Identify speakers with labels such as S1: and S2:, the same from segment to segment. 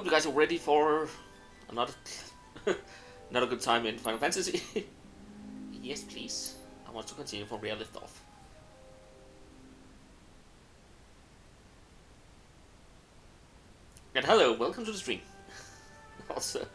S1: Hope you guys are ready for another another good time in Final Fantasy. Yes, please. I want to continue from where I left off. And hello, welcome to the stream. Also.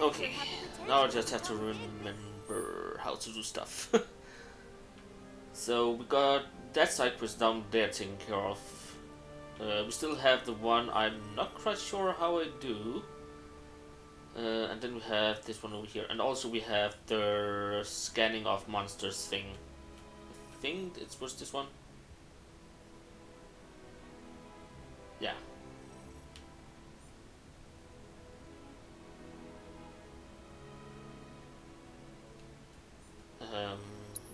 S1: Okay, now I just have to remember how to do stuff. So we got that side quest down there taken care of. We still have the one I'm not quite sure how I do. And then we have this one over here. And also we have the scanning of monsters thing. I think it was this one. Yeah.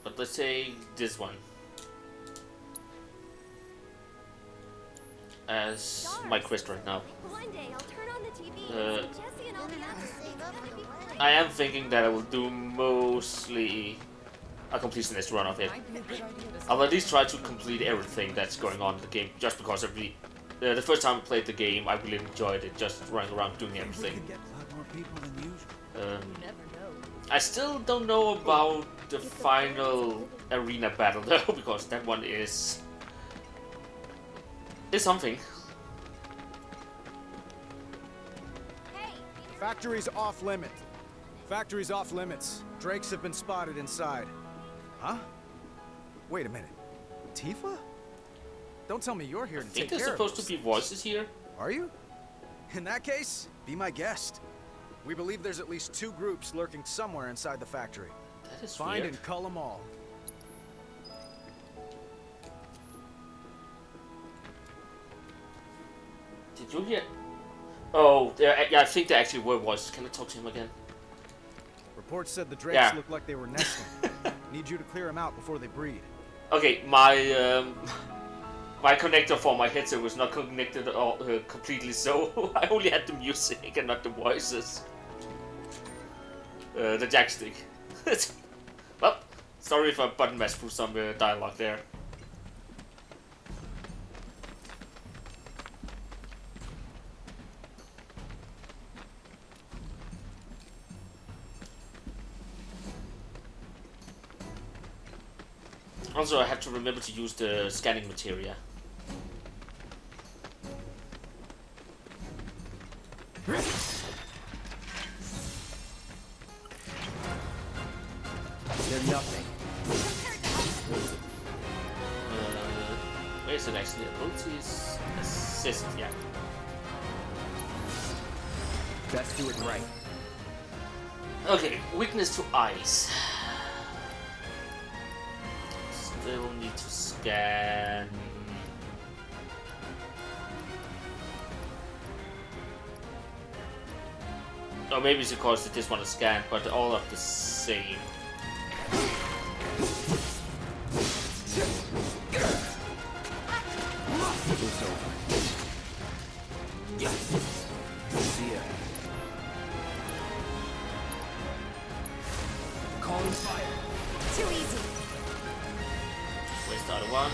S1: But let's say this one as my quest right now. I am thinking that I will do mostly a completionist run of it. I'll at least try to complete everything that's going on in the game, just because the first time I played the game, I really enjoyed it, just running around doing everything. I still don't know about the final arena battle though, because that one is something.
S2: Factory's off limit. Factory's off limits. Drakes have been spotted inside. Huh? Wait a minute. Tifa? Don't tell me you're here to take care of this.
S1: I think there's supposed to be voices here.
S2: Are you? In that case, be my guest. We believe there's at least 2 groups lurking somewhere inside the factory.
S1: That is
S2: Find
S1: weird.
S2: and cull them all.
S1: Did you hear? Oh, yeah, I think there actually were voices. Can I talk to him again?
S2: Reports said the Drakes looked like they were nesting. Need you to clear them out before they breed.
S1: Okay, my my connector for my headset was not connected all, completely, so I only had the music and not the voices. The jackstick. Well, sorry if I button mashed through some dialogue there. Also, I have to remember to use the scanning materia.
S3: They're nothing.
S1: Where is it actually? Abilities assist, yeah.
S3: Best do it right.
S1: Okay, weakness to ice. Still need to scan. Or maybe it's because this one is scanned, but all of the same.
S3: It's over. Yeah. See ya. Calling fire.
S4: Too easy.
S1: Waste out of one.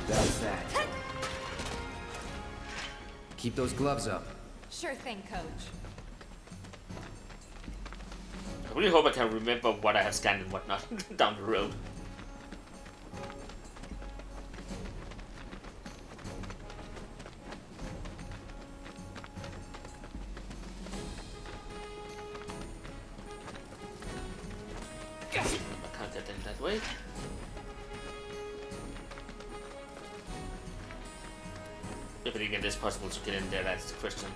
S3: That's that. Keep those gloves up.
S4: Sure thing, Coach.
S1: I really hope I can remember what I have scanned and whatnot down the road. I can't get in that way. If it is possible to get in there, that's the question.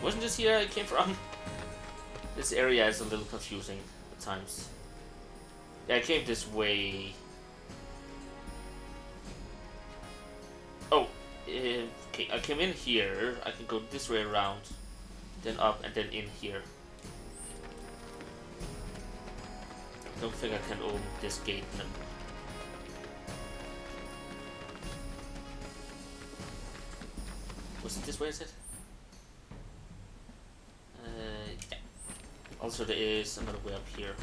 S1: Wasn't this here I came from? This area is a little confusing at times. Yeah, I came this way. Oh, okay, I came in here. I can go this way around, then up, and then in here. Don't think I can open this gate now. Was it this way, is it? Yeah. Also, there is another way up here.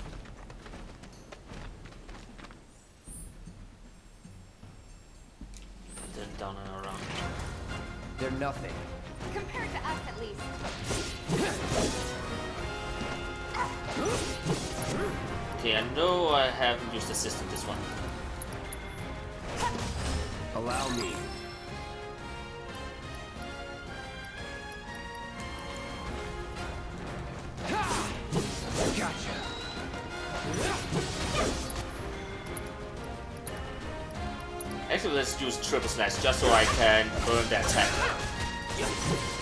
S1: And then down and around.
S3: They're nothing.
S4: Compared to us, at least.
S1: Okay, I know I haven't used the system this one.
S3: Allow me. Gotcha.
S1: Actually, let's use triple slash just so I can burn that attack.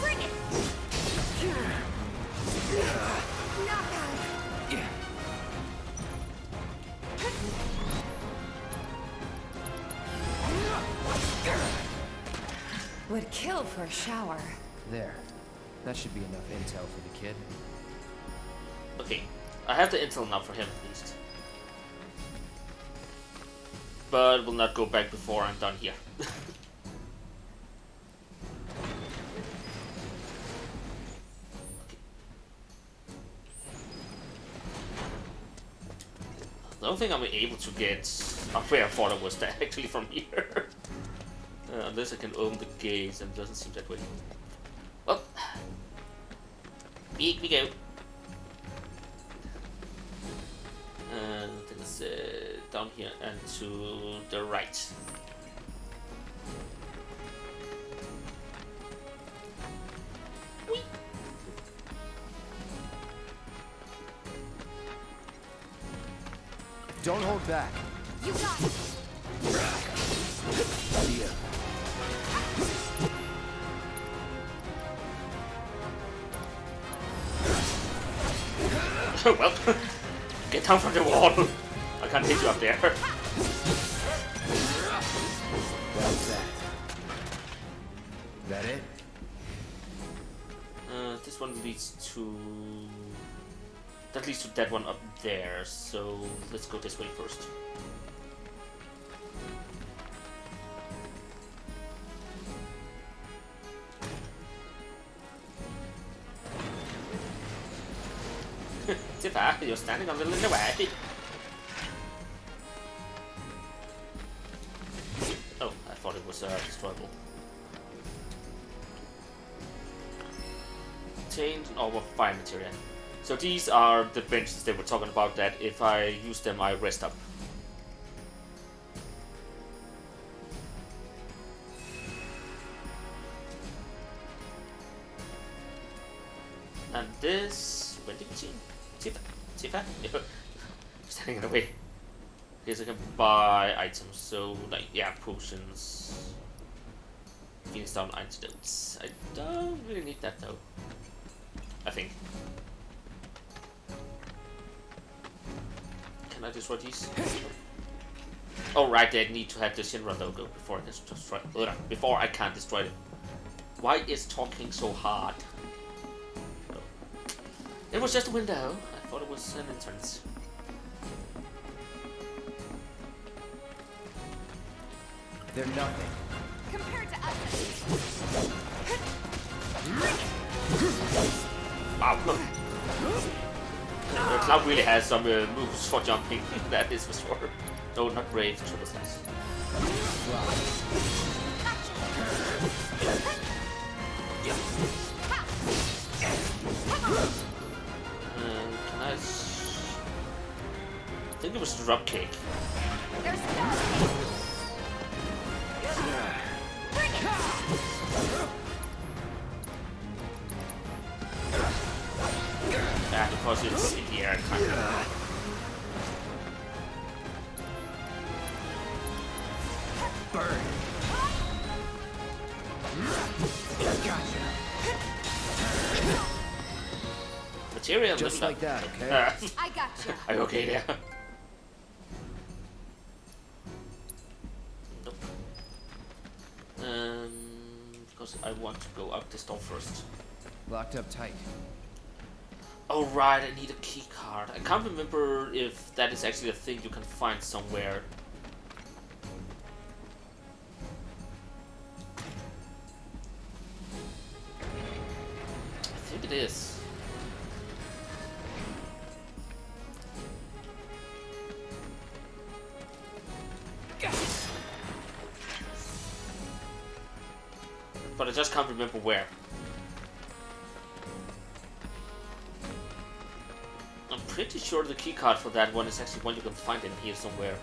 S4: Bring it! Knockout! Would kill for a shower.
S3: There. That should be enough intel for the kid.
S1: Okay, I have the intel now for him at least. But will not go back before I'm done here. I don't think I'm able to get up where I thought I was actually from here. Unless I can open the gates, and it doesn't seem that way. Well, we go. And then it's down here and to the right. Whee!
S3: Don't hold back.
S4: You got it!
S3: See ya.
S1: Well, get down from the wall. I can't hit you up there.
S3: What's that? That it?
S1: This one leads to... That leads to that one up there, so let's go this way first. Tifa, you're standing a little in the way. Oh, I thought it was destroyable. Obtained an orb of fire material. So these are the benches they were talking about that if I use them I rest up. And this vending machine? Tifa? Standing in the way. Okay, so I can buy items, so like, yeah, potions. Phoenix down antidotes. I don't really need that though. I think. Can I destroy these? Oh right, they need to have the Shinra logo before I can destroy. Before I can destroy it. Why is talking so hard? Oh. It was just a window. I thought it was an entrance.
S3: They're nothing.
S4: Compared to us.
S1: Wow, look. Cloud really has some moves for jumping, that is for sure. No, not brave, triple slash. Can I... I think it was drop kick.
S4: There's no. Bring it.
S1: Yeah, because it's in the air, kind of.
S3: Burn. Gotcha.
S1: Material
S3: Just like that, okay?
S4: I got you.
S1: Are you okay there? because I want to go out this door first.
S3: Locked up tight.
S1: Oh right, I need a key card. I can't remember if that is actually a thing you can find somewhere. I think it is. But I just can't remember where. I'm pretty sure the keycard for that one is actually one you can find in here somewhere.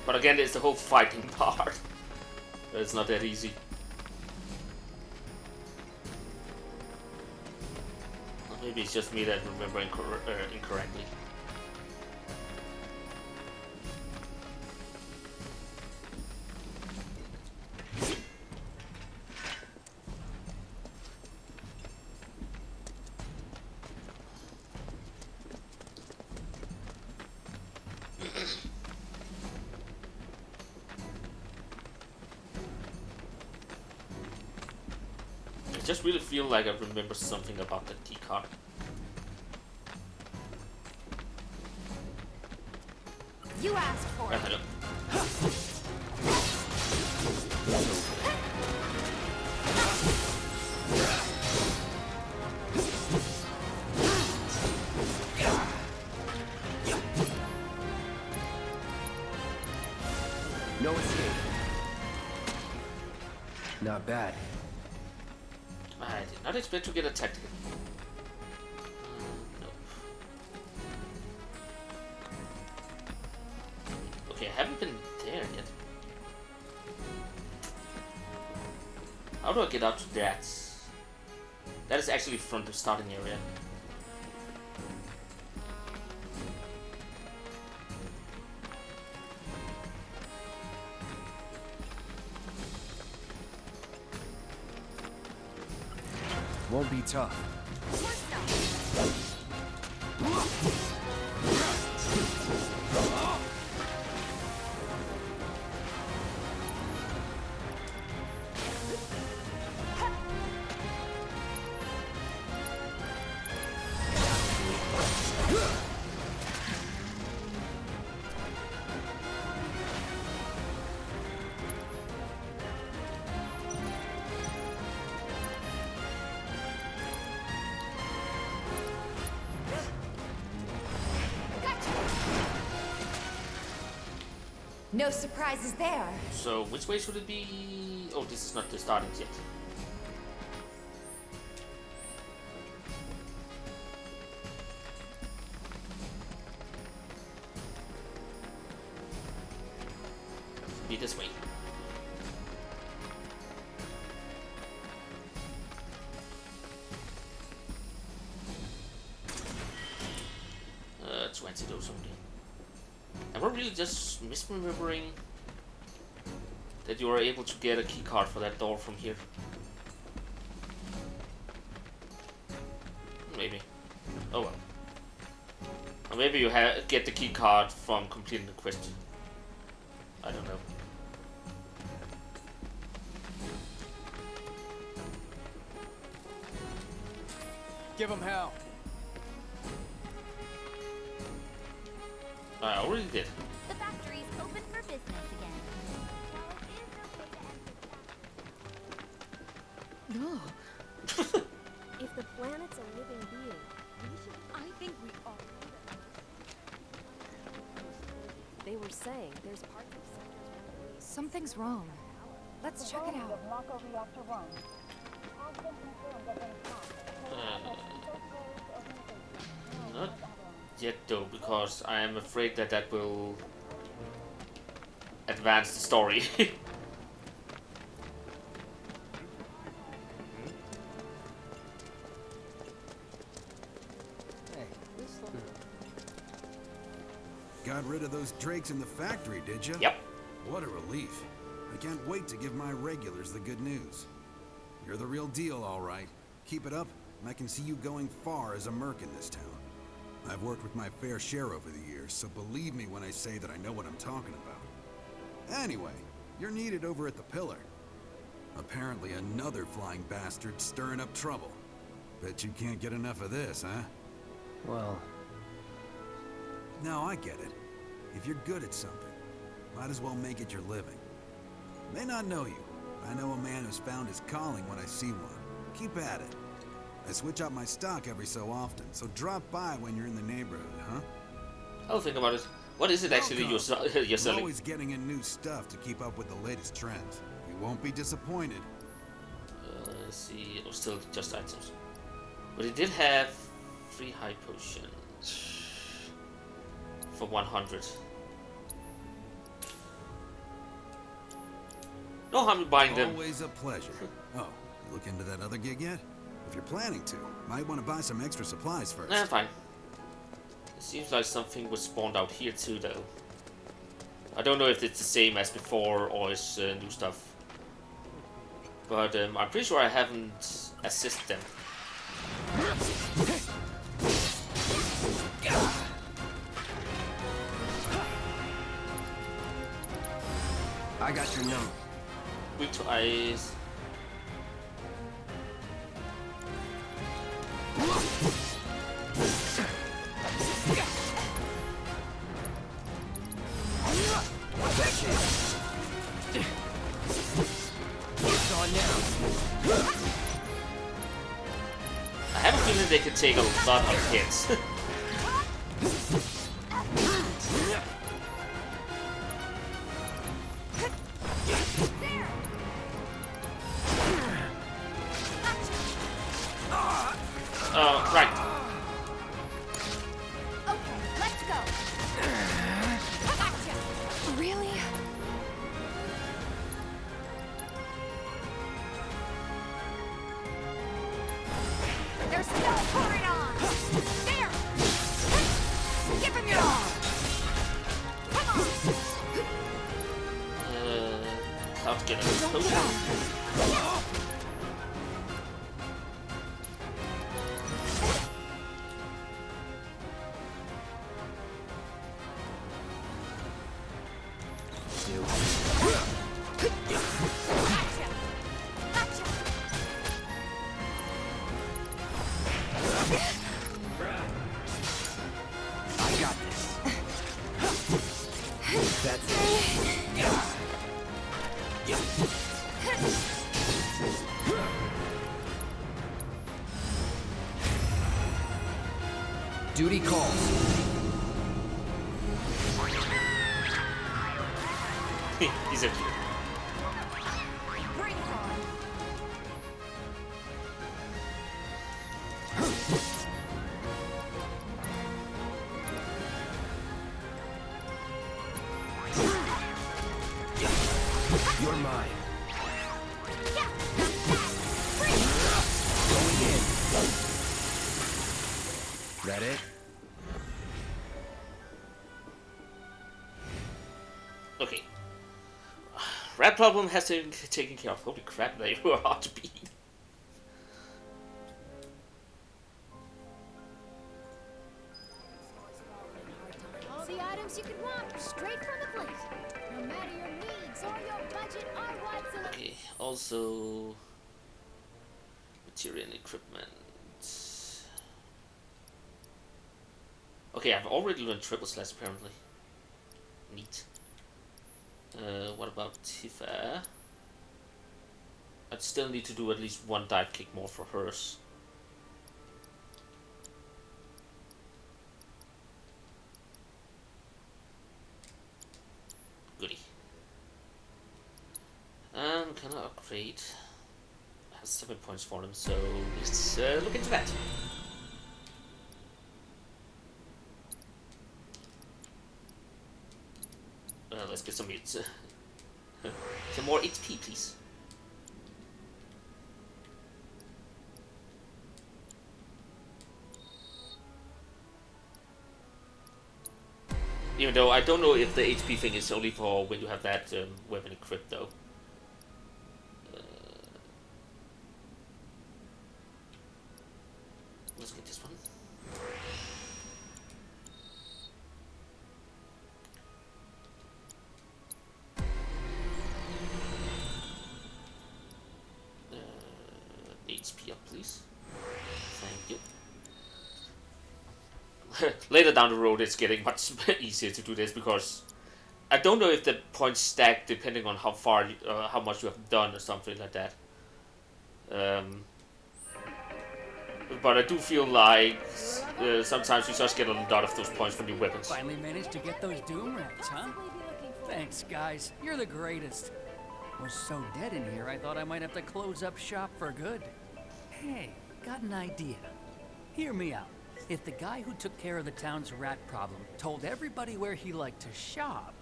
S1: But again, it's the whole fighting part. It's not that easy. Or maybe it's just me that remember incorrectly. I just really feel like I remember something about the key card.
S4: You asked for it.
S1: Hello.
S3: No escape. Not bad.
S1: I did not expect to get attacked again. Nope. Okay, I haven't been there yet. How do I get out to that? That is actually from the starting area.
S3: Won't be tough.
S4: Of course
S5: No surprises there.
S1: So, which way should it be? Oh, this is not the starting yet. Be this way. It's Wednesday though, something. Am I really just misremembering that you are able to get a keycard for that door from here? Maybe. Oh well. Or maybe you get the keycard from completing the quest. I don't know.
S2: Give him hell.
S1: I already did.
S4: The factory's open for business again.
S6: No.
S7: If the planet's a living being, we should.
S6: I think we all know that.
S7: They were saying there's parts of sectors where the least
S5: Something's wrong. Let's check it out.
S1: Not yet though, because I am afraid that that will advance the story.
S2: Got rid of those drakes in the factory, did you?
S1: Yep.
S2: What a relief. I can't wait to give my regulars the good news. You're the real deal, all right. Keep it up, and I can see you going far as a merc in this town. I've worked with my fair share over the years, so believe me when I say that I know what I'm talking about. Anyway, you're needed over at the Pillar. Apparently another flying bastard stirring up trouble. Bet you can't get enough of this, huh?
S3: Well,
S2: No, I get it. If you're good at something, might as well make it your living. May not know you. I know a man who's found his calling when I see one. Keep at it. I switch out my stock every so often, so drop by when you're in the neighborhood, huh?
S1: I'll think about it. What is it actually you're
S2: We're
S1: selling?
S2: always getting in new stuff to keep up with the latest trends. You won't be disappointed.
S1: Let's see. Oh, still just items. But it did have 3 high potions for 100. No harm in buying them.
S2: Always a pleasure. Oh, you look into that other gig yet? If you're planning to, might want to buy some extra supplies first.
S1: Nah, fine. It seems like something was spawned out here too, though. I don't know if it's the same as before or it's new stuff. But I'm pretty sure I haven't assisted them.
S3: I got your number.
S1: Weak to ice.
S3: That's it. It's on now.
S1: I have a feeling they could take a lot of hits. Right.
S4: Okay, let's go. Gotcha.
S5: Really?
S4: There's no hurry on. There. Give him your all. Come on.
S1: Cloud get a potion.
S4: Gotcha. Gotcha.
S3: I got this. That's it. Duty calls.
S1: He's a cute.
S4: Bring it on.
S3: You're mine.
S4: Yeah. Bring it.
S3: Going in. That it?
S1: Okay. Rat problem has to be taken care of. Holy crap, they were hard to beat.
S4: All the items you could want, straight from the plate. No matter your needs or your budget, our wide selection.
S1: Okay, also material and equipment. Okay, I've already learned triple slash apparently. Neat. What about Tifa? I'd still need to do at least one dive kick more for hers. Goody. Can I upgrade? I have 7 points for them, so let's look into that. Let's get some meat. Some more HP, please. Even though I don't know if the HP thing is only for when you have that weapon equipped, though. Let's get this one. later down the road it's getting much easier to do this, because I don't know if the points stack depending on how far, how much you have done or something like that. But I do feel like sometimes you just get a lot of those points from new weapons.
S8: Finally managed to get those doom rats, huh? Thanks, guys. You're the greatest. Was so dead in here, I thought I might have to close up shop for good. Hey, got an idea. Hear me out. If the guy who took care of the town's rat problem told everybody where he liked to shop,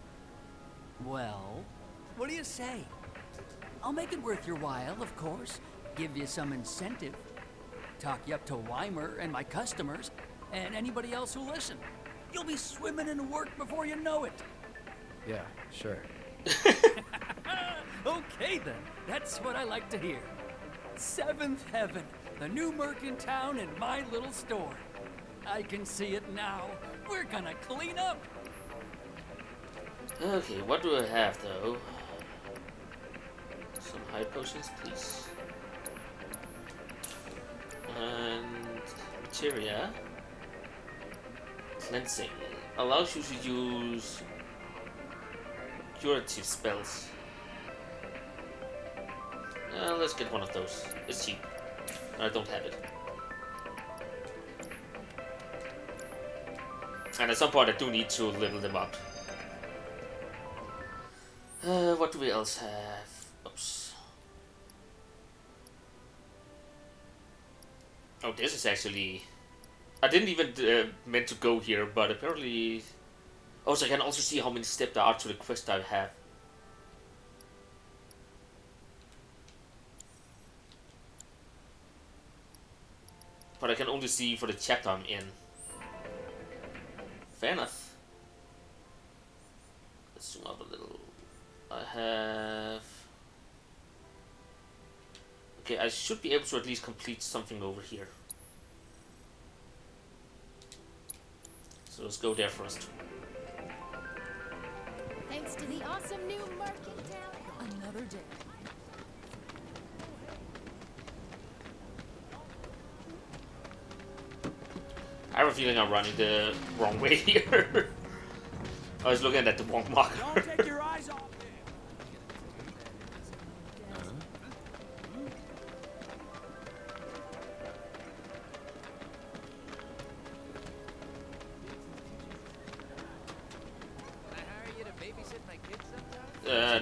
S8: well, what do you say? I'll make it worth your while, of course. Give you some incentive. Talk you up to Weimer and my customers, and anybody else who listen. You'll be swimming in work before you know it.
S3: Yeah, sure.
S8: Okay then, that's what I like to hear. Seventh Heaven, the new merc in town and my little store. I can see it now. We're gonna clean up.
S1: Okay, what do I have though? Some high potions, please. And materia. Cleansing allows you to use curative spells. Let's get one of those. It's cheap. I don't have it. And at some point I do need to level them up. What do we else have? Oops. Oh, this is actually... I didn't even meant to go here, but apparently... Oh, so I can also see how many steps there are to the quest I have. But I can only see for the chapter I'm in. Fair enough. Let's zoom out a little. I have... Okay, I should be able to at least complete something over here. So let's go there first.
S4: Thanks to the awesome new merc in town.
S8: Another day.
S1: I have a feeling I'm running the wrong way here. I was looking at the wrong marker.
S2: Don't take your eyes off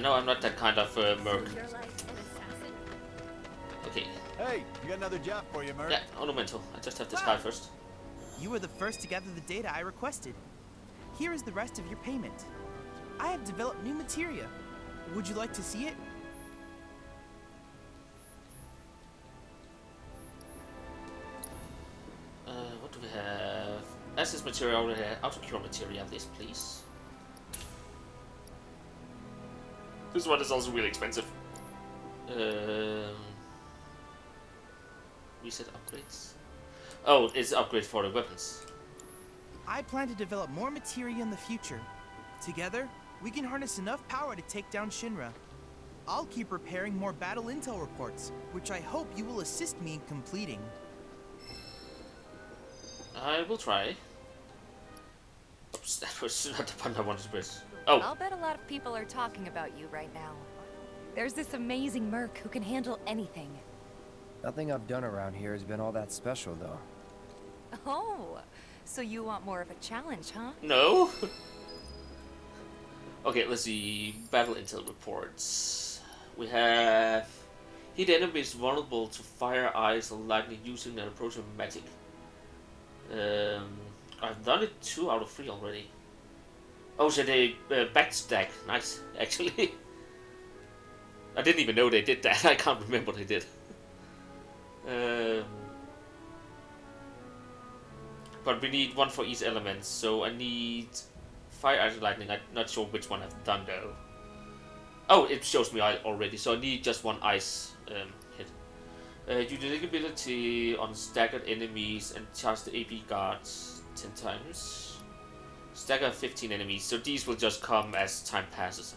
S1: No, I'm not that kind of merc. Okay.
S9: Hey, you got another job for you, Merc.
S1: Yeah, ornamental. I just have this guy first.
S10: You were the first to gather the data I requested. Here is the rest of your payment. I have developed new materia. Would you like to see it?
S1: What do we have? Access material, auto-cure material, this please. This one is also really expensive. Reset upgrades. Oh, it's upgrade for the weapons.
S10: I plan to develop more materia in the future. Together, we can harness enough power to take down Shinra. I'll keep preparing more battle intel reports, which I hope you will assist me in completing.
S1: I will try. Oops, that was not the button I wanted to press. Oh.
S5: I'll bet a lot of people are talking about you right now. There's this amazing merc who can handle anything.
S3: Nothing I've done around here has been all that special, though.
S5: Oh, so you want more of a challenge, huh?
S1: No. Okay, let's see. Battle intel reports. We have hit enemies vulnerable to fire, ice, or lightning using an approaching magic. I've done it 2 out of 3 already. Oh, so they backstack. Nice, actually. I didn't even know they did that. I can't remember they did. But we need 1 for each element, so I need fire, ice, lightning. I'm not sure which one I've done though. Oh, it shows me already, so I need just 1 ice hit. Unique ability on staggered enemies and charge the AP guards 10 times. Stagger 15 enemies, so these will just come as time passes.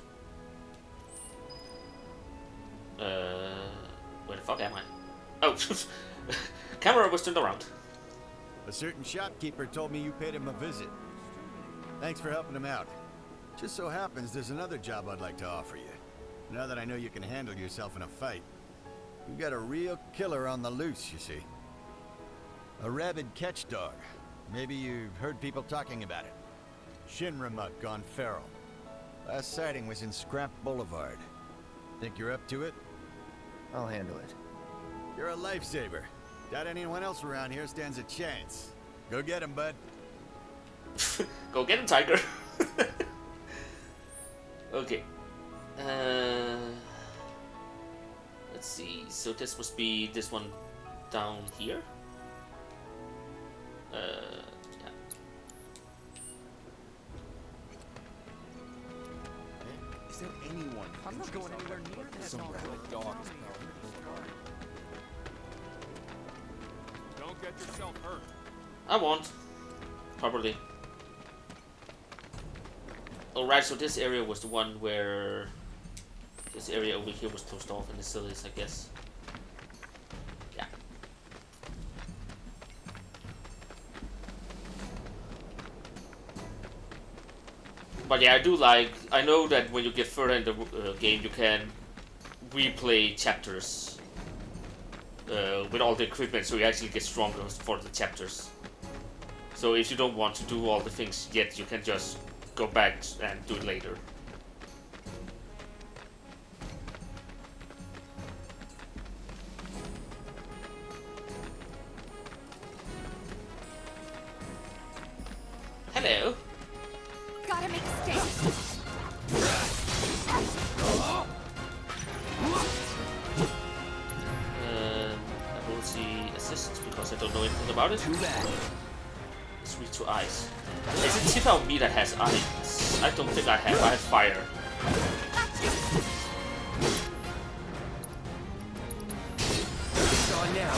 S1: Where the fuck am I? Oh, camera was turned around.
S9: A certain shopkeeper told me you paid him a visit. Thanks for helping him out. Just so happens there's another job I'd like to offer you. Now that I know you can handle yourself in a fight. You got a real killer on the loose, you see. A rabid catch dog. Maybe you've heard people talking about it. Shinra mutt gone feral. Last sighting was in Scrap Boulevard. Think you're up to it?
S3: I'll handle it.
S9: You're a lifesaver. Doubt anyone else around here stands a chance. Go get him, bud.
S1: Go get him, Tiger. Okay. Let's see. So this must be this one down here. Yeah.
S9: Is there anyone
S8: I'm not going anywhere near that dog.
S11: Don't get yourself hurt.
S1: I won't. Probably. Alright, so this area was the one where this area over here was closed off in the cities, I guess. Yeah. But yeah, I do like, I know that when you get further in the game you can replay chapters with all the equipment, so you actually get stronger for the chapters. So if you don't want to do all the things yet, you can just go back and do it later. Hello.
S5: Gotta make a stand.
S1: I will see assist because I don't know anything about it.
S3: Too bad.
S1: Sweet to ice. Is it Tifa or me that has ice? I don't think I have. I have fire.
S3: It's on now.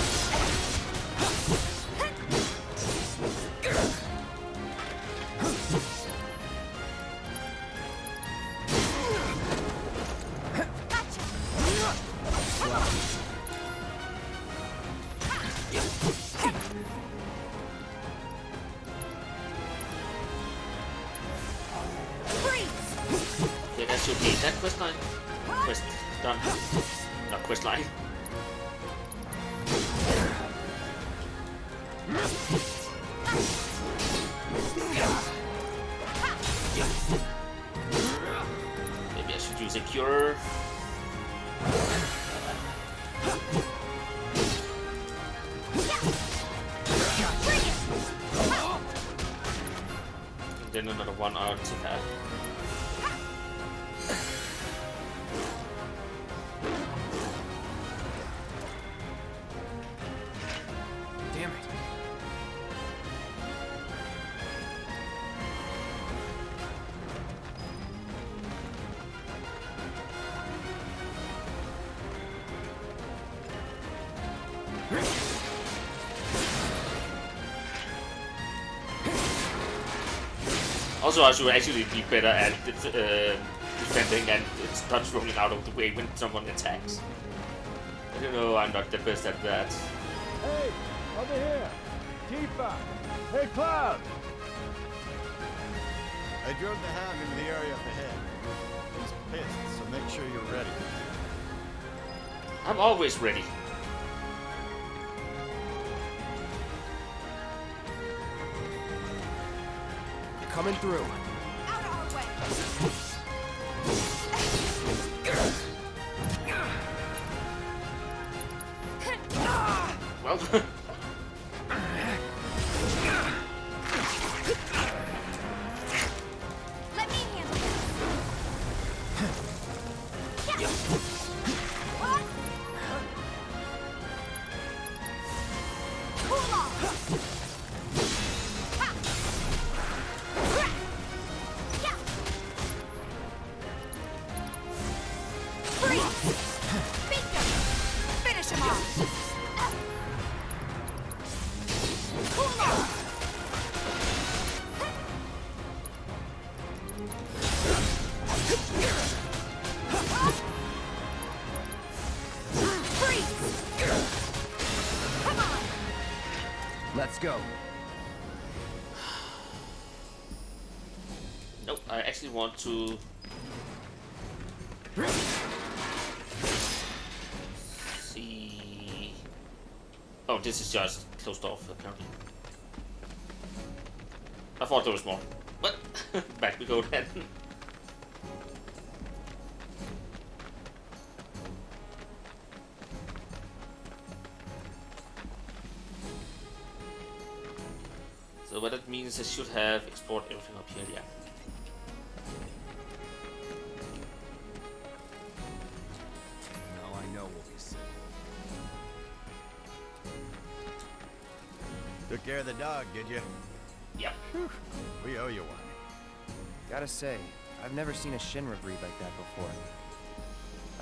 S1: Okay, that should be that quest line. Quest done. Not quest line. Maybe I should use a cure. And then another one artifact.
S3: Damn it.
S1: Also, I should actually be better at defending and start rolling out of the way when someone attacks. I don't know, I'm not the best at that.
S9: Hey, over here. Tifa. Hey, Cloud. I drove the Hound into the area up ahead. He's pissed, so make sure you're ready.
S1: I'm always ready.
S3: Coming through.
S5: Out of our way.
S1: Well,
S5: Let me handle Cool off. Finish him off.
S3: Let's go.
S1: actually want to see. Oh, this is just closed off apparently. I thought there was more. But back we go then. So what that means, I should have explored everything up here, yeah.
S2: Now I know we'll be safe.
S9: Took care of the dog, did you?
S1: Yep.
S9: We owe you one.
S3: Gotta say, I've never seen a Shinra breed like that before.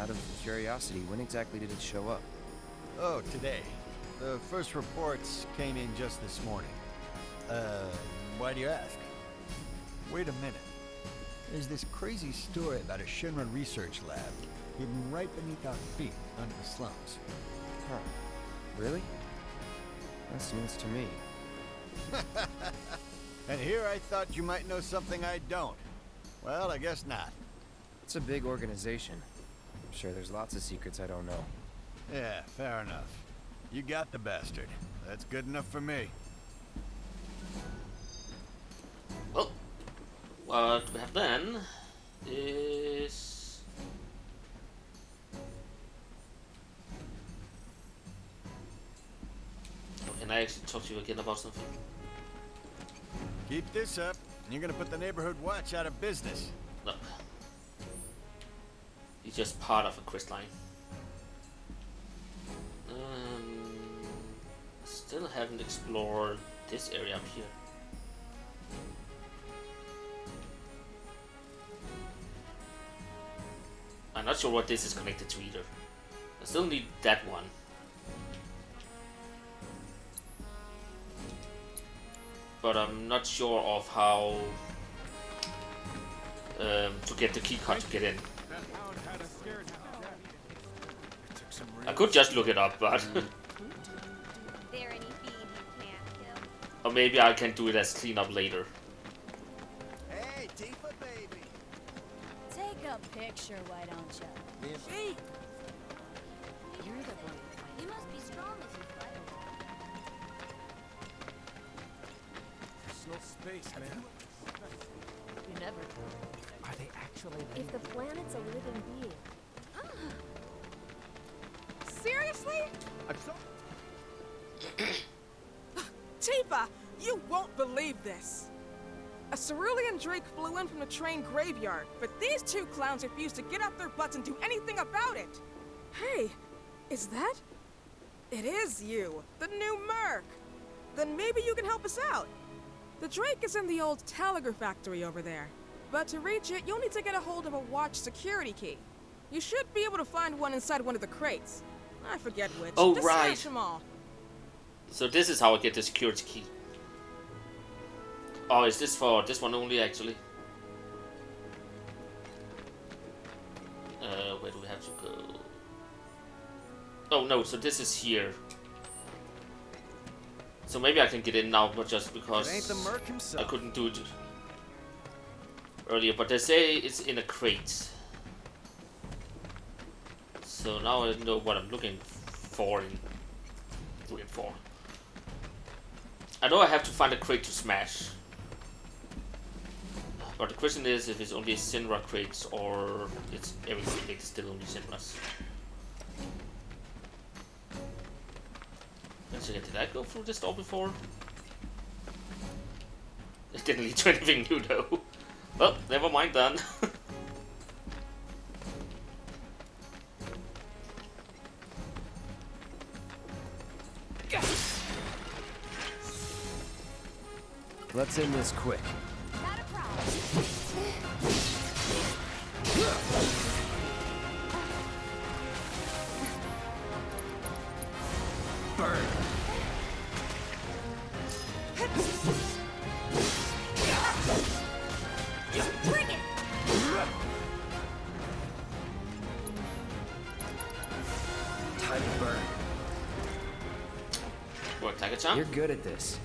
S3: Out of curiosity, when exactly did it show up?
S9: Oh, today. The first reports came in just this morning. Why do you ask? Wait a minute. There's this crazy story about a Shinra research lab hidden right beneath our feet under the slums.
S3: Huh. Really? That's news to me.
S9: And here I thought you might know something I don't. Well, I guess not.
S3: It's a big organization. I'm sure there's lots of secrets I don't know.
S9: Yeah, fair enough. You got the bastard. That's good enough for me.
S1: Well, what we have then is can I actually talk to you again about something?
S9: Keep this up, and you're gonna put the neighborhood watch out of business.
S1: No. He's just part of a quest line. Still haven't explored this area up here. I'm not sure what this is connected to either. I still need that one. But I'm not sure of how to get the keycard to get in. I could just look it up, but
S7: There any fiend you can't kill?
S1: or maybe I can do it as cleanup later.
S9: Hey, Tifa, baby.
S4: Take a picture, why don't you?
S7: She. You're the one. You must be strong as you fight.
S2: Personal space, man.
S6: You never.
S8: Are they actually?
S7: If the planet's a living being,
S6: Seriously?
S9: I'm so
S6: Tifa, you won't believe this. A cerulean drake flew in from the train graveyard, but these two clowns refused to get off their butts and do anything about it. Hey, is that? It is you, the new Merc. Then maybe you can help us out. The drake is in the old Telegraph factory over there. But to reach it, you'll need to get a hold of a watch security key. You should be able to find one inside one of the crates. I forget which.
S1: Oh,
S6: Just
S1: right.
S6: smash them all.
S1: So this is how I get the security key. Oh, is this for this one only actually? Where do we have to go? Oh no, so this is here. So maybe I can get in now, but just because
S2: It ain't the Merc
S1: I
S2: himself.
S1: couldn't do it earlier. But they say it's in a crate. So now I know what I'm looking for. I know I have to find a crate to smash. But the question is if it's only Sinra crates or it's every crate still only Sinras. Once again, did I go through this door before? It didn't lead to anything new though. Well, never mind then.
S3: Let's end this quick.
S4: Not a problem.
S3: Burn.
S4: Bring it!
S3: Time to burn.
S1: What, Taka-chan?
S3: You're good at this.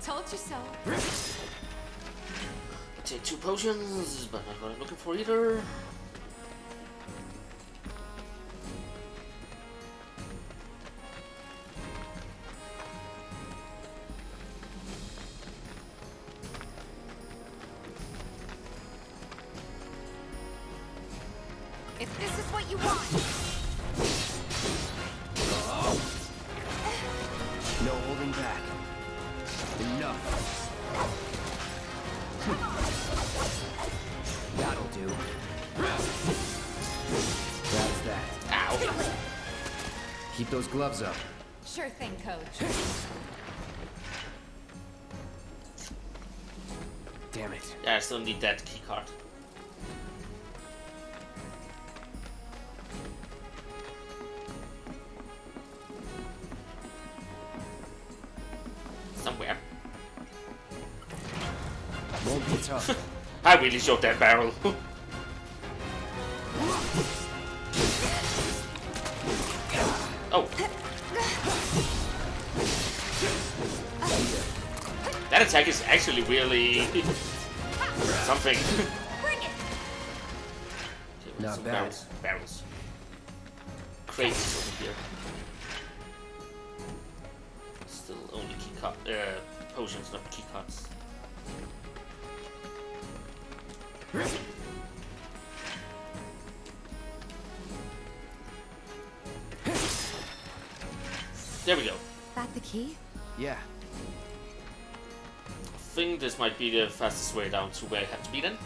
S5: Told you so.
S1: take 2 potions, but not what I'm looking for either.
S5: If this is what you want.
S3: No holding back. Enough. That'll do. That's that.
S1: Ow.
S3: Keep those gloves up.
S5: Sure thing, Coach.
S3: Damn it.
S1: Yeah, I still need that key card. Somewhere.
S3: Won't be tough.
S1: I really showed that barrel. Oh. That attack is actually really something.
S5: Bring it.
S3: Not
S1: Some
S3: bad.
S1: Barrels. Crates over here. Still only potions, not key cards. There we go.
S5: That the key?
S3: Yeah.
S1: I think this might be the fastest way down to where I have to be then.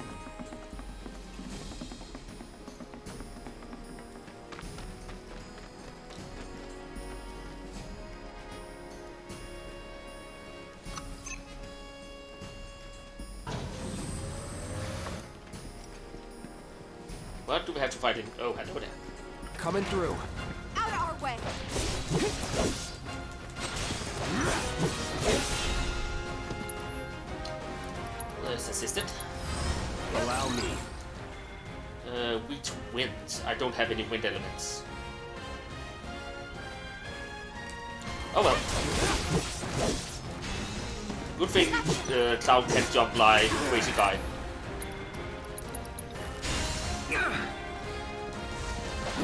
S1: What do we have to fight in? Oh, hello there.
S3: Coming through.
S5: Out of our way.
S1: Let's assist it.
S3: Allow me.
S1: We to wind. I don't have any wind elements. Oh well. Good thing Cloud can't jump like a crazy guy.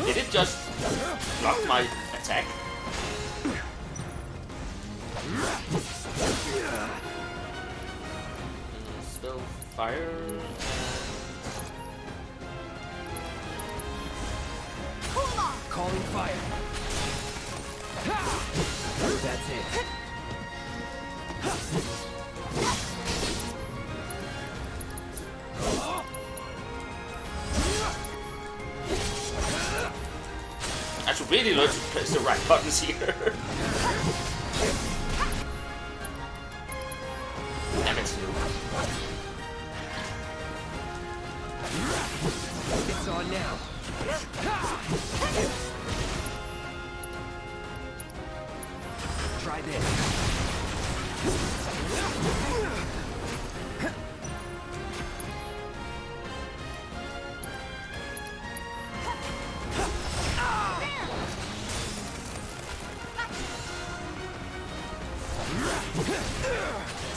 S1: Did it just block my attack? Spell fire.
S3: Calling fire. That's it.
S1: I should really learn to press the right buttons here. Damn it.
S3: It's on now. Try this.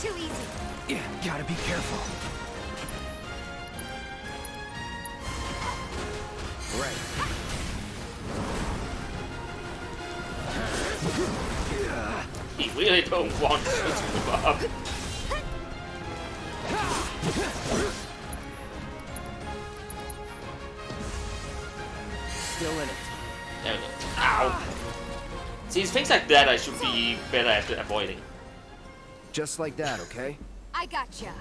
S5: Too easy.
S3: Yeah, gotta be careful. Right.
S1: He really don't want to move up.
S3: Still in it.
S1: There we go. Ow. See, it's things like that I should be better at avoiding.
S3: Just like that, okay?
S5: I gotcha.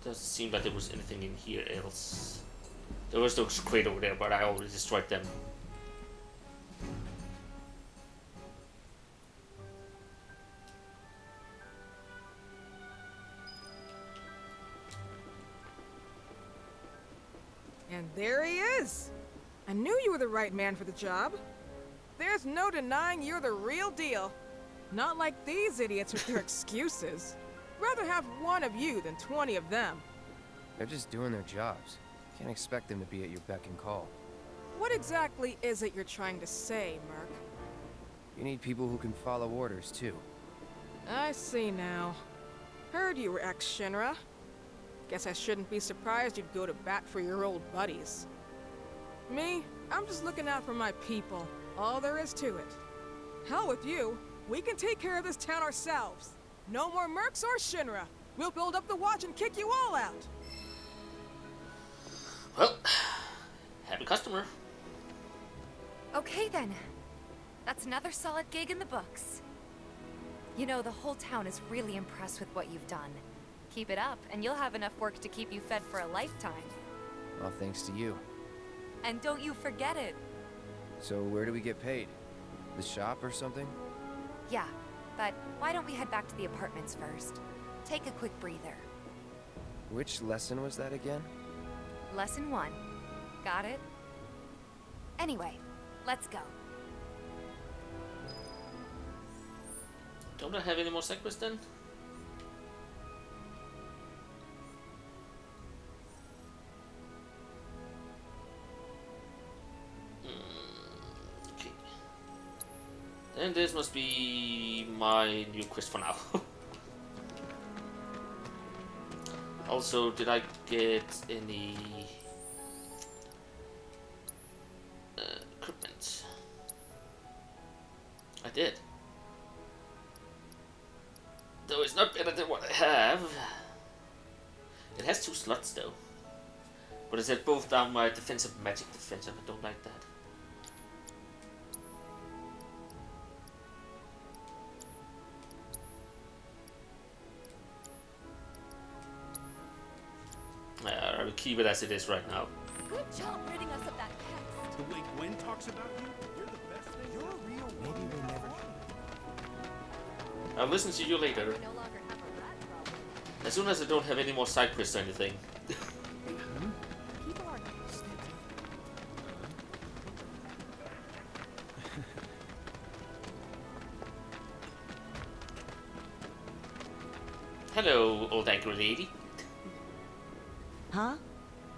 S1: Doesn't seem like there was anything in here else. There was those crate over there, but I already destroyed them.
S6: And there he is! I knew you were the right man for the job. There's no denying you're the real deal. Not like these idiots with their excuses. Rather have one of you than 20 of them.
S3: They're just doing their jobs. Can't expect them to be at your beck and call.
S6: What exactly is it you're trying to say, Merc?
S3: You need people who can follow orders, too.
S6: I see now. Heard you were ex-Shinra. Guess I shouldn't be surprised you'd go to bat for your old buddies. Me, I'm just looking out for my people. All there is to it. Hell with you. We can take care of this town ourselves. No more mercs or Shinra. We'll build up the watch and kick you all out.
S1: Well, happy customer.
S5: Okay then. That's another solid gig in the books. You know, the whole town is really impressed with what you've done. Keep it up, and you'll have enough work to keep you fed for a lifetime.
S3: Well, thanks to you.
S5: And don't you forget it.
S3: So where do we get paid? The shop or something?
S5: Yeah, but why don't we head back to the apartments first? Take a quick breather.
S3: Which lesson was that again?
S5: Lesson 1. Got it? Anyway, let's go.
S1: Don't I have any more side quests then? Okay. Then this must be my new quest for now. Also, did I get any equipment? I did. Though it's not better than what I have. It has 2 slots though. But is it both down my defensive magic defensive? I don't like that. I will keep it as it is right now.
S5: Good job ridding us of that pest.
S11: The way Gwen talks about you, you're the best thing. You're a real
S3: Maybe we never...
S1: I'll listen to you later.
S5: We no longer have a rat problem.
S1: As soon as I don't have any more side quests or anything.
S5: People are
S1: Hello, old angry lady.
S12: Huh?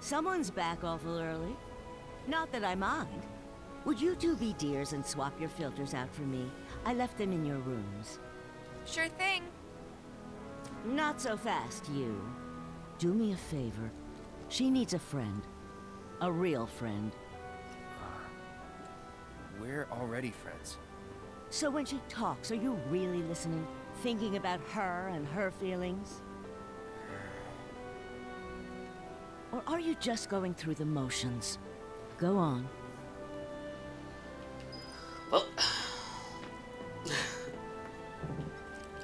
S12: Someone's back awful early. Not that I mind. Would you two be dears and swap your filters out for me? I left them in your rooms.
S5: Sure thing.
S12: Not so fast, you. Do me a favor. She needs a friend. A real friend.
S3: We're already friends.
S12: So when she talks, are you really listening? Thinking about her and her feelings? Or are you just going through the motions? Go on.
S1: Well,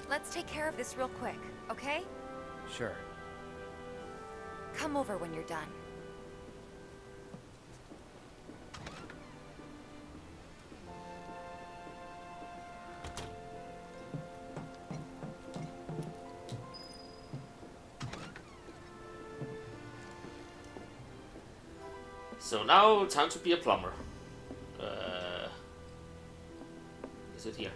S5: Let's take care of this real quick, okay?
S3: Sure.
S5: Come over when you're done.
S1: so now time to be a plumber. Is it here?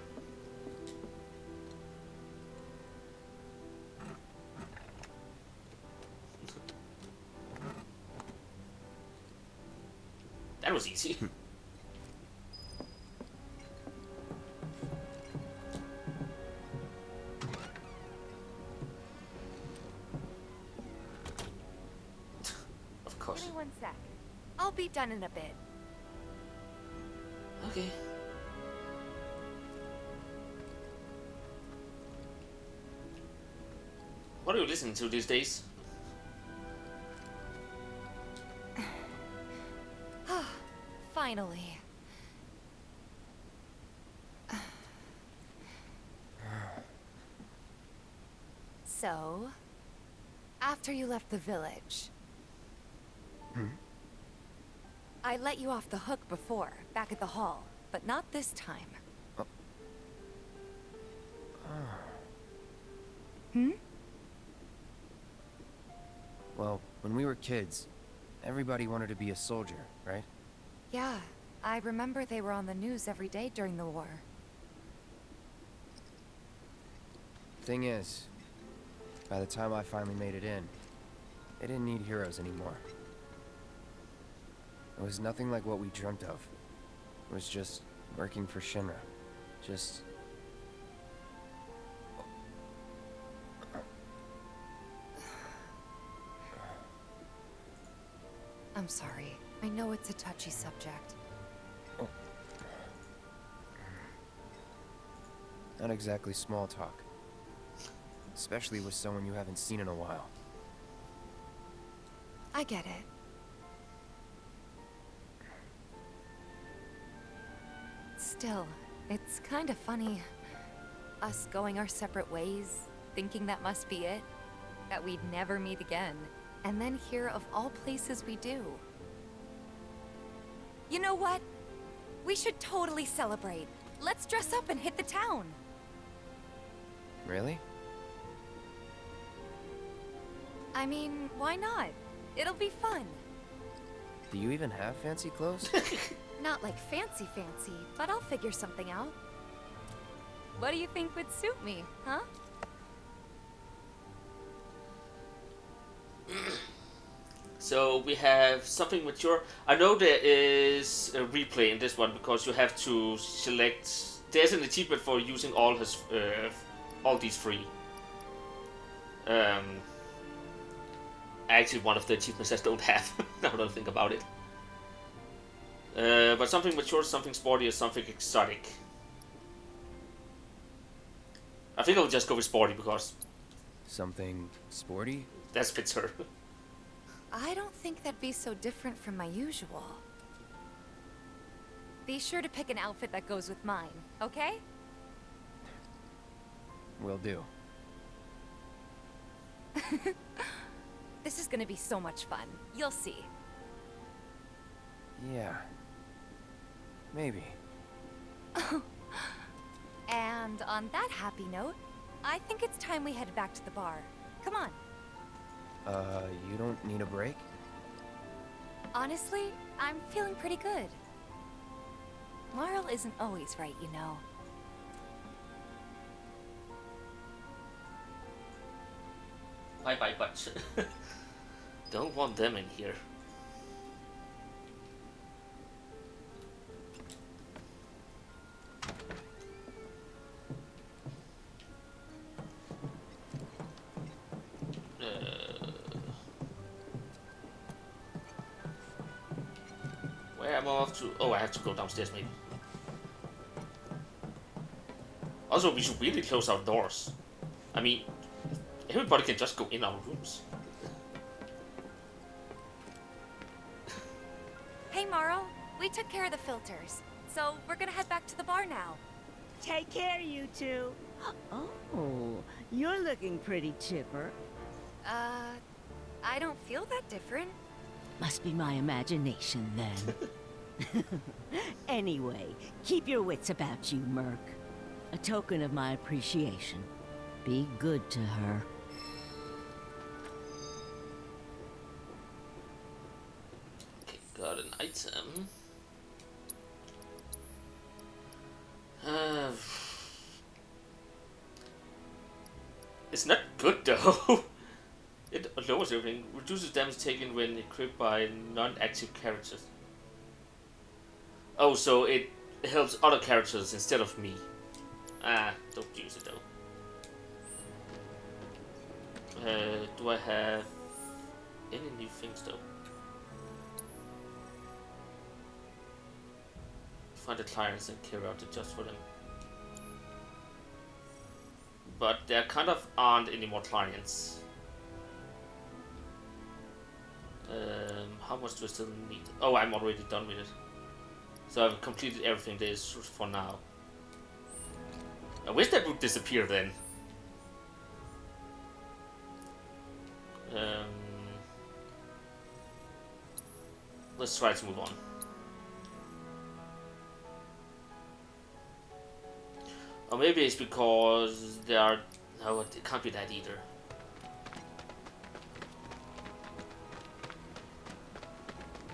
S1: That was easy. Of course.
S5: Give me 1 sec. I'll be done in a bit.
S1: Okay. What are you listening to these days?
S5: Finally. So, after you left the village, I let you off the hook before, back at the hall, but not this time.
S3: Well, when we were kids, everybody wanted to be a soldier, right?
S5: Yeah, I remember they were on the news every day during the war.
S3: Thing is, by the time I finally made it in, they didn't need heroes anymore. It was nothing like what we dreamt of. It was just working for Shinra. Just...
S5: I'm sorry. I know it's a touchy subject.
S3: Not exactly small talk. Especially with someone you haven't seen in a while.
S5: I get it. Still, it's kind of funny. Us going our separate ways, thinking that must be it. That we'd never meet again. And then here, of all places, we do. You know what? We should totally celebrate. Let's dress up and hit the town.
S3: Really?
S5: I mean, why not? It'll be fun.
S3: Do you even have fancy clothes?
S5: Not like fancy, but I'll figure something out. What do you think would suit me, huh?
S1: So we have something mature. I know there is a replay in this one because you have to select. There's an achievement for using all these three. Actually, one of the achievements I don't have. Now that I think about it. But something mature, something sporty, or something exotic. I think I'll just go with sporty because
S3: Something sporty?
S1: that fits her.
S5: I don't think that'd be so different from my usual. Be sure to pick an outfit that goes with mine, okay?
S3: Will do.
S5: This is gonna be so much fun. You'll see.
S3: Yeah. Maybe.
S5: And on that happy note, I think it's time we head back to the bar. Come on.
S3: You don't need a break?
S5: Honestly, I'm feeling pretty good. Marl isn't always right, you know.
S1: Bye, but don't want them in here. Where am I off to? Oh, I have to go downstairs, maybe. Also, we should really close our doors. I mean, everybody can just go in our rooms.
S5: Hey, Marl. We took care of the filters, so we're gonna head back to the bar now.
S12: Take care, you two. Oh, you're looking pretty chipper.
S5: I don't feel that different.
S12: Must be my imagination, then. Anyway, keep your wits about you, Merc. A token of my appreciation. Be good to her.
S1: Okay, got an item. It's not good though. It lowers everything. Reduces damage taken when equipped by non-active characters. Oh, so it helps other characters instead of me. Ah, don't use it though. Do I have any new things though? Find the clients and carry out the jobs for them. But there kind of aren't any more clients. How much do I still need? Oh, I'm already done with it. So I've completed everything there is for now. I wish that would disappear then. Let's try to move on. Or maybe it's because there are... No, it can't be that either.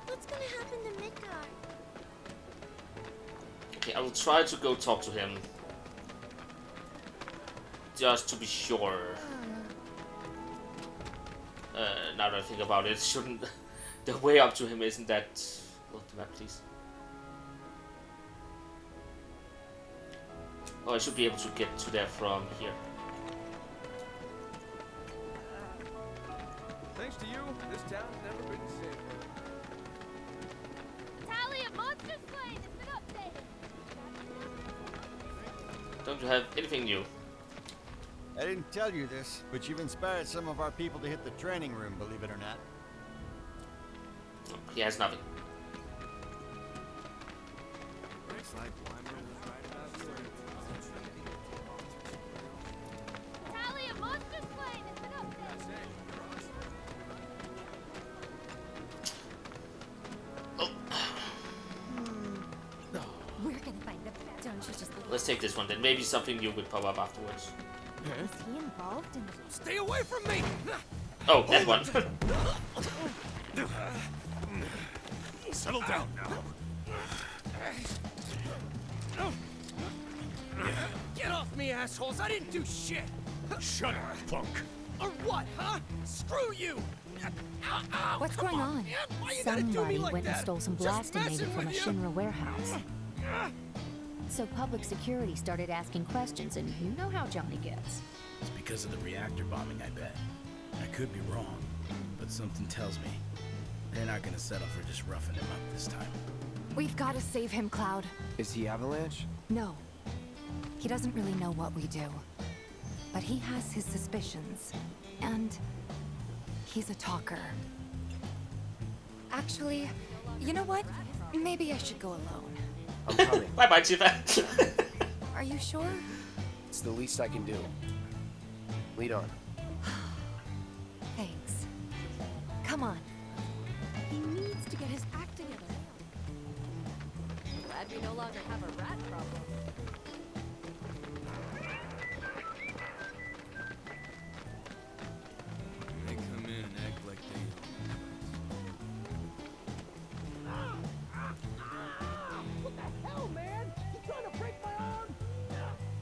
S7: What's gonna happen to Midgard?
S1: Okay, I will try to go talk to him. Just to be sure. Now that I think about it, shouldn't... The way up to him isn't that... Look the map, please. Oh, I should be able to get to there from here.
S11: Thanks to you, this town's never been safer.
S1: Don't you have anything new?
S9: I didn't tell you this, but you've inspired some of our people to hit the training room, believe it or not.
S1: He has nothing.
S11: Looks like Wyman was right about you.
S4: Talia, monster's plane! It's been up there! We're gonna find the best. Don't you just
S1: Let's take this one then. Maybe something new will pop up afterwards.
S4: Is he involved in
S11: Stay away from me!
S1: Oh, that one.
S11: Settle down now. Get off me, assholes! I didn't do shit! Shut up, punk! Or what, huh? Screw you! Ow,
S4: What's going on?
S11: Man. Why you gotta do me
S4: Somebody
S11: like
S4: went and
S11: that?
S4: stole some
S11: Just
S4: blasting
S11: messing
S4: from a
S11: with you.
S4: Shinra warehouse. So public security started asking questions, and you know how Johnny gets.
S13: It's because of the reactor bombing, I bet. I could be wrong, but something tells me they're not gonna settle for just roughing him up this time.
S5: We've got to save him, Cloud.
S3: Is he Avalanche?
S5: No. He doesn't really know what we do. But he has his suspicions. And he's a talker. Actually, you know what? Maybe I should go alone.
S3: I'm coming.
S1: Bye-bye, Chifa.
S5: Are you sure?
S3: It's the least I can do. Lead on.
S5: Thanks. Come on.
S7: He needs to get his act together. Glad we no longer have a rat problem.
S11: They come in and act like they...
S14: What the hell, man? You trying to break my arm?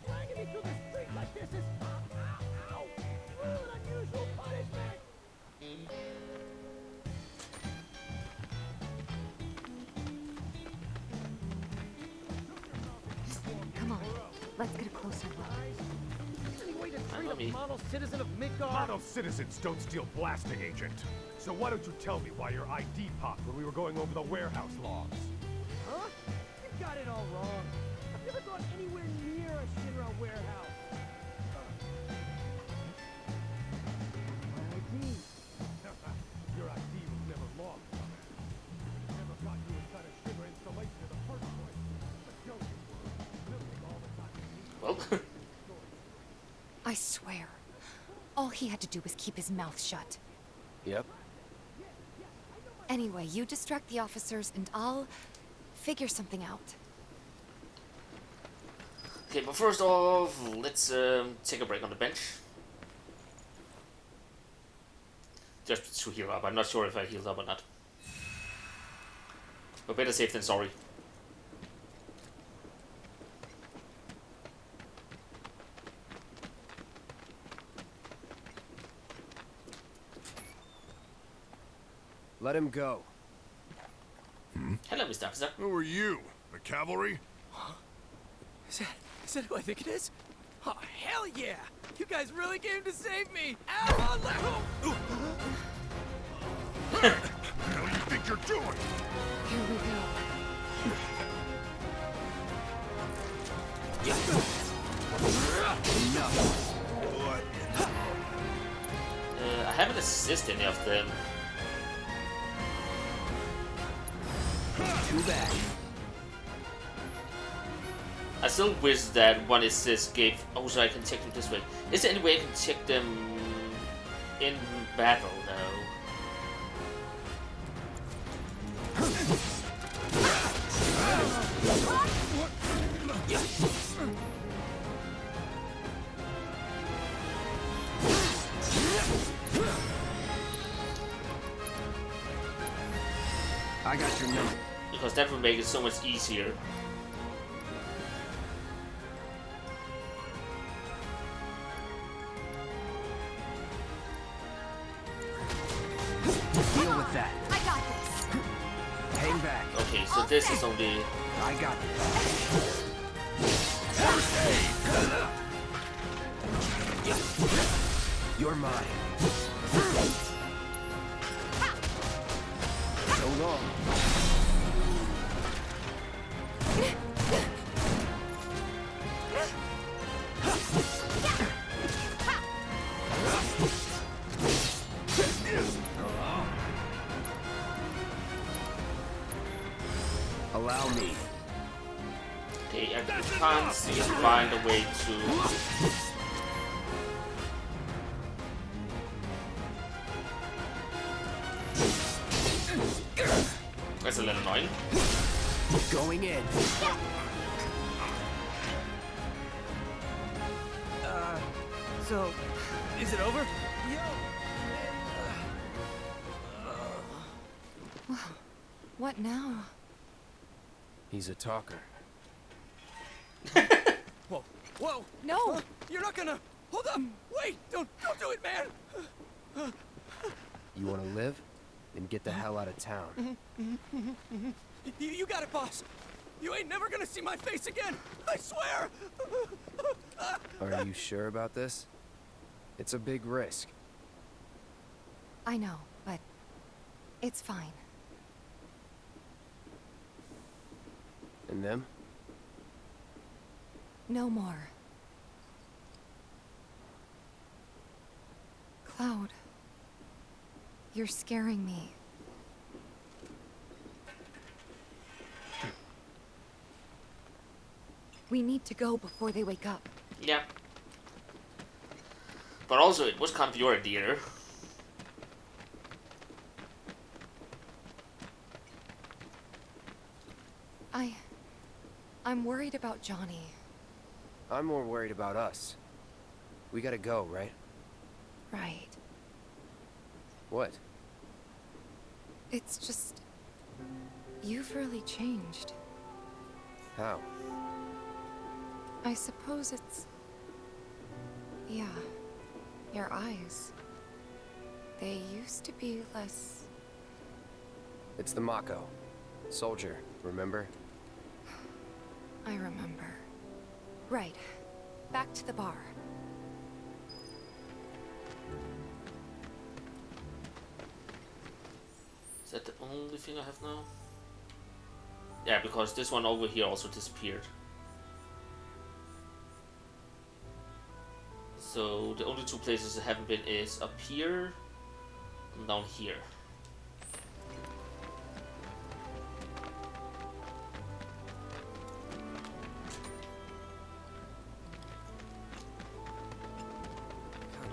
S14: Dragging me through the street like this is... Ow! Cruel and unusual punishment!
S5: Come on. Let's get a closer look.
S14: Any way to
S1: I
S14: treat
S1: love
S14: a
S1: you.
S14: model citizen of Midgard?
S11: Model citizens don't steal blasting, Agent. So why don't you tell me why your ID popped when we were going over the warehouse logs?
S14: Huh? You got it all wrong. I've never gone anywhere near a Shinra warehouse. My ID.
S11: Your ID was never logged, dumbass. Never got you inside a Shinra installation in the first place. But don't you worry. Living all the time.
S1: Well,
S5: I swear. All he had to do was keep his mouth shut.
S3: Yep.
S5: Anyway, you distract the officers and I'll figure something out.
S1: okay, but first off, let's take a break on the bench. Just to heal up. I'm not sure if I healed up or not. But better safe than sorry.
S3: Let him go.
S1: Hello, Mr. Officer.
S11: Who are you? The cavalry?
S14: Is that who I think it is? Oh, hell yeah! You guys really came to save me! Ow,
S11: What the hell do you think you're doing?
S5: Here we go.
S1: I haven't assisted any of them.
S3: Too bad.
S1: I still wish that one assist gave. Oh, so I can take them this way. Is there any way I can check them in battle, though?
S3: I got your number.
S1: Because that would make it so much easier.
S3: Deal with that.
S5: I got this.
S3: Hang back.
S1: Okay, so this is only.
S3: I got this. You're mine. So long. Allow me.
S1: Okay, I can't seem to find a way to... That's a little annoying.
S3: Going in.
S10: So, is it over?
S5: What now?
S3: He's a talker.
S10: Whoa, whoa!
S5: No!
S10: You're not gonna... Hold up! Wait! Don't do it, man!
S3: You want to live? Then get the hell out of town.
S10: You got it, boss! You ain't never gonna see my face again! I swear!
S3: Are you sure about this? It's a big risk.
S5: I know, but it's fine.
S3: And them?
S5: No more. Cloud, you're scaring me. We need to go before they wake up.
S1: Yeah. But also, it was kind of your idea.
S5: I'm worried about Johnny.
S3: I'm more worried about us. We gotta go, right?
S5: Right.
S3: What?
S5: It's just... You've really changed.
S3: How?
S5: I suppose it's... Yeah. Your eyes. They used to be less...
S3: It's the Mako. Soldier, remember?
S5: I remember. Right. Back to the bar.
S1: Is that the only thing I have now? Yeah, because this one over here also disappeared. So the only two places I haven't been is up here and down here.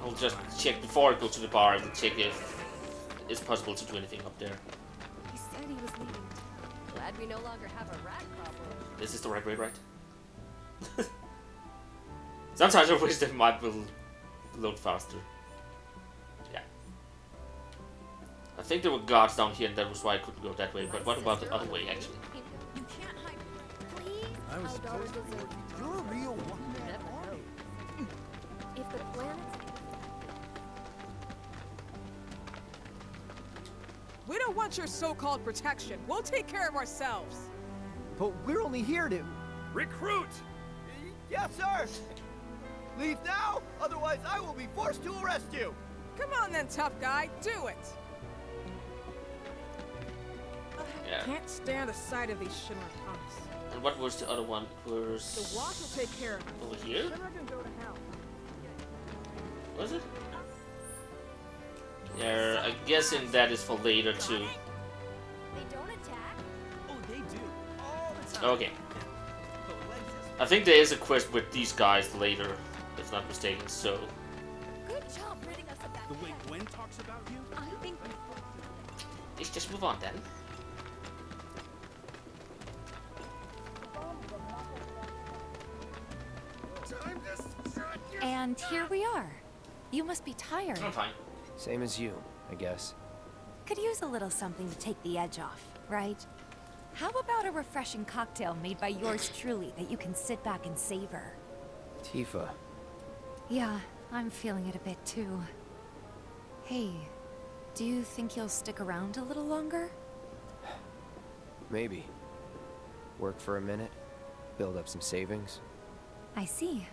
S1: I'll just check before I go to the bar. I will check if it's possible to do anything up there.
S7: He said he was leaving. Glad we no longer have a rat problem.
S1: This is the right way, right? Sometimes I wish the map will load faster. Yeah. I think there were guards down here and that was why I couldn't go that way, but what about the other way actually?
S7: You can't hide. Please.
S2: I was
S7: Our daughter
S2: supposed to be
S7: deserves
S2: working.
S7: it.
S2: You're a real one-man
S7: Never
S2: army.
S7: If the planet's...
S6: We don't want your so-called protection. We'll take care of ourselves.
S14: But we're only here to...
S11: Recruit!
S14: Yes, sir! Leave now, otherwise I will be forced to arrest you!
S6: Come on then, tough guy. Do it.
S1: Yeah.
S6: Can't stand the sight of these Shinra punks.
S1: And what was the other one? It was
S6: The Watch will take care of us.
S1: over here?
S6: Shinra can go to hell.
S1: Was it? Yeah, I'm guessing that is for later too.
S7: They don't attack.
S10: Oh, they do. All the time.
S1: Okay. I think there is a quest with these guys later, if not mistaken, so...
S7: Good job ridding us of that.
S10: The way Gwen talks about you?
S7: I think
S1: Let's just move on then.
S5: And here we are. You must be tired.
S1: I'm fine.
S3: Same as you, I guess.
S5: Could use a little something to take the edge off, right? How about a refreshing cocktail made by yours truly that you can sit back and savor?
S3: Tifa.
S5: Yeah, I'm feeling it a bit too. Hey, do you think you'll stick around a little longer?
S3: Maybe. Work for a minute, build up some savings.
S5: I see.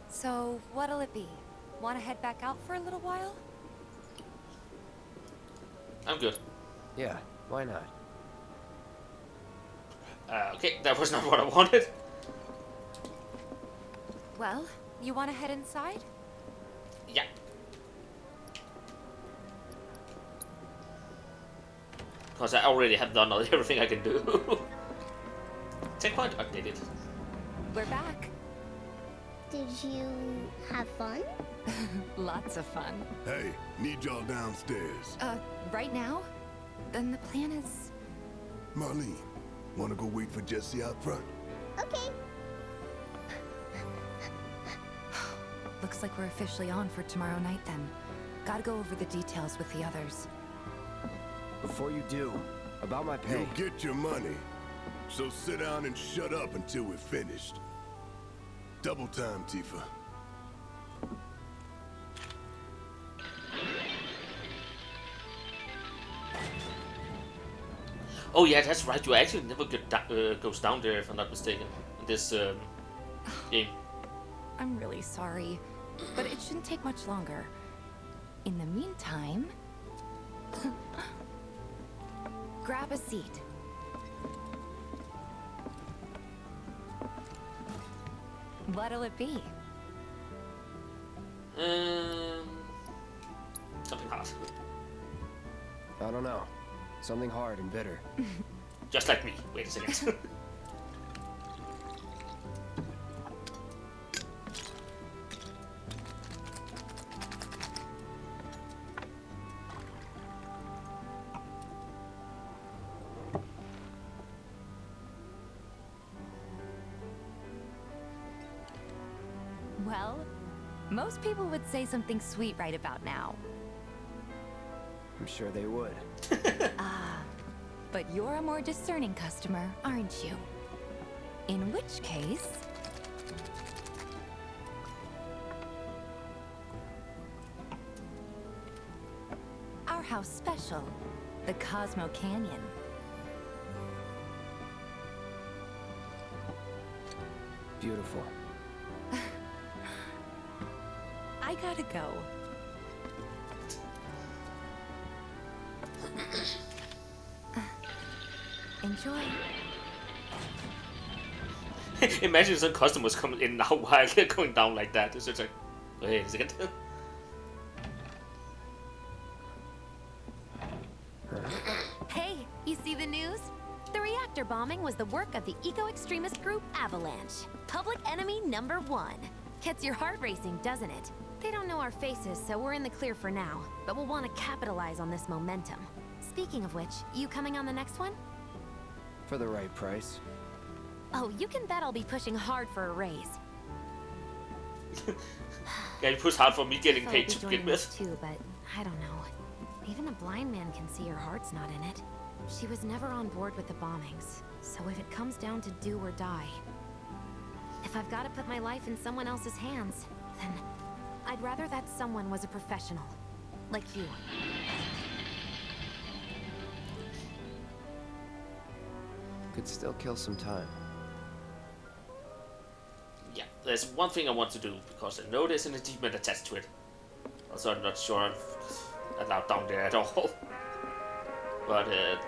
S5: So, what'll it be? Want to head back out for a little while?
S1: I'm good.
S3: Yeah, why not?
S1: Okay, that was not what I wanted.
S5: Well, you want to head inside?
S1: Yeah. Because I already have done everything I can do. Checkpoint updated.
S5: We're back.
S7: Did you have fun?
S5: Lots of fun.
S11: Hey, need y'all downstairs.
S5: Right now? Then the plan is...
S11: Marlene, wanna go wait for Jesse out front?
S7: Okay.
S5: Looks like we're officially on for tomorrow night then. Gotta go over the details with the others.
S3: Before you do, about my pay.
S11: You'll get your money. So sit down and shut up until we're finished. Double time, Tifa.
S1: Oh yeah, that's right. You actually never get goes down there, if I'm not mistaken, in this game.
S5: I'm really sorry, but it shouldn't take much longer. In the meantime... grab a seat. What'll it be?
S1: Something hard.
S3: I don't know. Something hard and bitter.
S1: Just like me. Wait a second.
S5: Well, most people would say something sweet right about now.
S3: I'm sure they would.
S5: But you're a more discerning customer, aren't you? In which case... our house special, the Cosmo Canyon.
S3: Beautiful.
S5: I gotta go. Enjoy.
S1: Imagine some customers coming in now while they're going down like that. It's just like, wait a second.
S4: Hey, you see the news? The reactor bombing was the work of the eco-extremist group Avalanche. Public enemy #1. Gets your heart racing, doesn't it? They don't know our faces, so we're in the clear for now. But we'll want to capitalize on this momentum. Speaking of which, you coming on the next one?
S3: For the right price.
S4: Oh, you can bet I'll be pushing hard for a raise.
S1: Yeah, you push hard for me getting
S4: I'll
S1: paid
S4: be
S1: to
S4: joining
S1: begin with.
S4: this too, but I don't know. Even a blind man can see her heart's not in it. She was never on board with the bombings, so if it comes down to do or die, if I've got to put my life in someone else's hands, then I'd rather that someone was a professional, like you.
S3: Could still kill some time.
S1: Yeah, there's one thing I want to do, because I know there's an achievement attached to it. Also, I'm not sure I'm allowed down there at all. But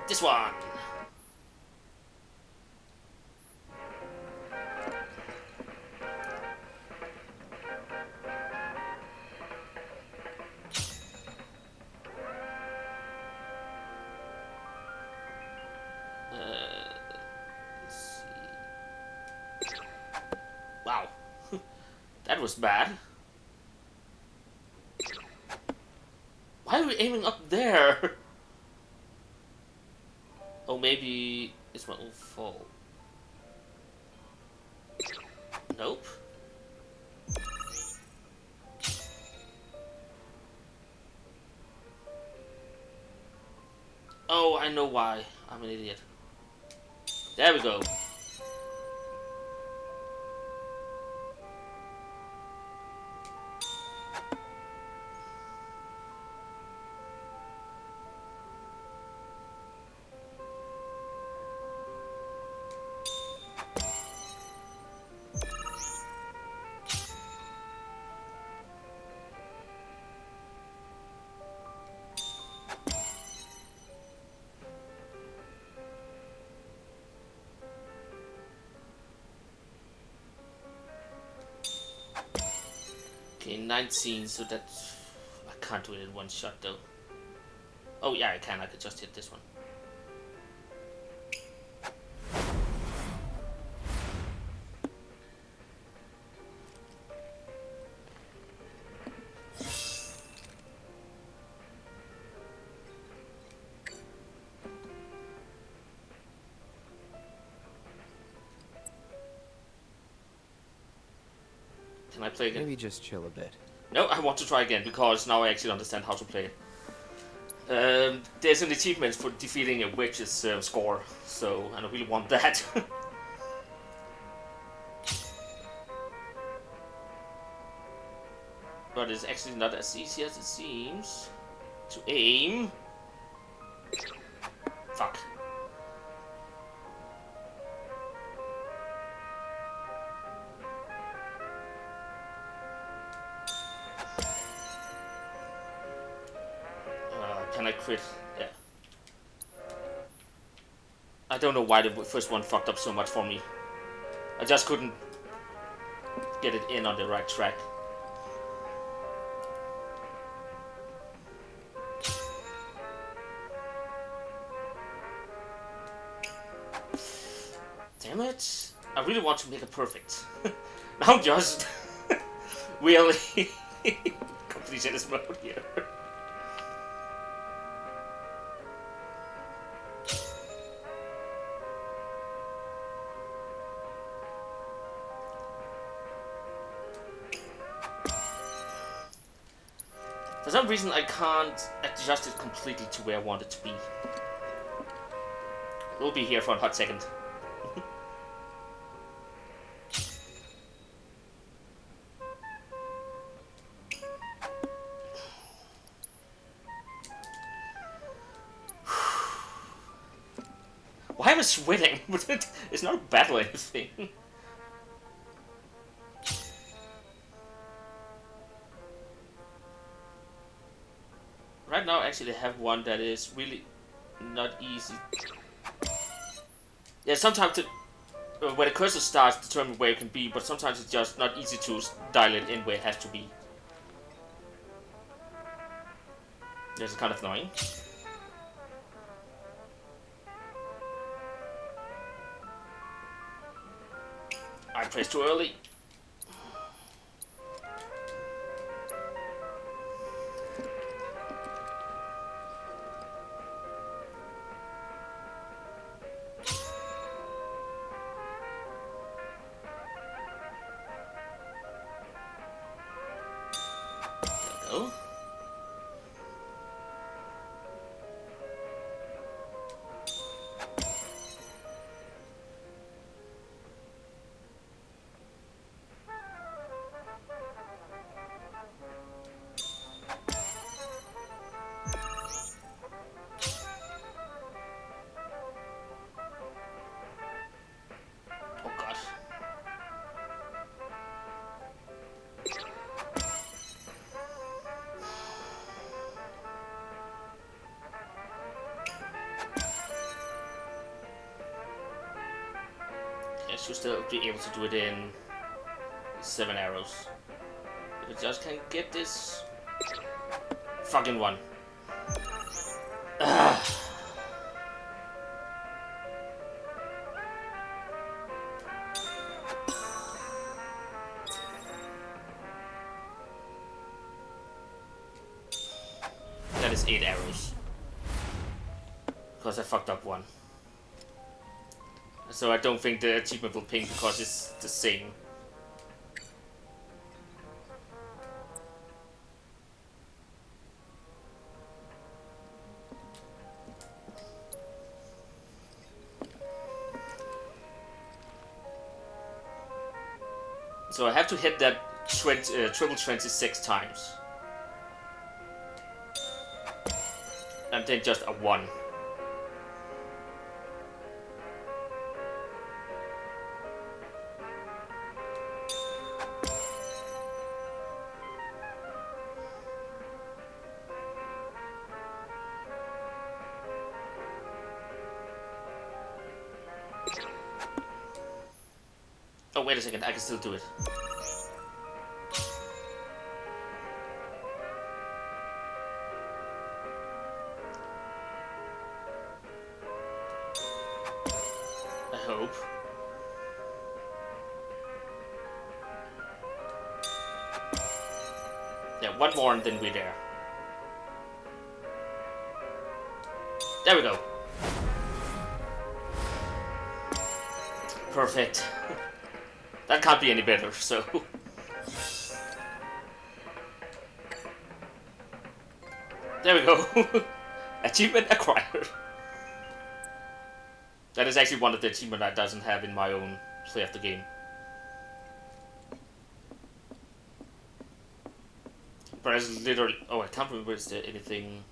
S1: this one! Wow, that was bad. Why are we aiming up there? Oh, maybe it's my own fault. Nope. Oh, I know why. I'm an idiot. There we go. Okay, 19, so that's... I can't do it in one shot though. Oh yeah, I can. I could just hit this one. Can I play again?
S3: Maybe just chill a bit.
S1: No, I want to try again, because now I actually understand how to play it. There's an achievement for defeating a witch's score, so I don't really want that. But it's actually not as easy as it seems to aim. Fuck. Can I crit? Yeah. I don't know why the first one fucked up so much for me. I just couldn't get it in on the right track. Damn it. I really want to make it perfect. Now I'm just really completionist mode here. For some reason I can't adjust it completely to where I want it to be. We'll be here for a hot second. Why am I sweating? It's not a battle or anything. Right now, actually, I have one that is really not easy. Yeah, sometimes where the cursor starts determine where it can be, but sometimes it's just not easy to dial it in where it has to be. That's kind of annoying. I pressed too early. There we go. Oh god. I should still be able to do it in 7 arrows. If I just can get this fucking one. Ugh. That is 8 arrows. Because I fucked up one. So I don't think the achievement will ping because it's the same. So I have to hit that triple 26 times. And then just a 1. Oh, wait a second, I can still do it. I hope. Yeah, one more and then we're there. There we go. Perfect. That can't be any better, so... There we go. Achievement acquired. That is actually one of the achievements I doesn't have in my own play of the game. But it's literally... Oh, I can't remember is there anything...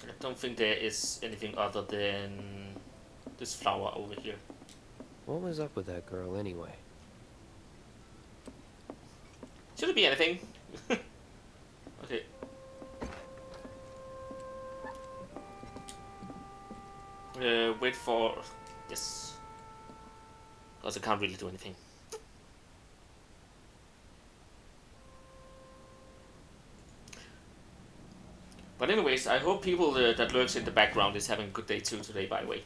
S1: I don't think there is anything other than this flower over here.
S3: What was up with that girl anyway?
S1: Should it be anything? Okay. Wait for... Yes. Because I can't really do anything. But anyways, I hope people that lurks in the background is having a good day too today, by the way.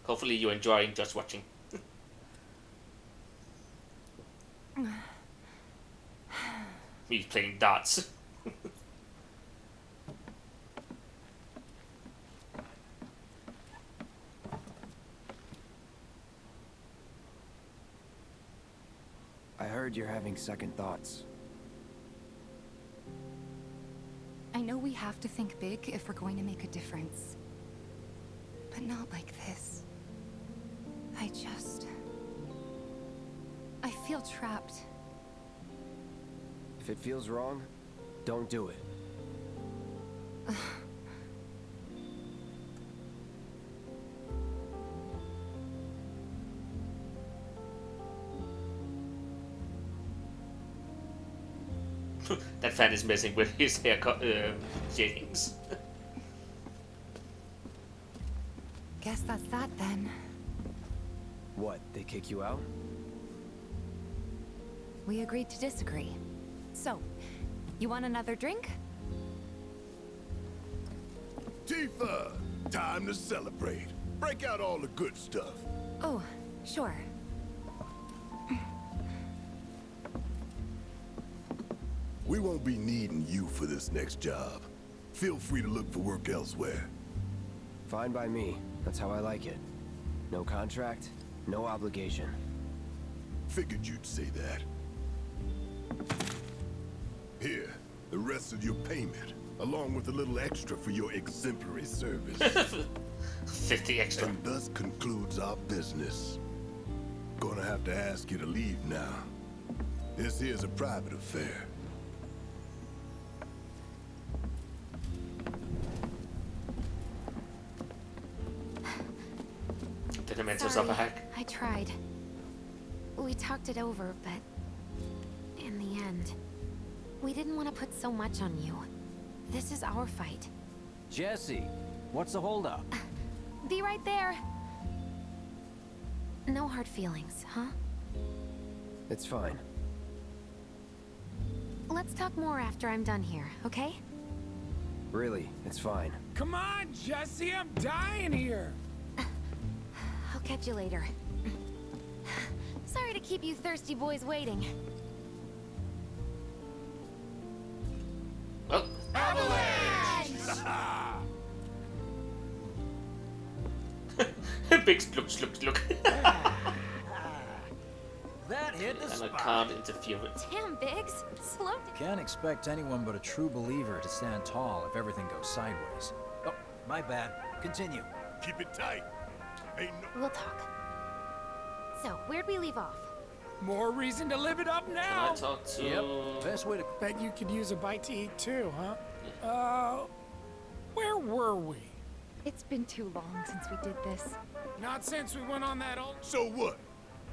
S1: Hopefully you're enjoying just watching. Me playing darts.
S3: I heard you're having second thoughts.
S5: I know we have to think big if we're going to make a difference. But not like this. I feel trapped.
S3: If it feels wrong, don't do it.
S1: That fan is messing with his haircut shadings.
S5: Guess that's that then.
S3: What, they kick you out?
S5: We agreed to disagree. So, you want another drink?
S11: Tifa, time to celebrate. Break out all the good stuff.
S5: Oh, sure.
S11: We won't be needing you for this next job. Feel free to look for work elsewhere.
S3: Fine by me. That's how I like it. No contract, no obligation.
S11: Figured you'd say that. Here, the rest of your payment, along with a little extra for your exemplary service.
S1: 50 extra.
S11: And thus concludes our business. Gonna have to ask you to leave now. This here's a private affair.
S1: The Dementors are back.
S4: I tried. We talked it over, but in the end, we didn't want to put so much on you. This is our fight.
S15: Jesse, what's the holdup?
S4: Be right there. No hard feelings, huh?
S3: It's fine.
S4: Let's talk more after I'm done here, okay?
S3: Really, it's fine.
S14: Come on, Jesse, I'm dying here.
S4: I'll catch you later. Sorry to keep you thirsty boys waiting.
S1: Well,
S14: Avalanche!
S1: big look.
S15: That hit the
S1: And I
S15: spot.
S1: can't interfere with.
S4: Damn, Biggs. Slow down.
S15: Can't expect anyone but a true believer to stand tall if everything goes sideways. Oh, my bad. Continue.
S11: Keep it tight. Ain't no...
S4: We'll talk. So, where'd we leave off?
S14: More reason to live it up
S1: Can
S14: now.
S1: I talk to?
S15: Yep. Best way to.
S14: Bet you could use a bite to eat too, huh? Where were we?
S5: It's been too long since we did this.
S14: Not since we went on that old...
S11: So what?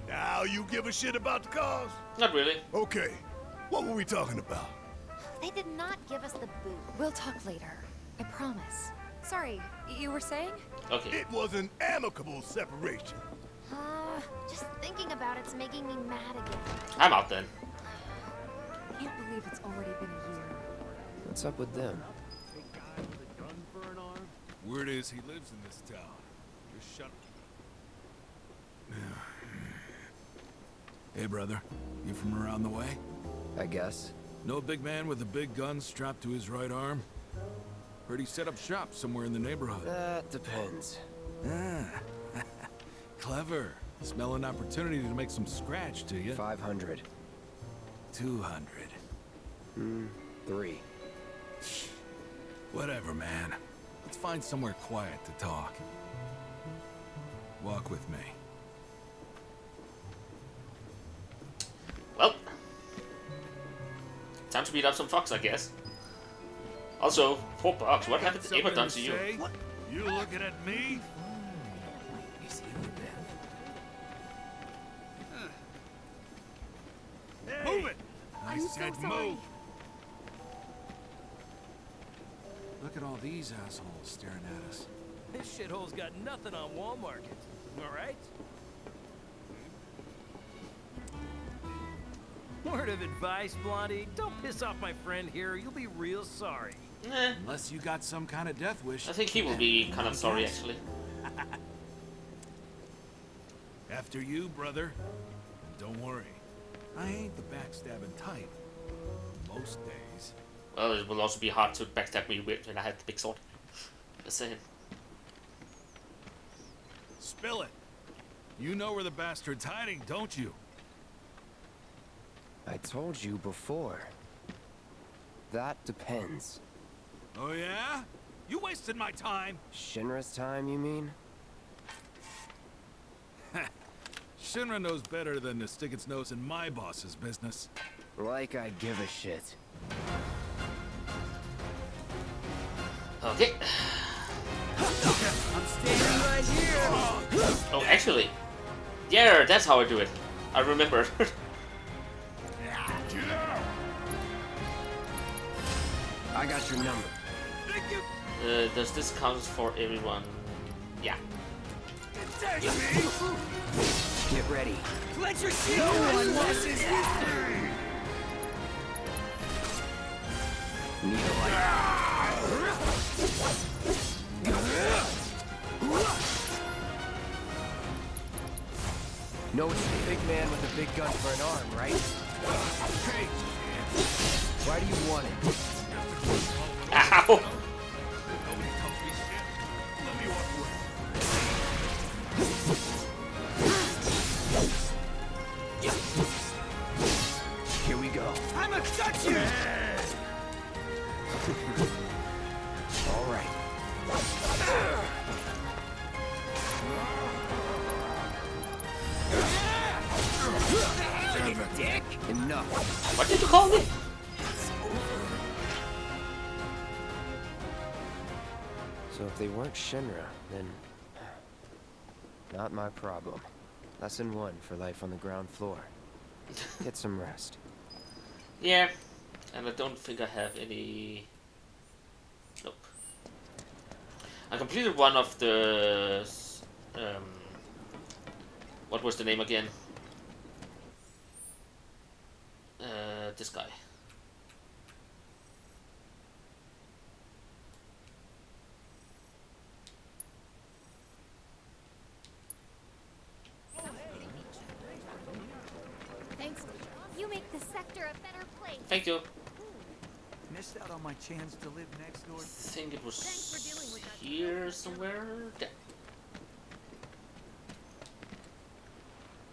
S11: Now you give a shit about the cause?
S1: Not really.
S11: Okay. What were we talking about?
S4: They did not give us the boot.
S5: We'll talk later. I promise. Sorry, you were saying?
S1: Okay.
S11: It was an amicable separation.
S4: Just thinking about it's making me mad again.
S1: I'm out then.
S5: I can't believe it's already been a year.
S3: What's up with them?
S11: Word is he lives in this town. Just shut up. Hey, brother. You from around the way?
S3: I guess.
S11: No big man with a big gun strapped to his right arm? Heard he set up shop somewhere in the neighborhood.
S3: That depends.
S11: Ah, clever. Smell an opportunity to make some scratch, do you?
S3: 500.
S11: 200.
S3: 3.
S11: Whatever, man. Let's find somewhere quiet to talk. Walk with me.
S1: Well, time to beat up some fox, I guess. Also, $4. What happened to Ava done to you?
S11: What? You looking at me? Move it! I said move! Look at all these assholes staring at us.
S14: This shithole's got nothing on Wall Market. Alright? Word of advice, Blondie. Don't piss off my friend here. You'll be real sorry.
S11: Unless you got some kind of death wish.
S1: I think he will be kind of sorry, actually.
S11: After you, brother. Don't worry. I ain't the backstabbing type. Most days.
S1: Well, it will also be hard to backstab me when I had the big sword. Just saying.
S11: Spill it. You know where the bastard's hiding, don't you?
S3: I told you before. That depends.
S11: Oh yeah? You wasted my time.
S3: Shinra's time, you mean?
S11: Shinra knows better than to stick its nose in my boss's business.
S3: Like I give a shit.
S1: Okay.
S10: I'm standing right here.
S1: Oh, actually. Yeah, that's how I do it. I remember.
S3: I got your number.
S1: Does this count for everyone? Yeah.
S3: Get ready.
S10: Let your shield. No one messes with me.
S3: Need a light. Know it's the big man with a big gun for an arm, right?
S11: Hey.
S3: Why do you want it?
S1: Ow!
S11: Nobody tells me shit. Let me walk away.
S3: Here we go.
S10: I'm a Dutchman.
S3: All right.
S10: Dick.
S3: Enough.
S1: What did you call me?
S3: So if they weren't Shinra, then... not my problem. Lesson 1 for life on the ground floor. Get some rest.
S1: Yeah, and I don't think I have any... Nope. I completed one of the... what was the name again? This guy.
S4: Thanks. You make the sector a better place.
S1: Thank you.
S10: Missed out on my chance to live next door.
S1: I think it was
S4: Thanks for dealing with us.
S1: here somewhere. There.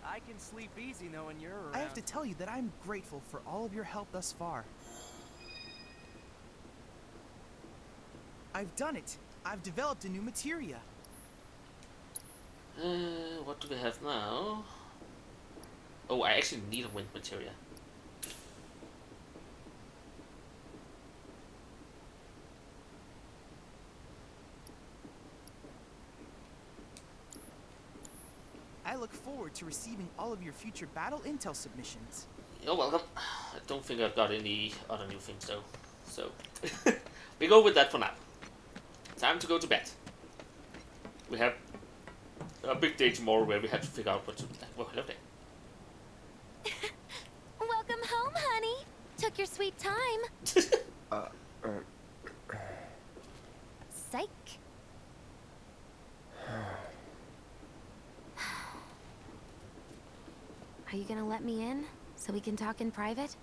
S10: I can sleep easy knowing you're around. I have to tell you that I'm grateful for all of your help thus far. I've done it. I've developed a new materia.
S1: What do we have now? Oh, I actually need a wind materia.
S10: I look forward to receiving all of your future battle intel submissions.
S1: You're welcome. I don't think I've got any other new things though. So, we go with that for now. Time to go to bed. We have a big day tomorrow where we have to figure out what to... Well, hello there.
S4: Welcome home, honey. Took your sweet time. Psych. Are you gonna let me in so we can talk in private?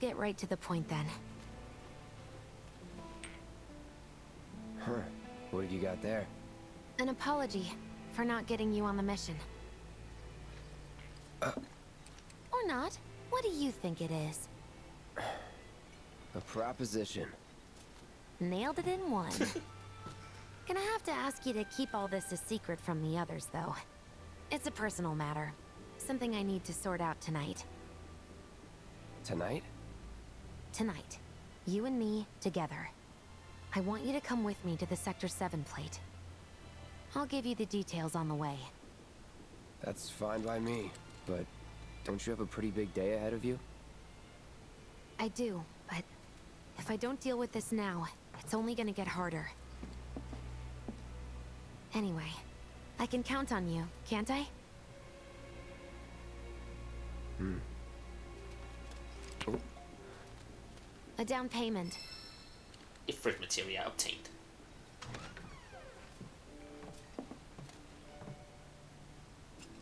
S4: get right to the point then.
S3: Huh. What have you got there?
S4: An apology for not getting you on the mission. Or not. What do you think it is?
S3: A proposition.
S4: Nailed it in one. Gonna have to ask you to keep all this a secret from the others, though. It's a personal matter. Something I need to sort out tonight.
S3: Tonight?
S4: Tonight. You and me, together. I want you to come with me to the Sector 7 plate. I'll give you the details on the way.
S3: That's fine by me, but don't you have a pretty big day ahead of you?
S4: I do, but if I don't deal with this now, it's only gonna get harder. Anyway, I can count on you, can't I?
S3: Oh.
S4: A down payment.
S1: Ifrit materia obtained.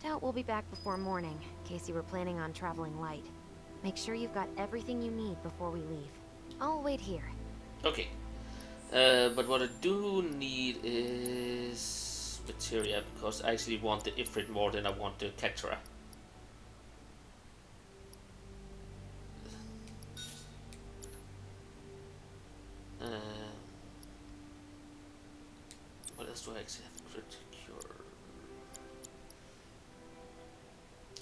S4: Doubt we'll be back before morning, in case you were planning on traveling light. Make sure you've got everything you need before we leave. I'll wait here.
S1: Okay. But what I do need is materia, because I actually want the Ifrit more than I want the Cactura. What else do I actually have to cure?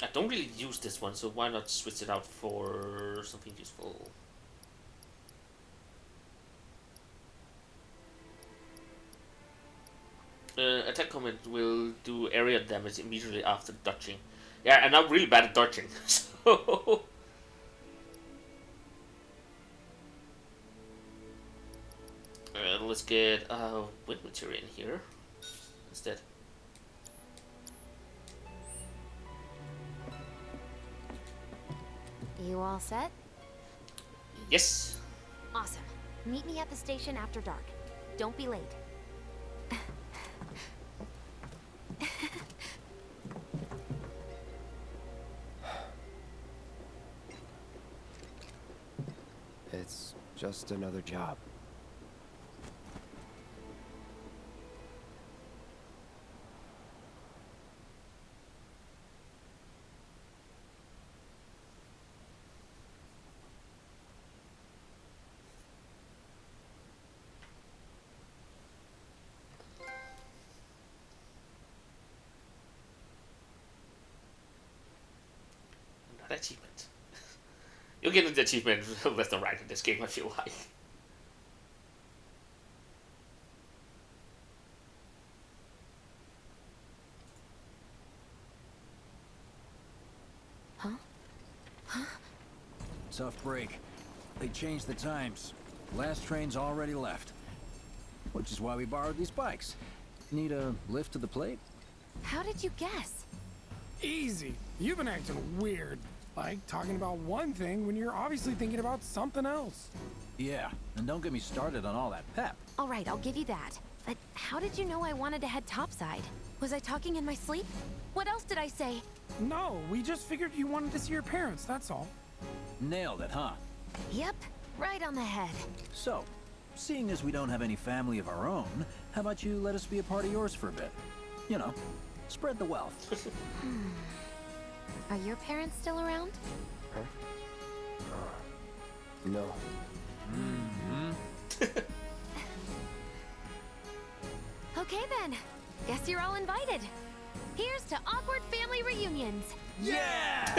S1: I don't really use this one, so why not switch it out for something useful? Attack comment will do area damage immediately after dodging. Yeah, and I'm really bad at dodging, so... let's get wind materia in here instead.
S4: You all set?
S1: Yes.
S4: Awesome. Meet me at the station after dark. Don't be late.
S3: It's just another job.
S1: Another achievement. You'll get an achievement left and right in this game, I feel like.
S4: Huh? Huh?
S15: Tough break. They changed the times. Last train's already left. Which is why we borrowed these bikes. Need a lift to the plate?
S4: How did you guess?
S14: Easy. You've been acting weird. Like talking about one thing when you're obviously thinking about something else.
S15: Yeah, and don't get me started on all that pep.
S4: All right, I'll give you that. But how did you know I wanted to head topside? Was I talking in my sleep? What else did I say?
S14: No, we just figured you wanted to see your parents, that's all.
S15: Nailed it, huh?
S4: Yep, right on the head.
S15: So, seeing as we don't have any family of our own, how about you let us be a part of yours for a bit? You know, spread the wealth.
S4: Are your parents still around?
S3: Huh? No.
S4: Okay then. Guess you're all invited. Here's to awkward family reunions.
S15: Yeah!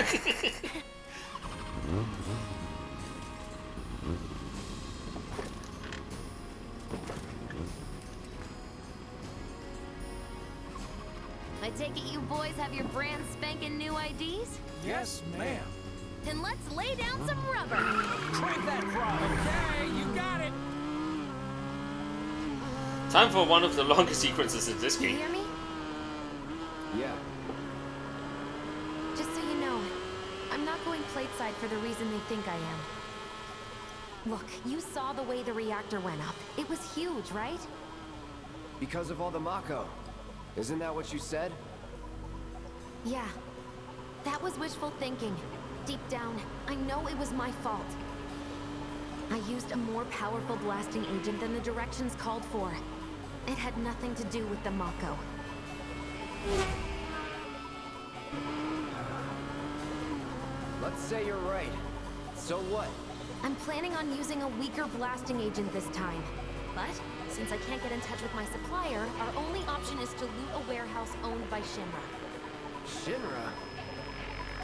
S4: I take it you boys have your brand spanking new IDs?
S14: Yes, ma'am.
S4: Then let's lay down some rubber.
S15: Crank that throttle.
S14: Okay, you got it.
S1: Time for one of the longest sequences in this
S4: You
S1: game.
S4: hear me?
S3: Yeah.
S4: Just so you know, I'm not going plateside for the reason they think I am. Look, you saw the way the reactor went up. It was huge, right?
S3: Because of all the Mako. Isn't that what you said?
S4: Yeah. That was wishful thinking. Deep down, I know it was my fault. used a more powerful blasting agent than the directions called for. It had nothing to do with the Mako.
S3: Let's say you're right. So what?
S4: I'm planning on using a weaker blasting agent this time. But, since I can't get in touch with my supplier, our only option is to loot a warehouse owned by Shinra.
S3: Shinra?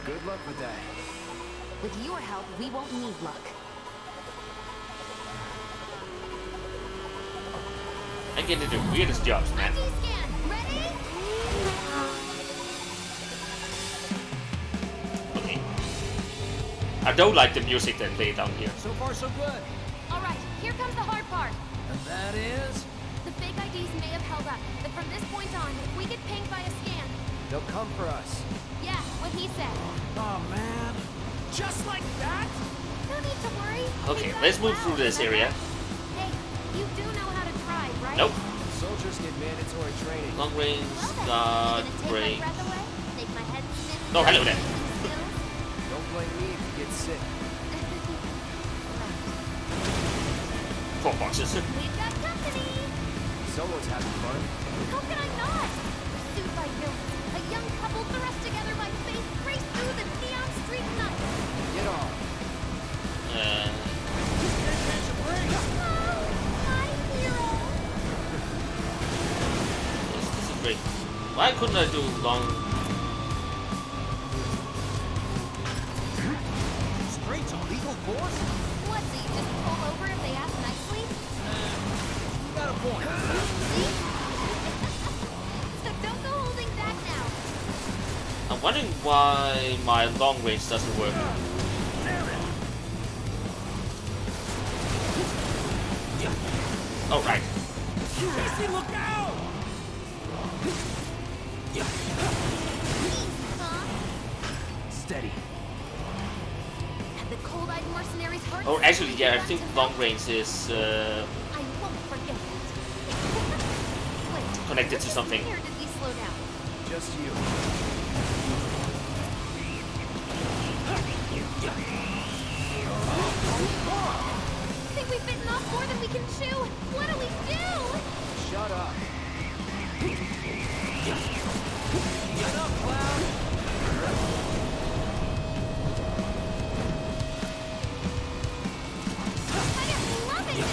S3: Good luck with that.
S4: With your help, we won't need luck.
S1: I get into the weirdest jobs, man.
S4: Scan, ready?
S1: Okay. I don't like the music that they down here.
S8: So far, so good.
S4: Alright, here comes the hard part.
S8: And that is?
S4: The fake IDs may have held up, but from this point on, if we get pinged by a scan...
S3: They'll come for us.
S4: Yeah, what he said.
S8: Oh, man. Just like that?
S4: No need to worry.
S1: Okay, let's move through this area.
S4: Hey, you do know how to drive, right?
S1: Nope.
S3: Soldiers get mandatory training.
S1: Long range,
S4: Well,
S1: break.
S4: take my breath away? Make my head spin?
S1: Oh, hello there.
S3: Don't blame me if you get sick.
S1: Four boxes.
S4: We've got company!
S3: Someone's having fun.
S4: How can I not? Pursued by villains, a young couple thrust together by fate race through the neon street night.
S3: Get on.
S4: Oh, my hero!
S1: This is great. Why couldn't I do long?
S10: Straight to legal force?
S4: What, so you just pull over if they ask nicely?
S10: Got a point.
S4: See? So don't go holding back now.
S1: I'm wondering why my long range doesn't work. Oh, right.
S10: Casey, look out!
S4: Huh?
S10: Steady.
S4: And the cold-eyed mercenaries heard.
S1: Oh, actually, yeah, I think long range is
S4: I won't forget that. Wait,
S1: connected to something.
S4: Here did we slow down?
S3: Just you.
S4: Think we've bitten off more than we can chew? What do we do?
S3: Shut up.
S10: Get up, Cloud!
S4: I am loving it!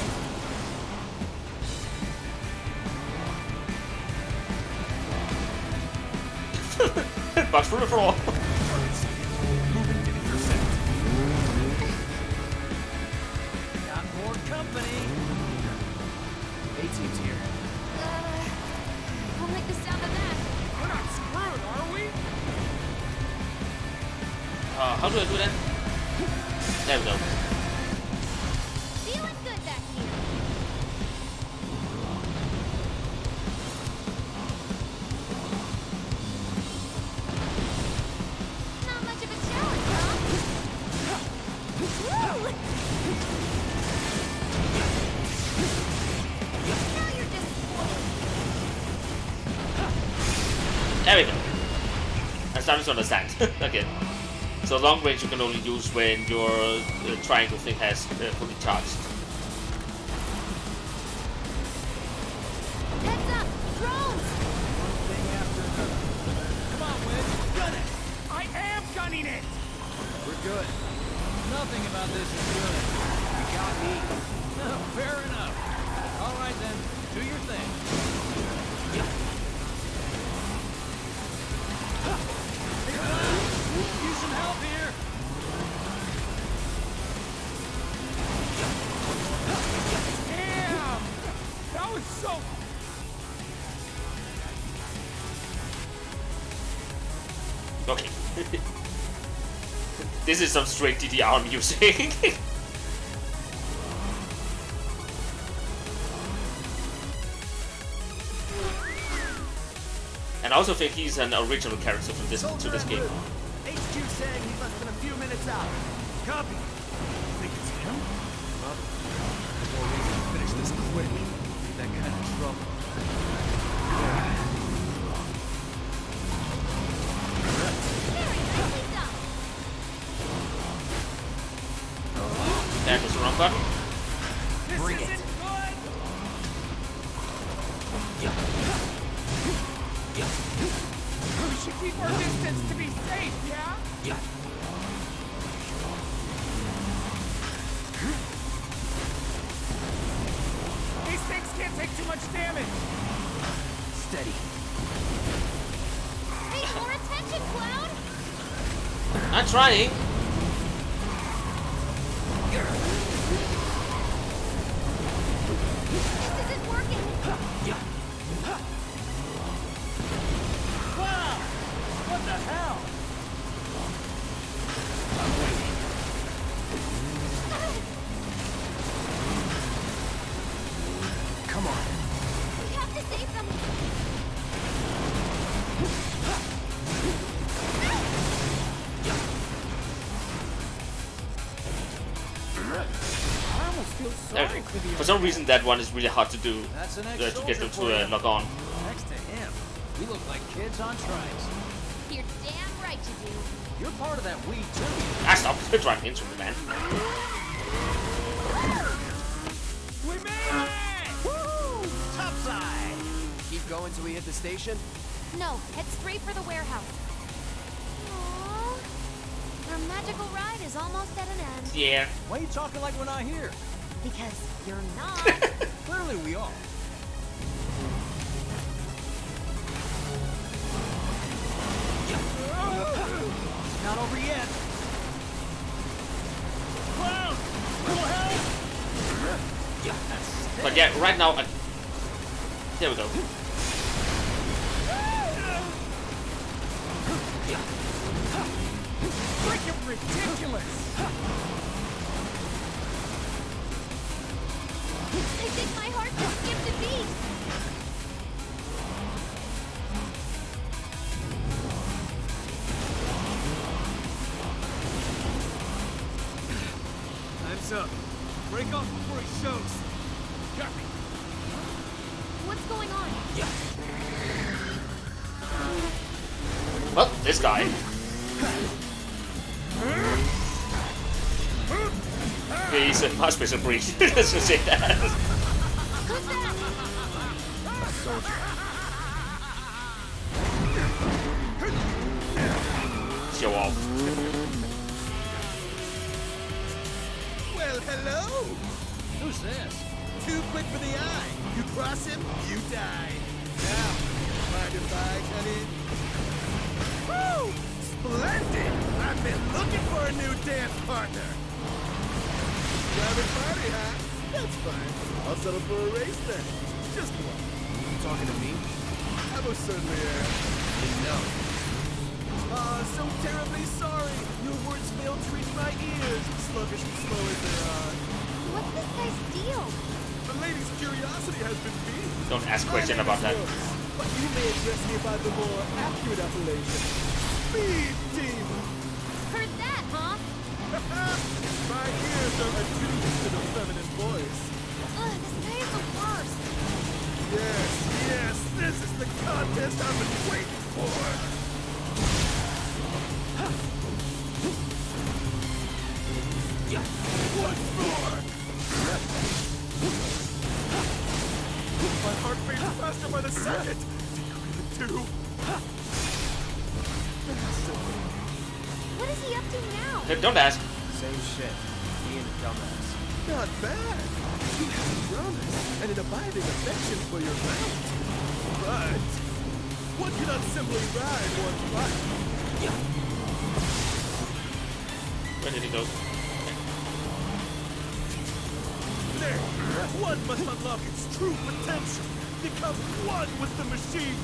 S1: Box through the floor.
S8: Got more company.
S3: A-team's here.
S4: Don't like the sound of that.
S10: We're not screwed, are we?
S1: How do I do that? There we go.
S4: Feeling good back here. Not much of a challenge, huh? Woo! Now you're just spoiled.
S1: There we go. I started to understand. Okay. So long range you can only use when your triangle thing has fully charged.
S4: Heads up! Drones!
S10: Thing after another. Come on, Wedge. Gun it! I am gunning it!
S3: We're good.
S8: Nothing about this is good.
S3: You got me.
S8: Oh, fair enough. All right, then. Do your thing. Use some help here.
S10: Damn! That was so...
S1: Okay. This is some straight DDR music. And I also think he's an original character from this to this game.
S10: HQ saying he's less than a few minutes out. Copy. Think it's him? Well, more reason to finish this quick. That kind of trouble.
S4: Very nicely done.
S1: That was the wrong button.
S15: Bring it.
S14: We should keep our distance to be safe, yeah? These things can't take too much damage.
S15: Steady.
S4: Pay more attention, Cloud!
S1: I'm trying.
S4: This isn't working!
S14: Wow! What the hell?
S15: Come on.
S4: We have to save them!
S14: I almost feel sorry for the
S1: For some reason, that one is really hard to do.
S15: That's an
S1: To get them
S15: ex-soldier for
S1: to
S15: you.
S1: log on.
S15: Next to him, we look like kids on trikes.
S4: You're damn right you do.
S15: You're part of that we too.
S1: Ah, stop! Quit running into me, man.
S14: We made it!
S15: Woo! Topside!
S3: Keep going till we hit the station?
S4: No, head straight for the warehouse. Aww. Our magical ride is almost at an end.
S1: Yeah.
S15: Why are you talking like we're not here?
S4: Because you're not.
S15: Clearly we are. Not over yet.
S14: Cloud! Little help!
S1: But yeah, right now, there we go.
S14: Freaking ridiculous!
S4: I think my heart just skipped a beat.
S14: Time's up. Break off before he shows. Copy.
S4: What's going on?
S1: Well, this guy. He's a much special breed. Let's just say that.
S4: Who's that?
S15: A soldier.
S1: Show off.
S14: Well, hello!
S15: Who's this?
S14: Too quick for the eye. You cross him, you die. Now, mind if I cut in? Woo! Splendid! I've been looking for a new dance partner. Private party, huh? That's fine. I'll settle for a race then. Just one.
S3: You talking to me?
S14: I most certainly am.
S3: No.
S14: So terribly sorry. Your words failed to reach my ears, sluggish and slow as they are.
S4: What's this guy's deal?
S14: The lady's curiosity has been piqued.
S1: Don't ask question about that.
S14: But you may address me by the more accurate appellation. Speed Demon!
S4: Heard that, huh?
S14: My ears are attuned to the feminine voice.
S4: Ugh, this guy is the worst.
S14: Yes, this is the contest I've been waiting for. Once more! My heart beats faster by the second. Two.
S4: What is he up to now?
S1: Hey, don't ask.
S3: Same shit. Being a dumbass.
S14: Not bad. You have a promise and an abiding affection for your mount. But one cannot simply ride one's life.
S1: Where did he go?
S14: There, one must unlock its true potential. Become one with the machine.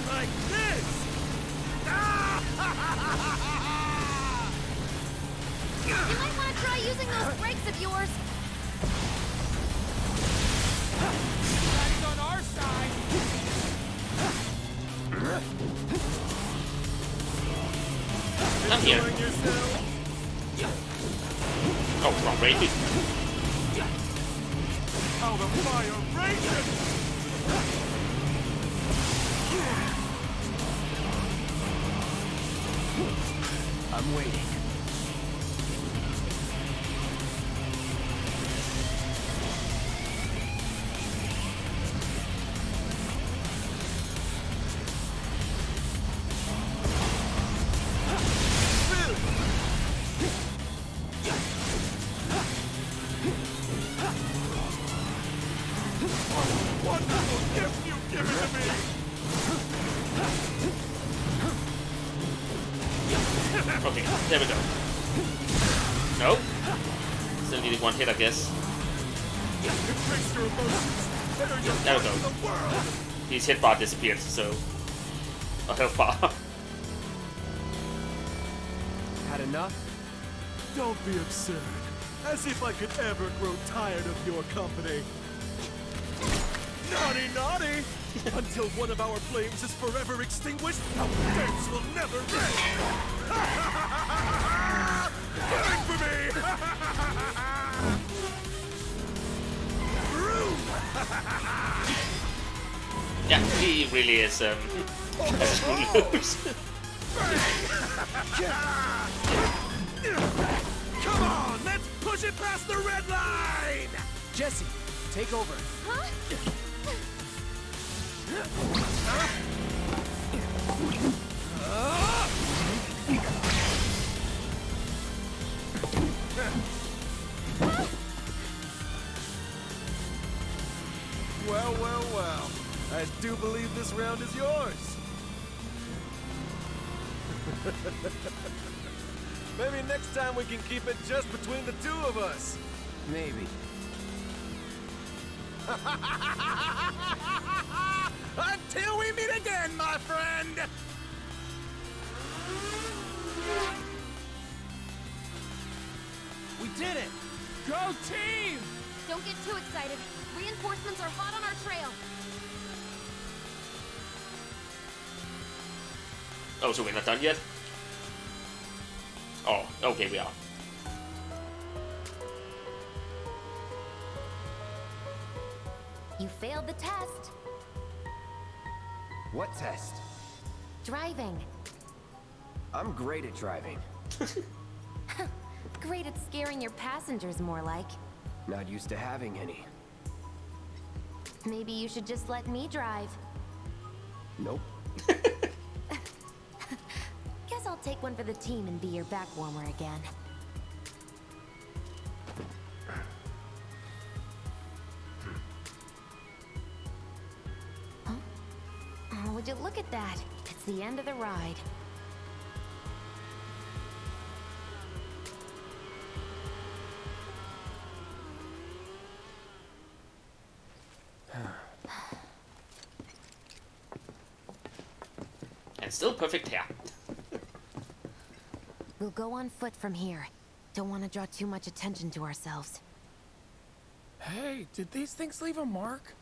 S14: Like this.
S4: You might want to try using those brakes of yours.
S14: Daddy's on our side.
S1: I'm here.
S14: Enjoying yourself?
S1: Oh, wrong way.
S14: How the fire rages!
S3: I'm waiting.
S11: Wonderful gift you've given to me!
S1: Okay, there we go. No? Still needing one hit, I guess.
S11: Embrace your emotions. Enter your
S1: There we
S11: part
S1: go.
S11: of the world.
S1: His hit bar disappeared, so... a health bar.
S3: Had enough?
S11: Don't be absurd. As if I could ever grow tired of your company. Naughty, naughty! Until one of our flames is forever extinguished, our dance will never end! Wait for me!
S1: Yeah, he really is, a screw loose.
S11: Come on, let's push it past the red line!
S10: Jesse, take over.
S4: Huh?
S11: Well, well, well. I do believe this round is yours. Maybe next time we can keep it just between the two of us.
S3: Maybe.
S11: Until we meet again, my friend!
S10: We did it!
S11: Go team!
S4: Don't get too excited. Reinforcements are hot on our trail.
S1: Oh, so we're not done yet? Oh, okay, we are.
S4: You failed the test.
S3: What test?
S4: Driving.
S3: I'm great at driving.
S4: Great at scaring your passengers, more like.
S3: Not used to having any.
S4: Maybe you should just let me drive.
S3: Nope.
S4: Guess I'll take one for the team and be your back warmer again. Huh? Oh, would you look at that? It's the end of the ride.
S1: And still perfect hair.
S4: We'll go on foot from here. Don't want to draw too much attention to ourselves.
S11: Hey, did these things leave a mark?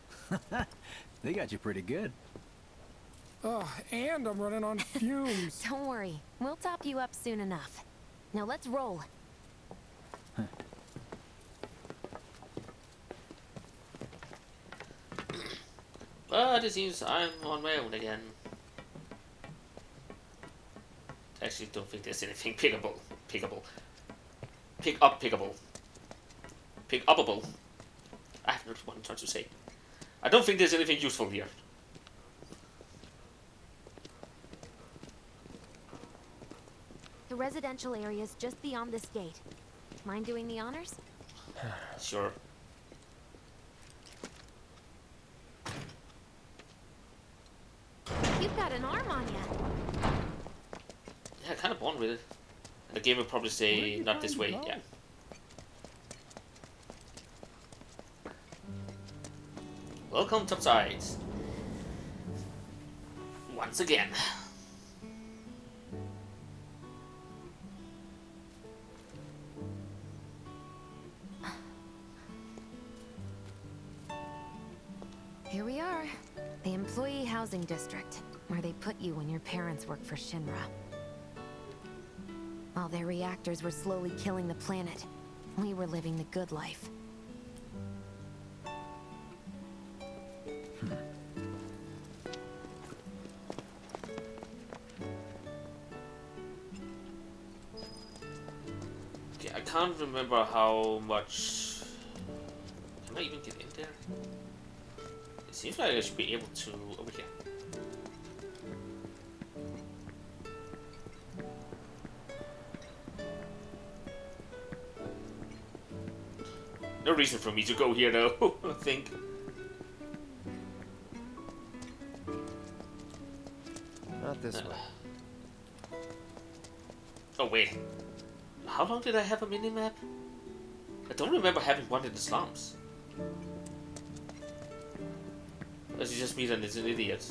S15: They got you pretty good.
S11: Oh, and I'm running on fumes.
S4: Don't worry. We'll top you up soon enough. Now let's roll.
S1: But it seems I'm on my own again. Actually, don't think there's anything pickable. Pick upable. I have not what I'm trying to say. I don't think there's anything useful here.
S4: The residential area's just beyond this gate. Mind doing the honors?
S1: Sure.
S4: You've got an arm on you.
S1: Yeah, kind of born with it. And the game will probably say not this way. Yeah. Welcome topside. Once again.
S4: Here we are. The employee housing district, where they put you when your parents worked for Shinra. While their reactors were slowly killing the planet, we were living the good life.
S1: Okay, I can't remember how much. Can I even get in there? It seems like I should be able to over here. No reason for me to go here though, I think.
S3: Not this way.
S1: Oh wait, how long did I have a minimap? I don't remember having one in the slums. Unless you just meet an idiot.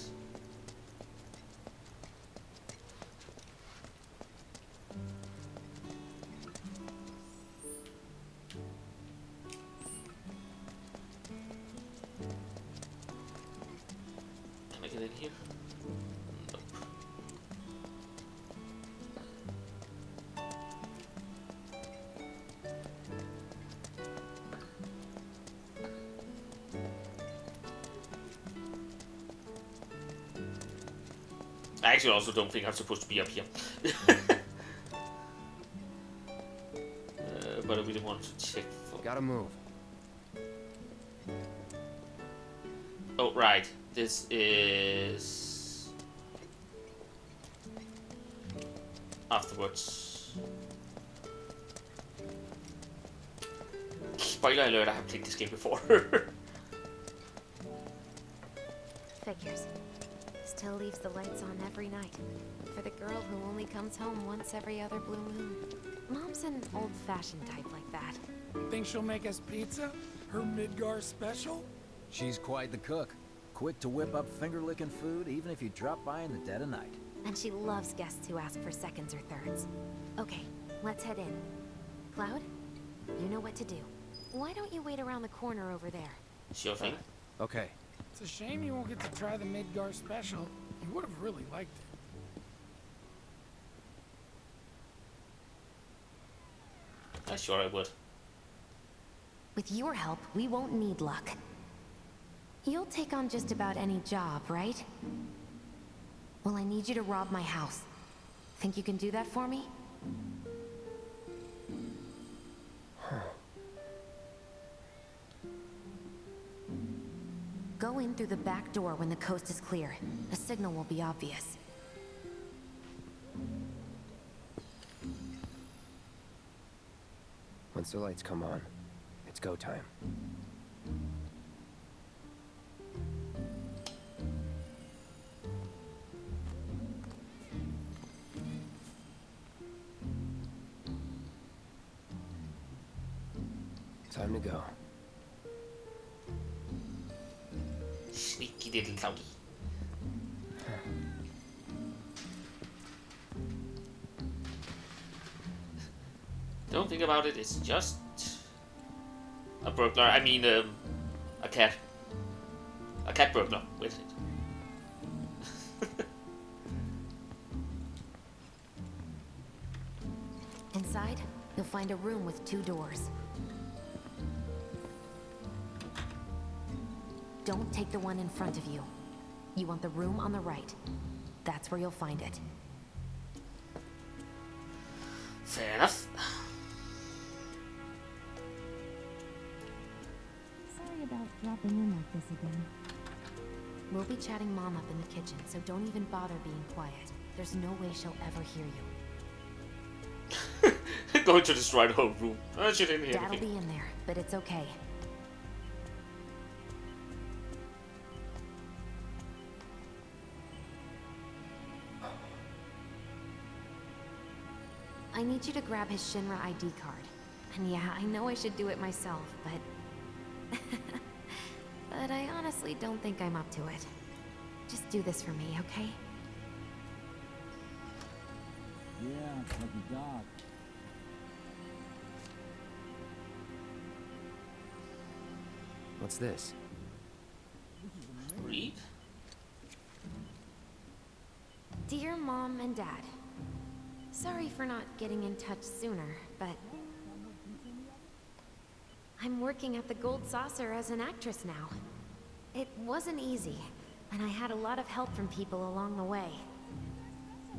S1: Can I get in here? Nope. I actually also don't think I'm supposed to be up here. But I really want to check for...
S3: Gotta move.
S1: Oh, right. This is... afterwards. Spoiler alert, I have played this game before.
S4: Figures. Still leaves the lights on every night. For the girl who only comes home once every other blue moon. Mom's an old-fashioned type like that.
S16: Think she'll make us pizza? Her Midgar special?
S15: She's quite the cook. Quick to whip up finger-licking food, even if you drop by in the dead of night.
S4: And she loves guests who ask for seconds or thirds. Okay, let's head in. Cloud, you know what to do. Why don't you wait around the corner over there?
S1: Sure thing.
S3: Okay.
S16: It's a shame you won't get to try the Midgar special. You would have really liked it.
S1: Sure I would.
S4: With your help, we won't need luck. You'll take on just about any job, right? Well, I need you to rob my house. Think you can do that for me? Go in through the back door when the coast is clear. The signal will be obvious.
S3: Once the lights come on, it's go time. Time to go.
S1: Sneaky little doggy. Don't think about it, it's just a burglar. I mean, a cat. A cat burglar. Wait a minute.
S4: Inside, you'll find a room with 2 doors. Don't take the one in front of you. You want the room on the right. That's where you'll find it.
S1: Fair enough.
S4: Sorry about dropping in like this again. We'll be chatting Mom up in the kitchen, so don't even bother being quiet. There's no way she'll ever hear you.
S1: Going to destroy the whole room. She didn't hear
S4: Dad'll
S1: anything.
S4: be in there, but it's okay. I need you to grab his Shinra ID card. And yeah, I know I should do it myself, but... but I honestly don't think I'm up to it. Just do this for me, okay?
S15: Yeah, like a dog.
S3: What's this?
S1: Read?
S4: Dear Mom and Dad, sorry for not getting in touch sooner, but... I'm working at the Gold Saucer as an actress now. It wasn't easy, and I had a lot of help from people along the way.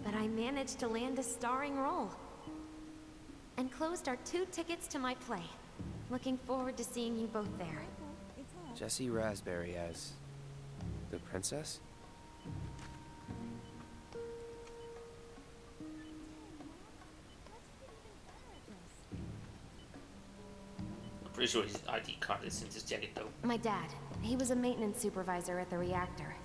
S4: But I managed to land a starring role. And closed our 2 tickets to my play. Looking forward to seeing you both there.
S3: Jessie Raspberry as... the princess?
S1: I'm pretty sure his ID card is in his jacket though.
S4: My dad. He was a maintenance supervisor at the reactor.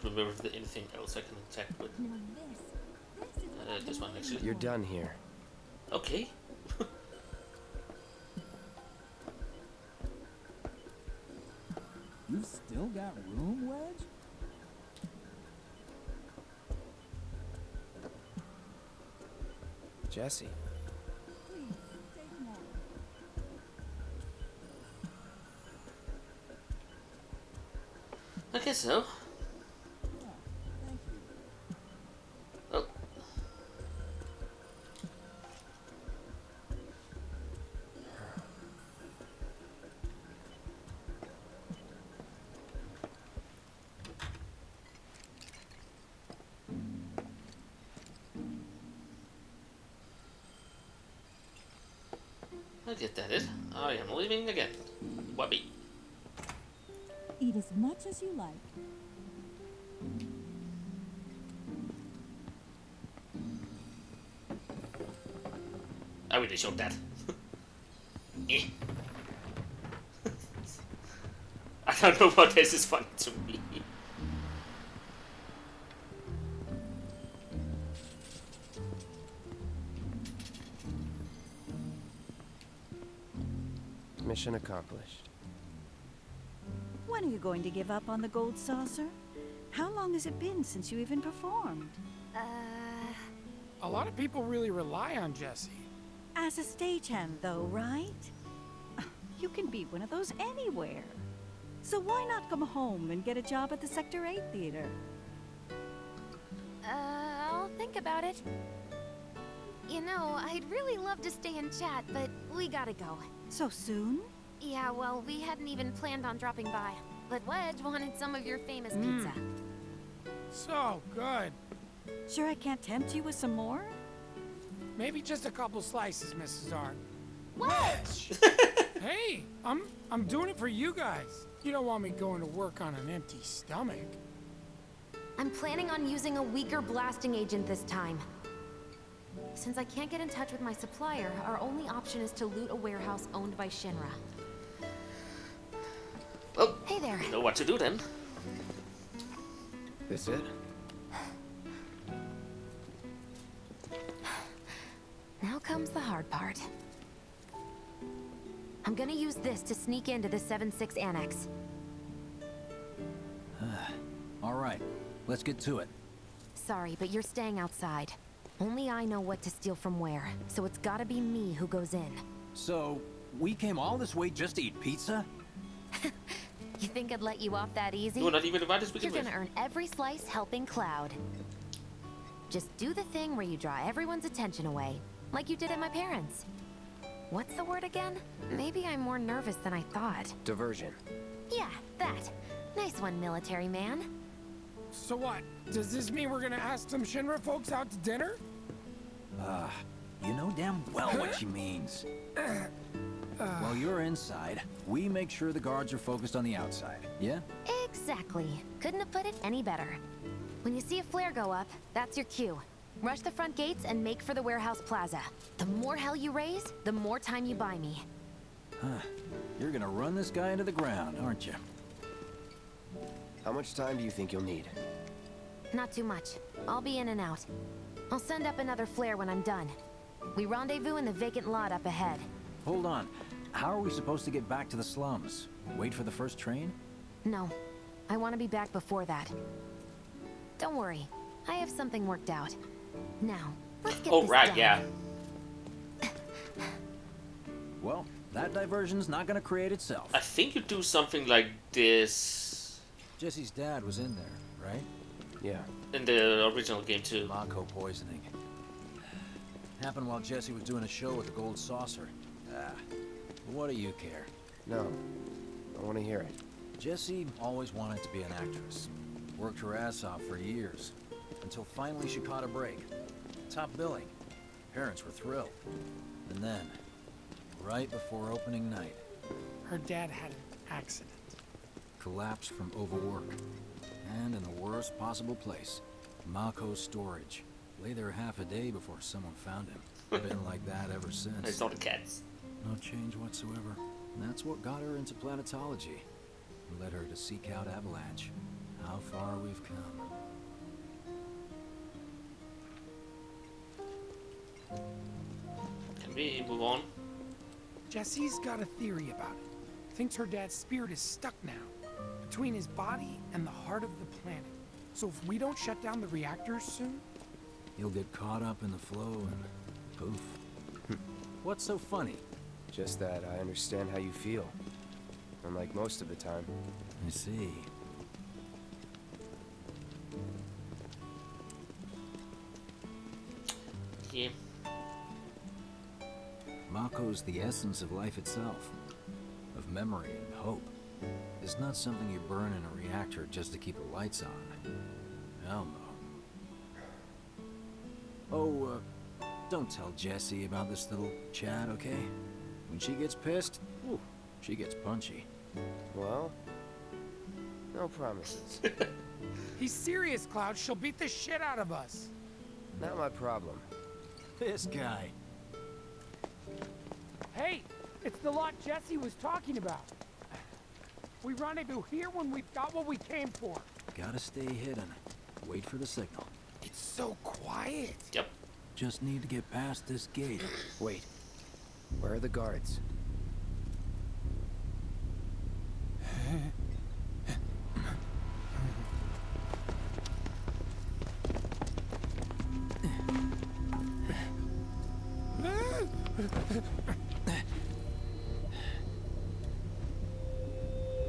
S1: Cannot remember if there's anything else I can attack with. This one actually.
S3: You're done here.
S1: Okay.
S15: You've still got room, Wedge?
S3: Jesse.
S1: I guess so. Oh. I get that it. I am leaving again. Wabby.
S17: Eat as much as you like.
S1: I really showed that. Eh. I don't know what this is funny to me.
S3: Mission accomplished.
S17: When are you going to give up on the gold saucer? How long has it been since you even performed?
S16: A lot of people really rely on Jesse.
S17: As a stagehand, though, right? You can be one of those anywhere. So why not come home and get a job at the Sector 8 theater?
S4: I'll think about it. You know, I'd really love to stay and chat, but we gotta go.
S17: So soon?
S4: Yeah, well, we hadn't even planned on dropping by. But Wedge wanted some of your famous pizza.
S16: So good.
S17: Sure I can't tempt you with some more?
S16: Maybe just a couple slices, Mrs. R.
S4: Wedge!
S16: Hey, I'm doing it for you guys. You don't want me going to work on an empty stomach.
S4: I'm planning on using a weaker blasting agent this time. Since I can't get in touch with my supplier, our only option is to loot a warehouse owned by Shinra.
S1: Well,
S4: hey there.
S1: You know what to do then.
S3: This it?
S4: Now comes the hard part. I'm gonna use this to sneak into the 7-6 annex.
S15: All right, let's get to it.
S4: Sorry, but you're staying outside. Only I know what to steal from where, so it's gotta be me who goes in.
S15: So, we came all this way just to eat pizza?
S4: You think I'd let you off that easy?
S1: You're not even invited to begin
S4: You're
S1: with.
S4: gonna earn every slice helping Cloud. Just do the thing where you draw everyone's attention away, like you did at my parents'. What's the word again? Maybe I'm more nervous than I thought.
S3: Diversion.
S4: Yeah, that. Nice one, military man.
S16: So what? Does this mean we're gonna ask some Shinra folks out to dinner?
S15: You know damn well what she means. While you're inside, we make sure the guards are focused on the outside, yeah?
S4: Exactly. Couldn't have put it any better. When you see a flare go up, that's your cue. Rush the front gates and make for the warehouse plaza. The more hell you raise, the more time you buy me.
S15: You're gonna run this guy into the ground, aren't you?
S3: How much time do you think you'll need?
S4: Not too much. I'll be in and out. I'll send up another flare when I'm done. We rendezvous in the vacant lot up ahead.
S15: Hold on. How are we supposed to get back to the slums? Wait for the first train?
S4: No. I want to be back before that. Don't worry. I have something worked out. Now, let's get this
S1: right,
S4: done.
S1: yeah.
S15: Well, that diversion's not gonna create itself.
S1: I think you do something like this
S15: Jesse's dad was in there, right?
S3: Yeah.
S1: in the original game too.
S15: Mako poisoning. Happened while Jesse was doing a show with the gold saucer. What do you care?
S3: No. I want to hear it.
S15: Jessie always wanted to be an actress. Worked her ass off for years. Until finally she caught a break. Top billing. Parents were thrilled. And then, right before opening night,
S16: Her dad had an accident.
S15: collapsed from overwork. And in the worst possible place, Mako's storage. Lay there half a day before someone found him. Been like that ever since.
S1: It's not the cats.
S15: No change whatsoever. And that's what got her into planetology. And led her to seek out Avalanche. how far we've come.
S1: Can we move on?
S16: Jessie's got a theory about it. Thinks her dad's spirit is stuck now, between his body and the heart of the planet. So if we don't shut down the reactors soon...
S15: You'll get caught up in the flow and poof. What's so funny?
S3: Just that I understand how you feel. Unlike most of the time.
S15: I see.
S1: Yeah.
S15: Mako's the essence of life itself. Of memory and hope. It's not something you burn in a reactor just to keep the lights on. Hell no. Oh, don't tell Jessie about this little chat, okay? When she gets pissed, ooh, she gets punchy.
S3: Well, no promises.
S16: He's serious, Cloud. She'll beat the shit out of us.
S3: Not my problem.
S15: This guy.
S16: Hey, it's the lot Jessie was talking about. We rendezvous here when we've got what we came for.
S15: Gotta stay hidden. Wait for the signal.
S16: It's so quiet.
S1: Yep.
S15: Just need to get past this gate.
S3: Wait. Where are the guards?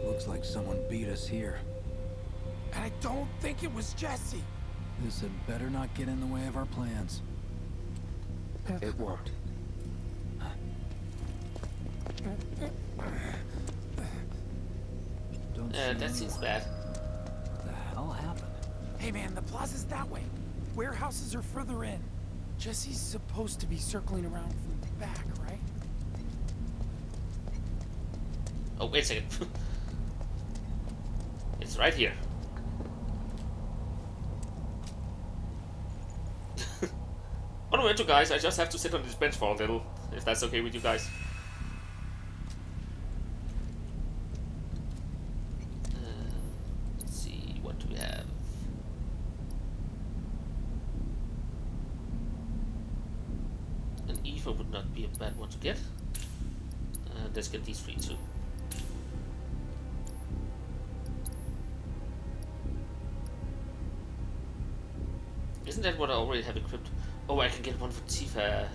S15: Looks like someone beat us here.
S16: And I don't think it was Jessie.
S15: This had better not get in the way of our plans.
S3: It won't.
S15: Don't
S1: That seems bad.
S15: What the hell happened?
S16: Hey man, the plaza's that way. Warehouses are further in. Jessie's supposed to be circling around from the back, right?
S1: Oh, wait a second. It's right here. One moment, guys. I just have to sit on this bench for a little, if that's okay with you guys. Let's see, what do we have? An Eva would not be a bad one to get. Let's get these three too. Isn't that what I already have equipped? Oh, I can get one for Tifa.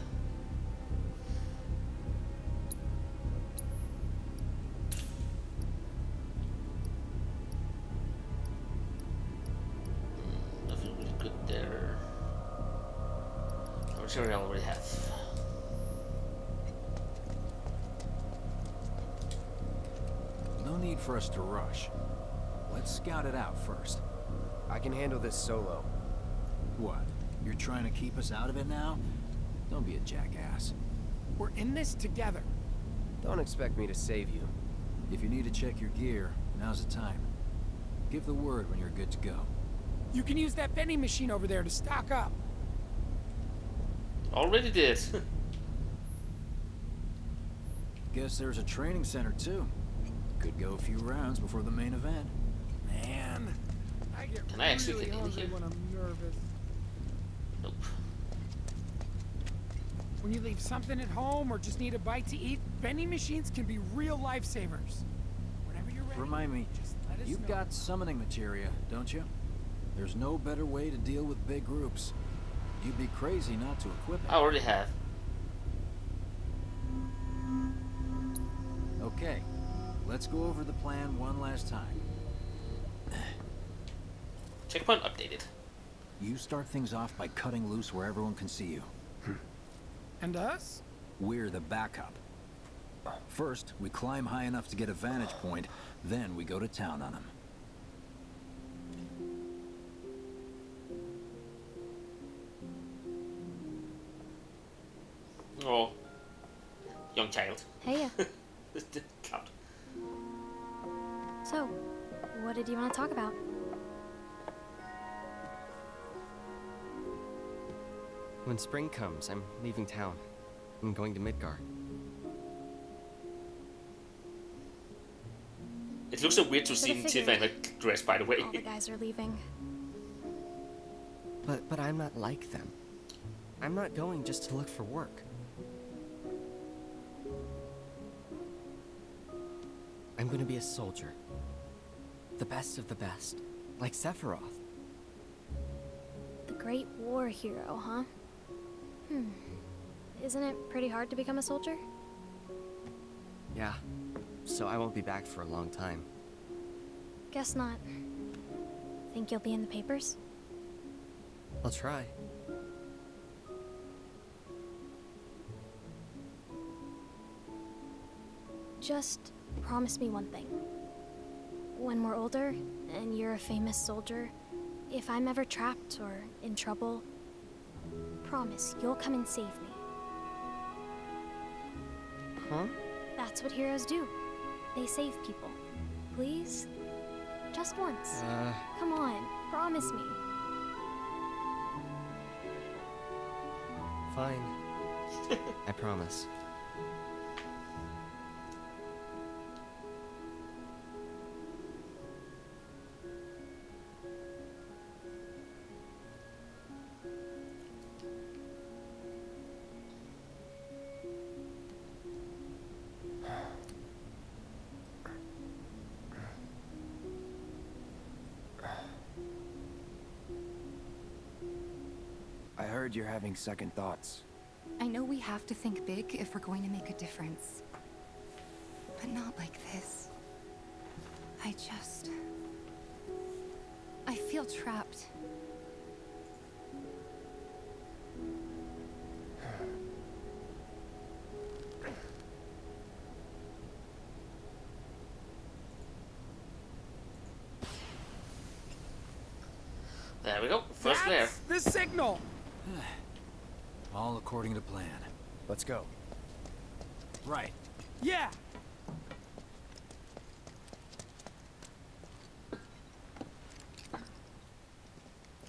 S1: Nothing really good there. Material I already have.
S15: No need for us to rush. Let's scout it out first.
S3: I can handle this solo.
S15: What? You're trying to keep us out of it now? Don't be a jackass.
S16: We're in this together.
S3: Don't expect me to save you.
S15: If you need to check your gear, now's the time. Give the word when you're good to go.
S16: You can use that vending machine over there to stock up.
S1: Already did.
S15: Guess there's a training center too. Could go a few rounds before the main event.
S16: Man, I get
S1: Can I actually
S16: really
S1: get in
S16: hungry
S1: here?
S16: when I'm nervous.
S1: Nope.
S16: When you leave something at home or just need a bite to eat, vending machines can be real lifesavers. Whenever you're ready,
S15: Remind me,
S16: just let us
S15: you've
S16: know.
S15: got summoning materia, don't you? There's no better way to deal with big groups. You'd be crazy not to equip it.
S1: I already have.
S15: Okay, let's go over the plan one last time.
S1: Checkpoint updated.
S15: You start things off by cutting loose where everyone can see you.
S16: And us?
S15: We're the backup. First, we climb high enough to get a vantage point, then we go to town on them.
S1: Oh, young child.
S7: Hey.
S1: Cloud.
S7: So, what did you want to talk about?
S18: When spring comes, I'm leaving town. I'm going to Midgar.
S1: It looks so weird to
S7: Should've
S1: see Tifa
S7: figured
S1: in a dress, by the way.
S7: all the guys are leaving.
S18: But I'm not like them. I'm not going just to look for work. I'm gonna be a soldier. The best of the best. Like Sephiroth.
S7: The Great War hero, huh? Isn't it pretty hard to become a soldier?
S18: Yeah. So I won't be back for a long time.
S7: Guess not. Think you'll be in the papers?
S18: I'll try.
S7: Just promise me one thing. When we're older, and you're a famous soldier, if I'm ever trapped or in trouble, promise you'll come and save me.
S18: Huh?
S7: That's what heroes do. They save people. Please? Just once. Come on, promise me.
S18: Fine. I promise.
S3: I heard you're having second thoughts.
S5: I know we have to think big if we're going to make a difference. But not like this. I feel trapped.
S1: There we go. First flare.
S16: The signal!
S15: All according to plan.
S3: Let's go.
S15: Right.
S16: Yeah!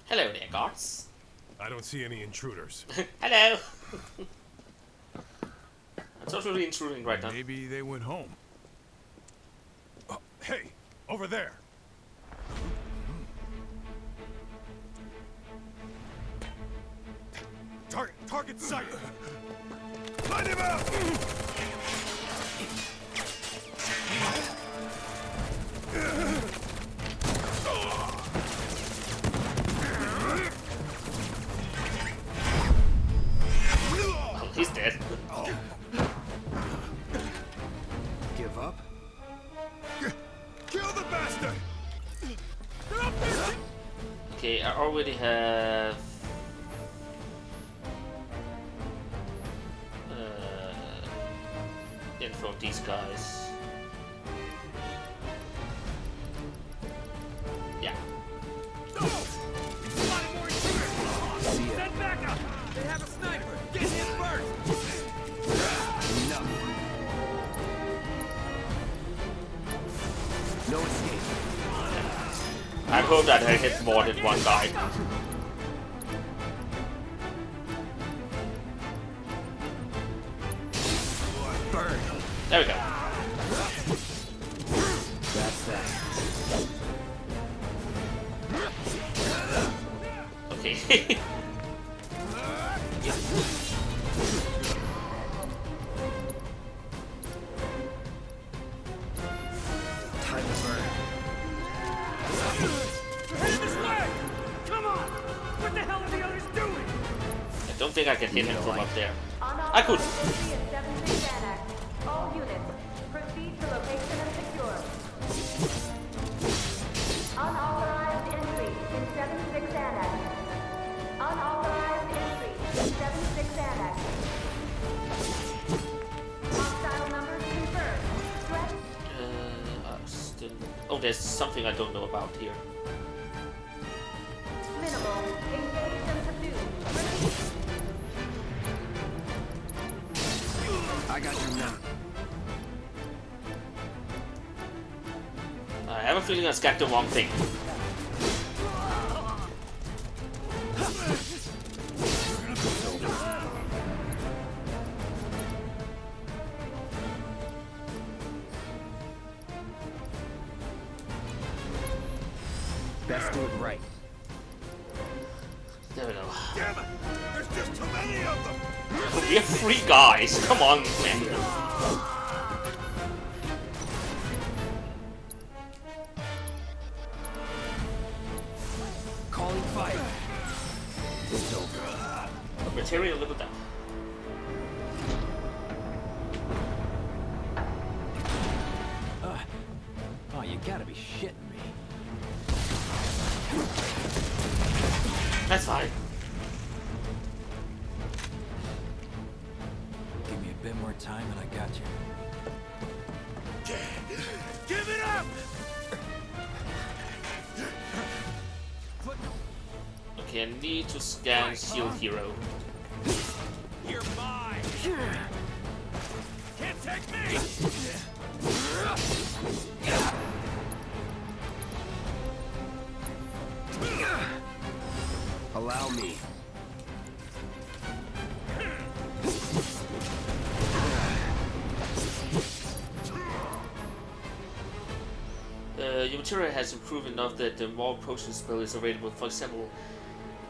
S1: Hello there, guards.
S11: I don't see any intruders.
S1: Hello. I'm totally intruding right now.
S11: Maybe they went home. Oh, hey, over there. Target sight. Find him out.
S1: Well, he's dead.
S3: Give up?
S11: Kill the bastard.
S1: Okay, I already have info of these guys. Yeah.
S14: See ya. Send backup! They have a sniper! Get him first!
S3: Enough. No escape.
S1: I hope that I hit more than one guy.
S3: Burn.
S1: There we go.
S3: That's that.
S1: Okay.
S3: Time to burn.
S14: Headed this way! Come on! What the hell are the others doing?
S1: I don't think I can hit him from up there. I could.
S19: All units, proceed to location and secure. Unauthorized entry in 76 Annex. Unauthorized entry in 76 Annex. Hostile numbers confirmed. Threat.
S1: Still. Oh, there's something I don't know about here.
S19: Minimal. Engage and subdue. Release.
S3: I got your number.
S1: I have a feeling I got the wrong thing.
S3: Best do it right.
S1: There we go.
S14: Damn it! There's just too many of them!
S1: We have 3 guys. Come on, man.
S3: Calling fire. It's over.
S1: Material level down.
S15: Oh, you gotta be shitting me.
S1: That's fine.
S15: Give me a bit more time and I got you.
S14: Give it up!
S1: Okay, I need to scan Shield Hero.
S14: You're mine! Can't take me!
S3: Allow me.
S1: Your material has improved enough that the more potion spell is available. For example,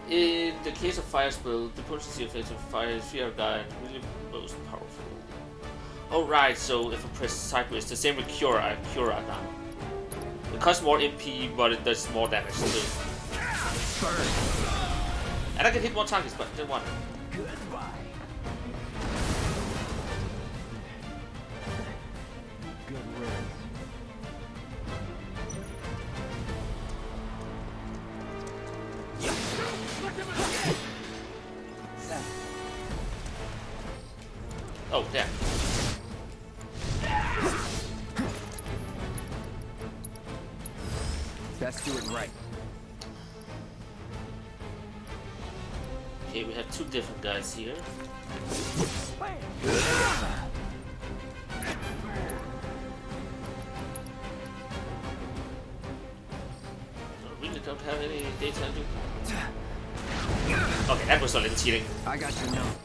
S1: in the case of fire spell, the potency effect of fire fear guide really most powerful. Oh right, so if I press sideways, the same with Cura. I have Cura now. It costs more MP, but it does more damage too. And I can hit more targets, but then one.
S15: Goodbye. Good riddance.
S1: Oh, damn.
S3: Best do it right.
S1: Okay, we have 2 different guys here. I really don't have any data to do. Okay, that was a little cheating.
S3: I got your note.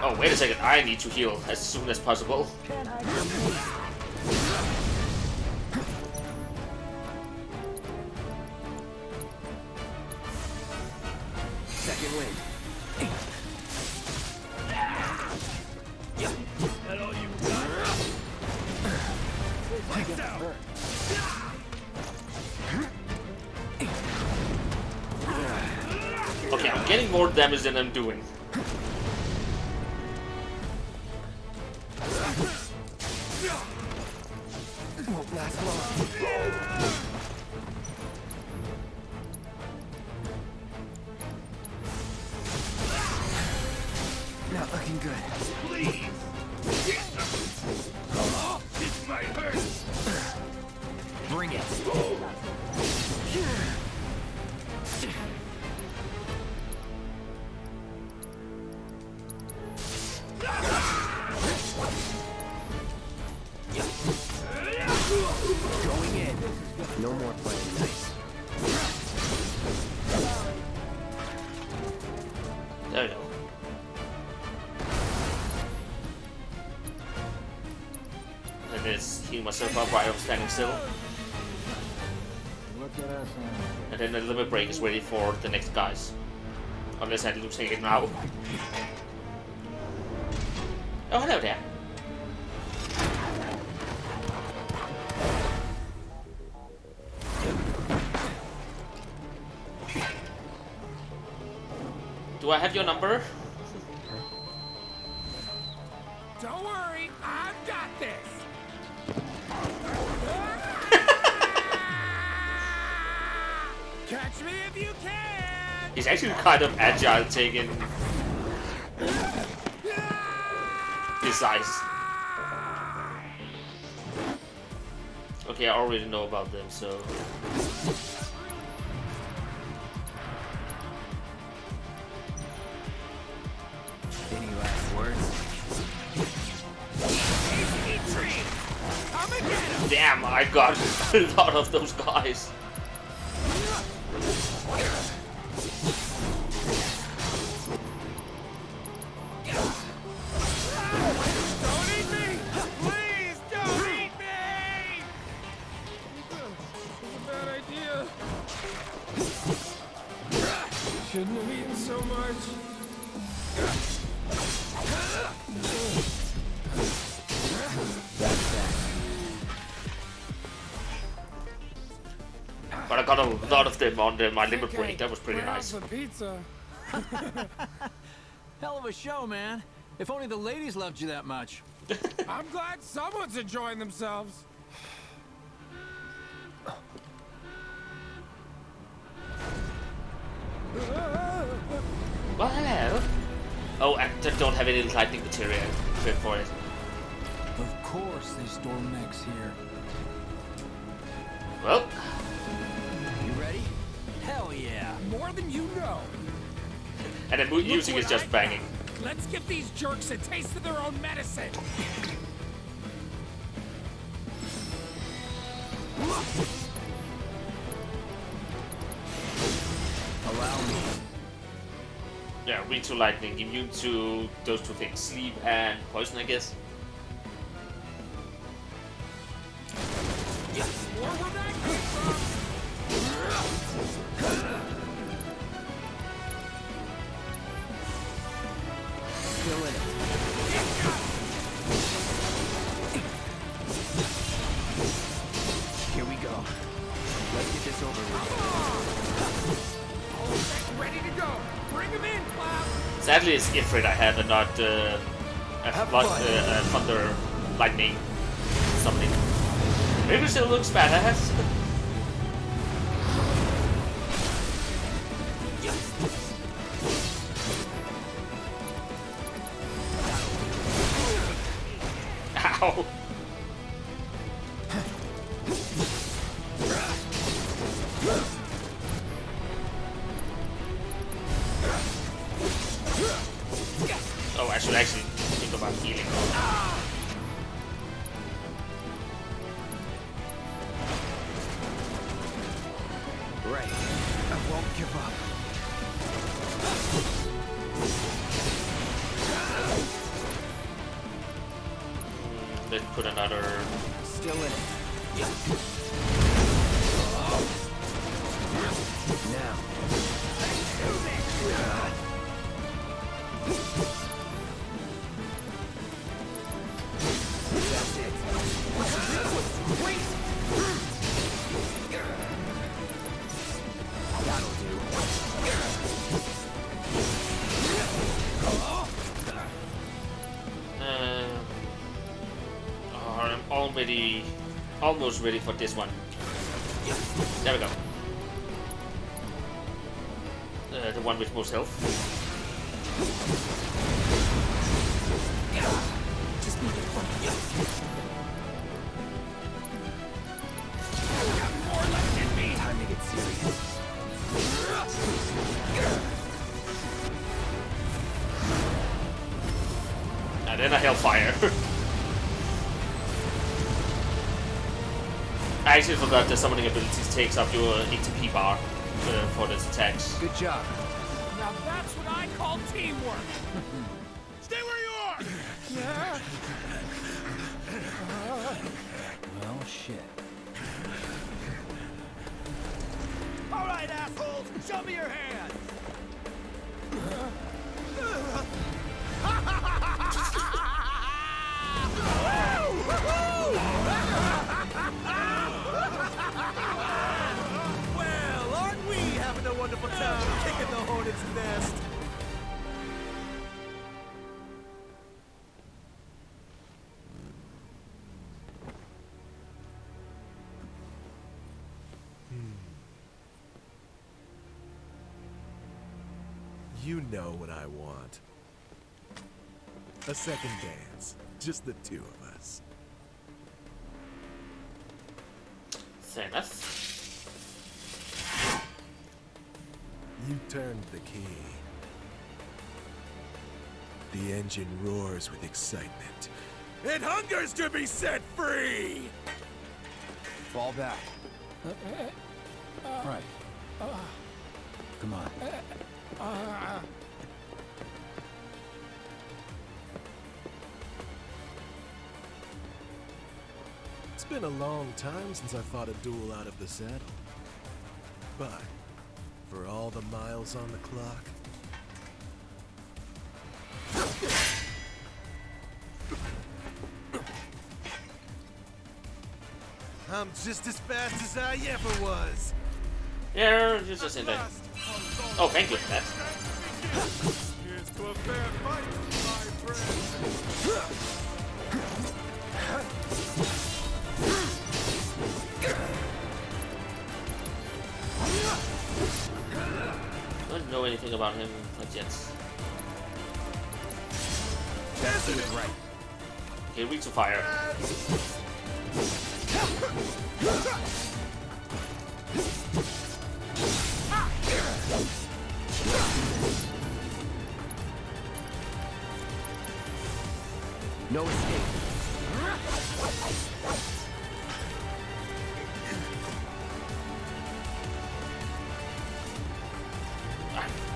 S1: Oh, wait a second. I need to heal as soon as possible.
S3: Second wind.
S14: That all you got? Lights out!
S1: Okay, I'm getting more damage than I'm doing.
S3: Won't last long. Not looking good.
S14: Please! This might hurt!
S3: Bring it. Going in. No more playing nice.
S1: There we go. And just heal myself up while I'm standing still.
S15: Look at us.
S1: And then the limit break is ready for the next guys. Unless I'm losing it now. Oh, hello there. Do I have your number?
S16: Don't worry, I've got this. Catch me if you can.
S1: He's actually kind of agile taking his size. Okay, I already know about them, so...
S3: Any last words?
S1: Damn, I got a lot of those guys.
S16: Don't eat me! Please don't eat me! charge.
S1: But I got a lot of them on my limit break. That was pretty nice.
S16: The pizza.
S15: Hell of a show, man. If only the ladies loved you that much.
S16: I'm glad someone's enjoying themselves.
S1: Well, hello. Oh, I don't have any lightning material for it.
S13: Of course they store mechs here.
S1: Well.
S15: You ready? Hell yeah.
S16: More than you know.
S1: And the music is just banging.
S16: Let's give these jerks a taste of their own medicine.
S15: Allow me.
S1: Yeah, weak to lightning, immune to those two things, sleep and poison, I guess.
S16: More where that came from.
S3: Still in it. Here we go. Let's get this over with.
S16: All set, ready to go. Bring him in, Cloud.
S1: Sadly, it's Ifrit I have and not thunder, lightning, something. Maybe it still looks badass. Ow. Oh, I should actually think about healing.
S3: Right. I won't give up.
S1: Let's put another.
S3: Still in it. Now. That's it. That'll do.
S1: I'm almost ready for this one. There we go. The one with most health.
S16: Just need to got more left in me.
S3: Time to get serious.
S1: And then a hellfire. I actually forgot the summoning abilities takes up your ATP bar for those attacks.
S3: Good job.
S16: Now that's what I call teamwork. Stay where you are. Yeah.
S15: Well, shit.
S14: All right, assholes, show me your hands. Well, aren't we having a wonderful time kicking the hornet's nest?
S11: You know what I want. A second dance. Just the two of us.
S1: Fair enough.
S11: You turned the key. The engine roars with excitement. It hungers to be set free!
S15: Fall back. Right. Come on.
S11: It's been a long time since I fought a duel out of the saddle. But, for all the miles on the clock,
S14: I'm just as fast as I ever was.
S1: Yeah, you're just in there. Oh, thank you for that.
S11: Here's to a fair fight, my friend.
S1: I don't know anything about him, not yet.
S3: That's it, right.
S1: Okay, reach to fire.
S3: No escape.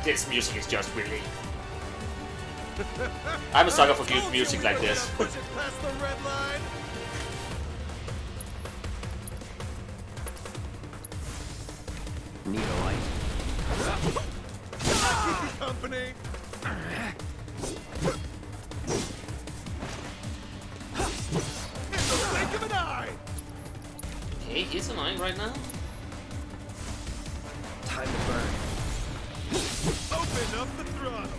S1: This music is just really... I'm a sucker for good music like this.
S14: Push it past the red line.
S3: Need a light?
S14: I'll keep you company. In the blink of an eye.
S1: Okay, he's annoying right now.
S3: Time to burn.
S14: Open up the throttle.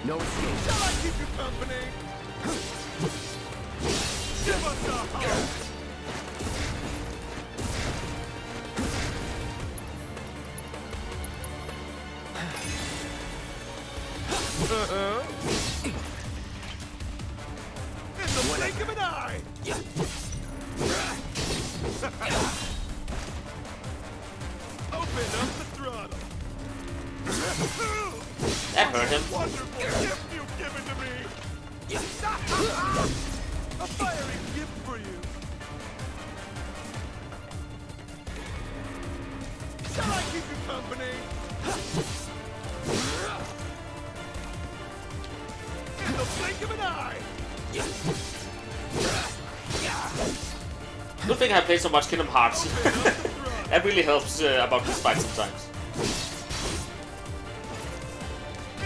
S3: No escape.
S14: Shall I keep you company? Give us a hug. In the blink of an eye. Open up the throttle.
S1: That hurt him.
S14: Wonderful gift you've given to me. A fiery gift for you. Shall I keep you company? In the blink of an eye.
S1: Good thing I played so much Kingdom Hearts. That really helps about this fight sometimes.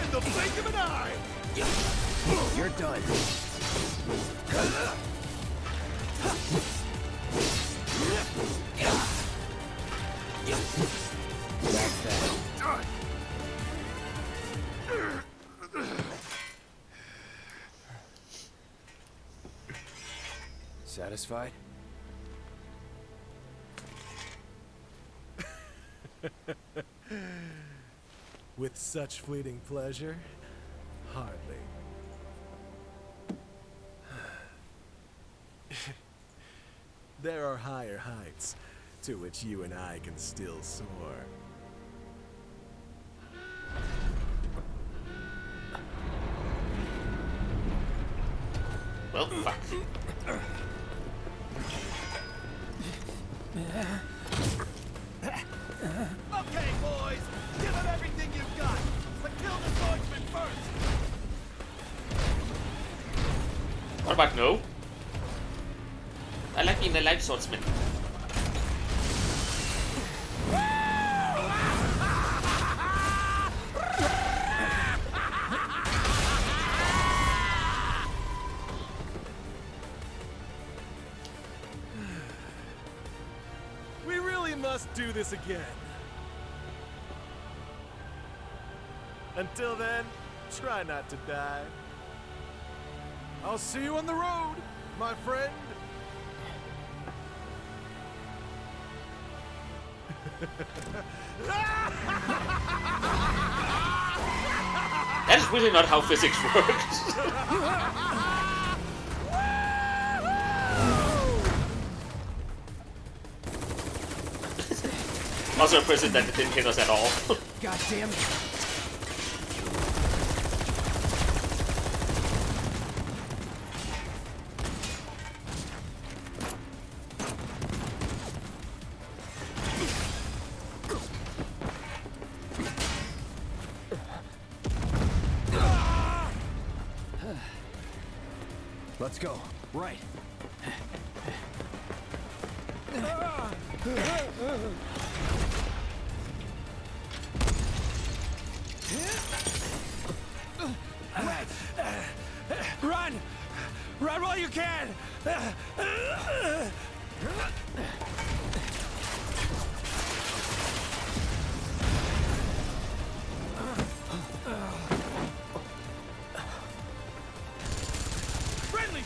S14: In the blink of an eye.
S3: You're done. That's that. Satisfied?
S11: With such fleeting pleasure? Hardly. There are higher heights to which you and I can still soar.
S1: Well, fuck.
S14: Okay, boys, give them everything you've got, but kill the swordsman first.
S1: What about no? I like being a light swordsman.
S11: We really must do this again. Until then, try not to die. I'll see you on the road, my friend.
S1: That is really not how physics works. Also impressive that it didn't hit us at all.
S10: God damn it.
S3: Let's go. Right.
S14: Run while you can!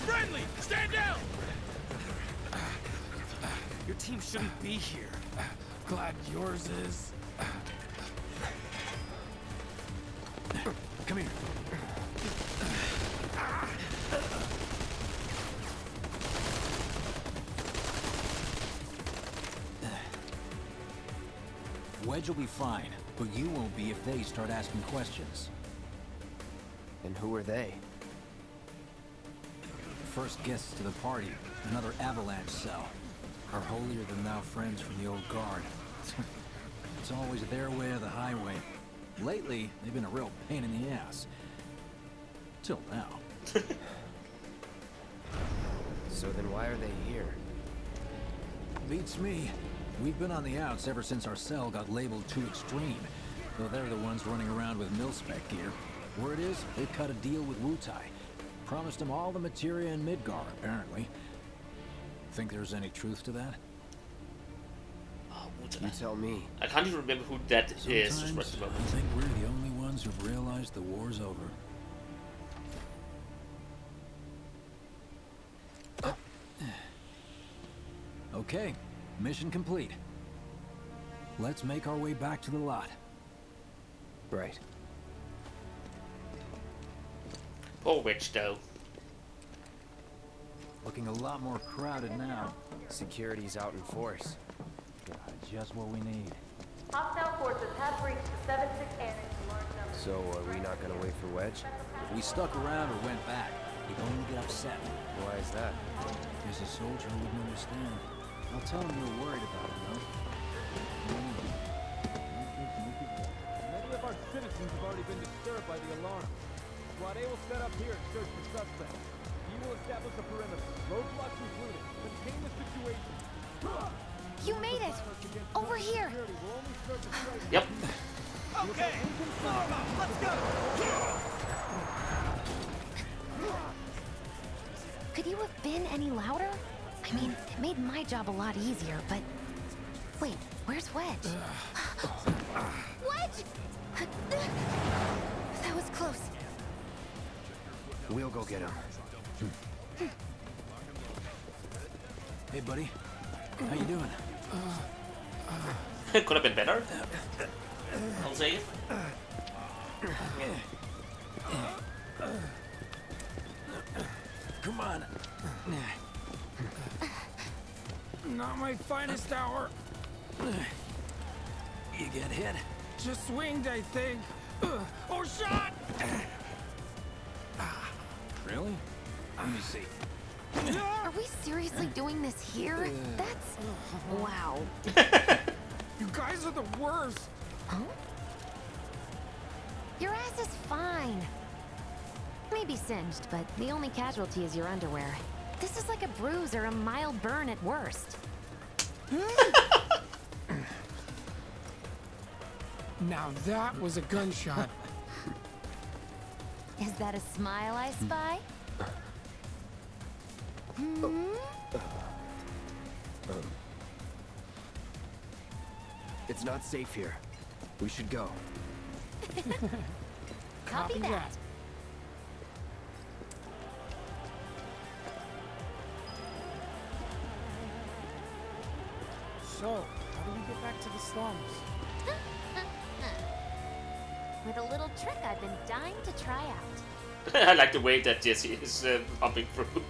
S14: Friendly! Stand down!
S16: Your team shouldn't be here. Glad yours is.
S14: Come here.
S15: Wedge will be fine, but you won't be if they start asking questions.
S3: And who are they?
S15: First guests to the party, another avalanche cell. Our holier-than-thou friends from the old guard. It's always their way or the highway. Lately, they've been a real pain in the ass. Till now.
S3: So then why are they here?
S15: Beats me. We've been on the outs ever since our cell got labeled too extreme. Though they're the ones running around with mil-spec gear. Word is, they cut a deal with Wutai. Promised them all the materia in Midgar, apparently. Think there's any truth to that?
S3: You tell me.
S1: I can't even remember who that is.
S15: Sometimes I think we're the only ones who've realized the war's over. Okay, mission complete. Let's make our way back to the lot.
S3: Right.
S1: Poor witch, though.
S15: Looking a lot more crowded now.
S3: Security's out in force.
S15: Just what we need.
S19: Hostile forces have breached the 7-6 annex in large numbers.
S3: So, are we not gonna wait for Wedge?
S15: If we stuck around or went back, he'd only get upset.
S3: Why is that?
S15: He's a soldier who wouldn't understand. I'll tell him you're worried about him, though.
S11: Many of our citizens have already been disturbed by the alarm. Squad A will set up here and search for suspects. You will establish a perimeter, roadblocks included. Contain the situation.
S4: You made it! Over here!
S1: Yep.
S14: Okay! Let's go!
S4: Could you have been any louder? I mean, it made my job a lot easier, but... Wait, where's Wedge? Wedge! That was close.
S3: We'll go get him.
S15: Hey, buddy. How you doing?
S1: Could have been better. I'll say it.
S15: Come on.
S16: Not my finest hour.
S15: You get hit?
S16: Just swinged, I think. Oh, shot!
S15: Really? Let me see.
S4: Are we seriously doing this here? That's... wow.
S16: You guys are the worst.
S4: Huh? Your ass is fine. Maybe singed, but the only casualty is your underwear. This is like a bruise or a mild burn at worst.
S16: Now that was a gunshot.
S4: Is that a smile I spy?
S3: It's not safe here. We should go.
S4: Copy that.
S16: So, how do we get back to the slums?
S4: With a little trick I've been dying to try out.
S1: I like the way that Jesse is hopping through.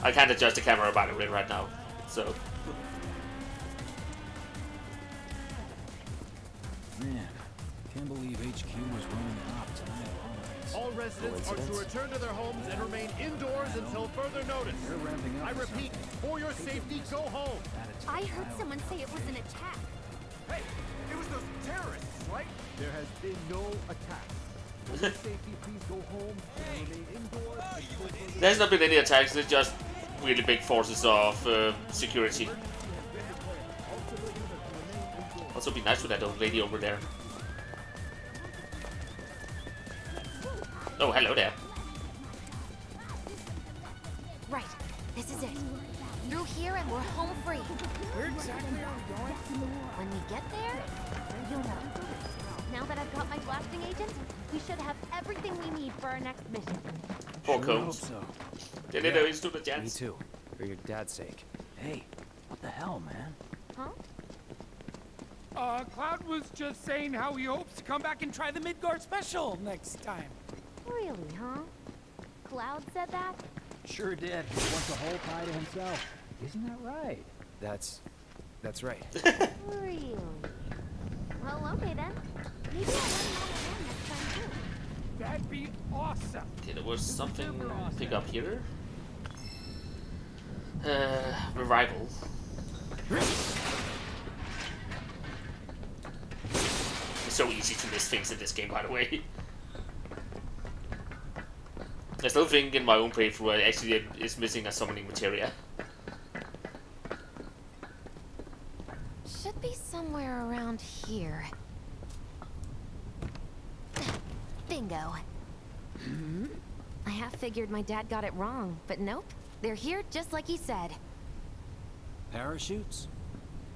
S1: I can't adjust the camera by the way right now, so.
S15: Man, can't believe HQ was running op tonight.
S11: All residents are to return to their homes and remain indoors until further notice. I repeat, for your safety, go home.
S7: I heard someone say it was an attack.
S11: Hey, it was those terrorists, right? There has been no attack. For your safety, please go home and remain indoors until further
S1: There's not been any attacks, it's just really big forces of security. Also be nice to that old lady over there. Oh, hello there.
S4: Right, this is it. Through here and we're home free.
S16: Where exactly are we going?
S4: When we get there, you'll know. Now that I've got my blasting agent, we should have everything we need for our next mission.
S1: Four
S3: Sure
S1: cones.
S3: hope so.
S1: Det er det, der stood a chance.
S3: Me too. For your dad's sake. Hey, what the hell, man?
S4: Huh?
S16: Cloud was just saying how he hopes to come back and try the Midgard special next time.
S4: Really, huh? Cloud said that?
S13: Sure did. He wants a whole pie to himself. Isn't that right?
S3: That's right.
S4: Really? Well, okay then. Maybe I'll let him on next time too.
S16: That'd be awesome.
S1: Okay, there was something to pick up here. Revival. It's so easy to miss things in this game, by the way. I still think in my own playthrough I actually is missing a summoning materia.
S4: Should be somewhere around here. Bingo. I half figured my dad got it wrong, but nope. They're here just like he said.
S15: Parachutes?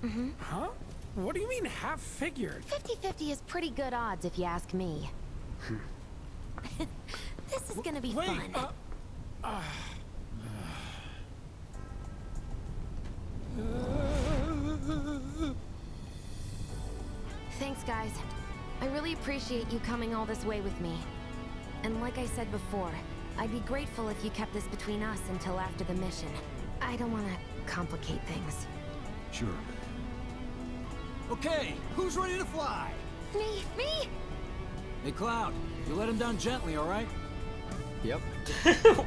S4: Mm-hmm.
S16: Huh? What do you mean half figured?
S4: 50-50 is pretty good odds if you ask me. This is gonna be fun. Thanks, guys. I really appreciate you coming all this way with me. And like I said before, I'd be grateful if you kept this between us until after the mission. I don't want to complicate things.
S15: Sure. Okay, who's ready to fly?
S4: Me!
S15: Hey, Cloud, you let him down gently, all right?
S3: Yep.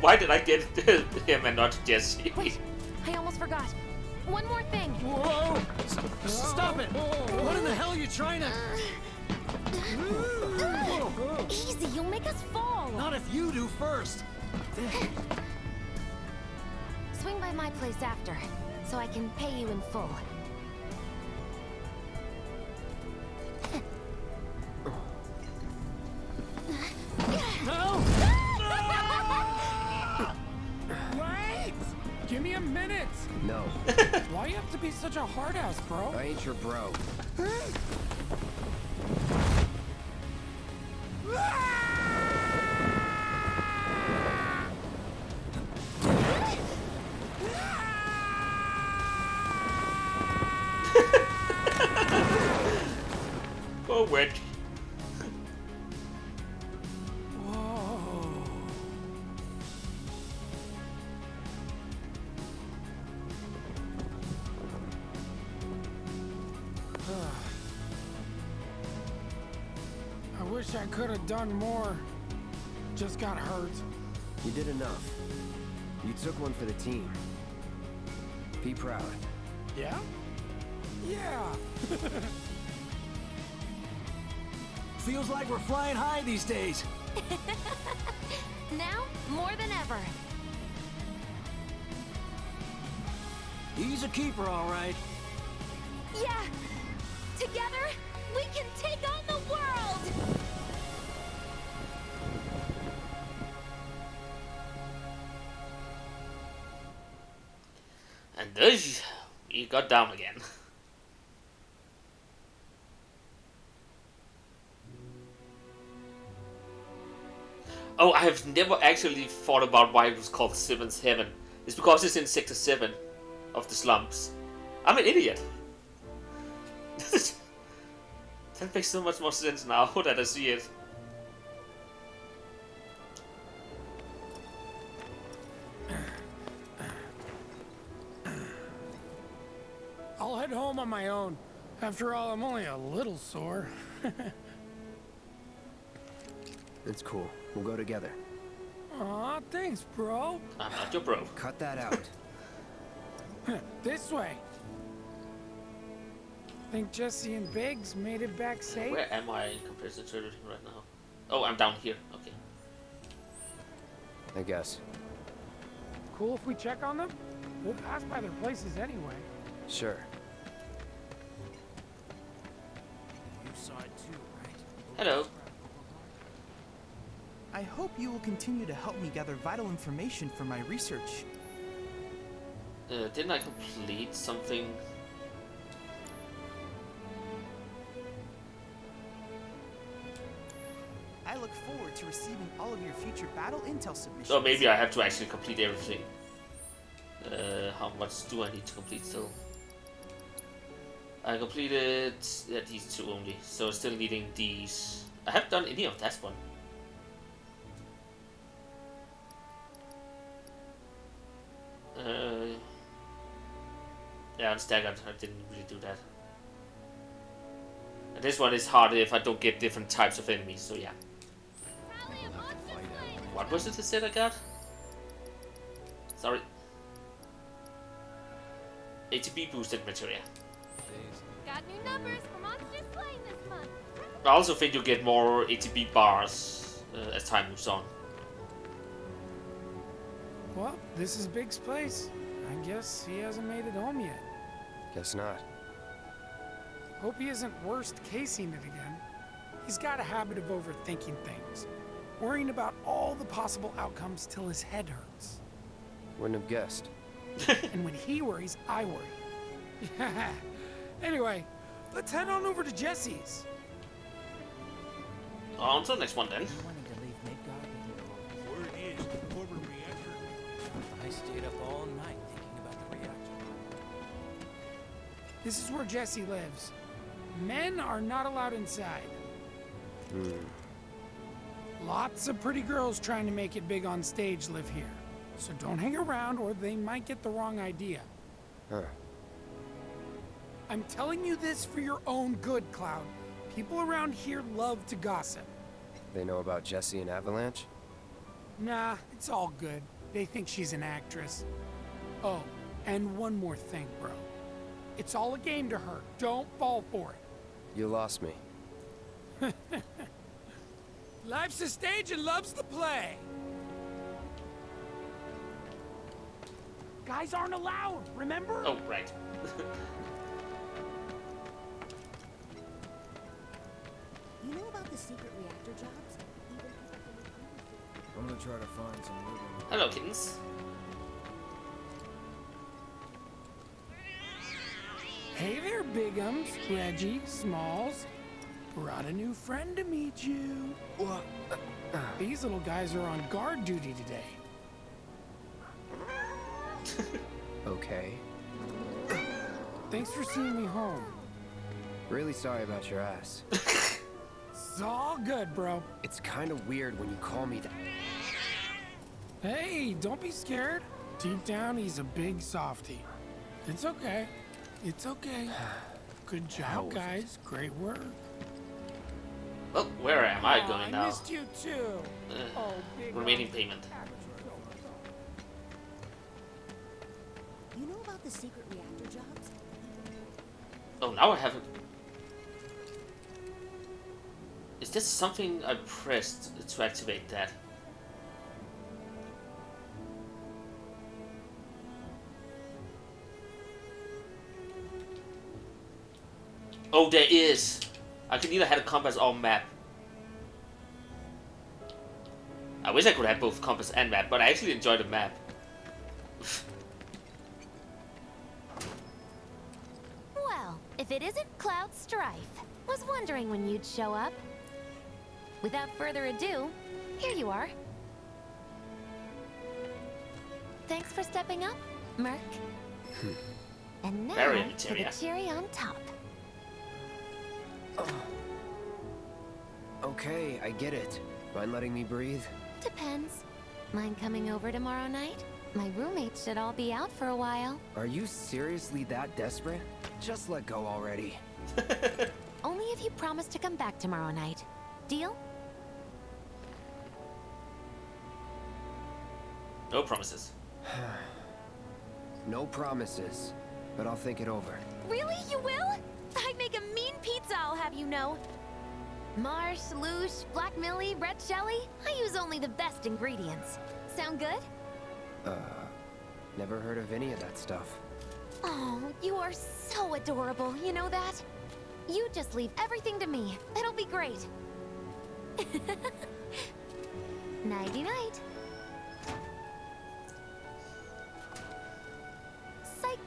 S1: Why did I get him and not Jesse?
S4: Wait, I almost forgot. One more thing.
S15: Whoa! Stop it! What in the hell are you trying to...
S4: Easy, you'll make us fall.
S15: Not if you do first.
S4: Swing by my place after, so I can pay you in full.
S15: No!
S16: Wait! Give me a minute!
S3: No.
S16: Why you have to be such a hard ass, bro?
S3: I ain't your bro.
S1: Oh, wedge.
S16: I wish I could have done more. Just got hurt.
S3: You did enough. You took one for the team. Be proud.
S16: Yeah? Yeah.
S15: Feels like we're flying high these days.
S4: Now, more than ever.
S15: He's a keeper, all right.
S4: Yeah! Together, we can take on the world!
S1: And thus, he got down again. Oh, I have never actually thought about why it was called Seven's Heaven. It's because it's in Sector 7 of the slums. I'm an idiot. That makes so much more sense now that I see it.
S16: I'll head home on my own. After all, I'm only a little sore.
S3: It's cool. We'll go together.
S16: Aw, thanks, bro.
S1: I'm not your bro.
S3: Cut that out.
S16: This way. Think Jesse and Biggs made it back safe?
S1: Where am I compared to everything right now? Oh, I'm down here. Okay.
S3: I guess.
S16: Cool if we check on them? We'll pass by their places anyway.
S3: Sure.
S10: You saw it too, right?
S1: Hello.
S10: I I hope you will continue to help me gather vital information for my research.
S1: Didn't I complete something?
S10: I look forward to receiving all of your future battle intel submissions.
S1: Oh, maybe I have to actually complete everything. How much do I need to complete still? I completed these two only, so still needing these. I haven't done any of that one. Yeah, I'm staggered. I didn't really do that. And this one is harder if I don't get different types of enemies, so yeah. What was it that said I got? Sorry. ATB boosted materia.
S4: Got new numbers for monsters slain this month.
S1: I also think you get more ATB bars as time moves on.
S16: Well, this is Big's place. I guess he hasn't made it home yet.
S3: Guess not.
S16: Hope he isn't worst casing it again. He's got a habit of overthinking things, worrying about all the possible outcomes till his head hurts.
S3: Wouldn't have guessed.
S16: And when he worries, I worry. Anyway, let's head on over to Jesse's.
S1: On to the next one then.
S13: Word is, the corporate reactor. I stayed up all night thinking about the reactor.
S16: This is where Jesse lives. Men are not allowed inside. Lots of pretty girls trying to make it big on stage live here. So don't hang around or they might get the wrong idea.
S3: Huh.
S16: I'm telling you this for your own good, Cloud. People around here love to gossip.
S3: They know about Jesse and Avalanche?
S16: Nah, it's all good. They think she's an actress. Oh, and one more thing, bro. It's all a game to her. Don't fall for it.
S3: You lost me.
S16: Life's a stage and love's the play. Guys aren't allowed, remember?
S1: Oh, right.
S12: You know about the secret reactor jobs?
S3: I'm gonna try to find some living.
S1: Hello, kittens.
S16: Hey there, Bigums, Reggie, Smalls. Brought a new friend to meet you.
S3: What?
S16: These little guys are on guard duty today.
S3: Okay.
S16: Thanks for seeing me home.
S3: Really sorry about your ass.
S16: It's all good, bro.
S3: It's kind of weird when you call me that.
S16: Hey, don't be scared. Deep down, he's a big softie. It's okay. It's okay. Good job, guys. Great work.
S1: Well, where am I going
S16: I
S1: now?
S16: missed you too. Oh, big
S1: Remaining payment.
S12: You know about the secret reactor jobs?
S1: Oh, now I haven't. Is this something I pressed to activate that? Oh, there is. I can either have a compass or map. I wish I could have both compass and map, but I actually enjoy the map.
S4: Well, if it isn't Cloud Strife. Was wondering when you'd show up. Without further ado, here you are. Thanks for stepping up, Merc. And now for the cherry on top.
S3: Okay, I get it. Mind letting me breathe?
S4: Depends. Mind coming over tomorrow night? My roommates should all be out for a while.
S3: Are you seriously that desperate? Just let go already.
S4: Only if you promise to come back tomorrow night. Deal?
S1: No promises.
S3: No promises, but I'll think it over.
S4: Really? You will? I'd make a mean pizza, I'll have you know. Marsh, Loosh, Black Millie, Red Shelly. I use only the best ingredients. Sound good?
S3: Never heard of any of that stuff.
S4: Oh, you are so adorable, you know that? You just leave everything to me. It'll be great. Nighty-night. Psych.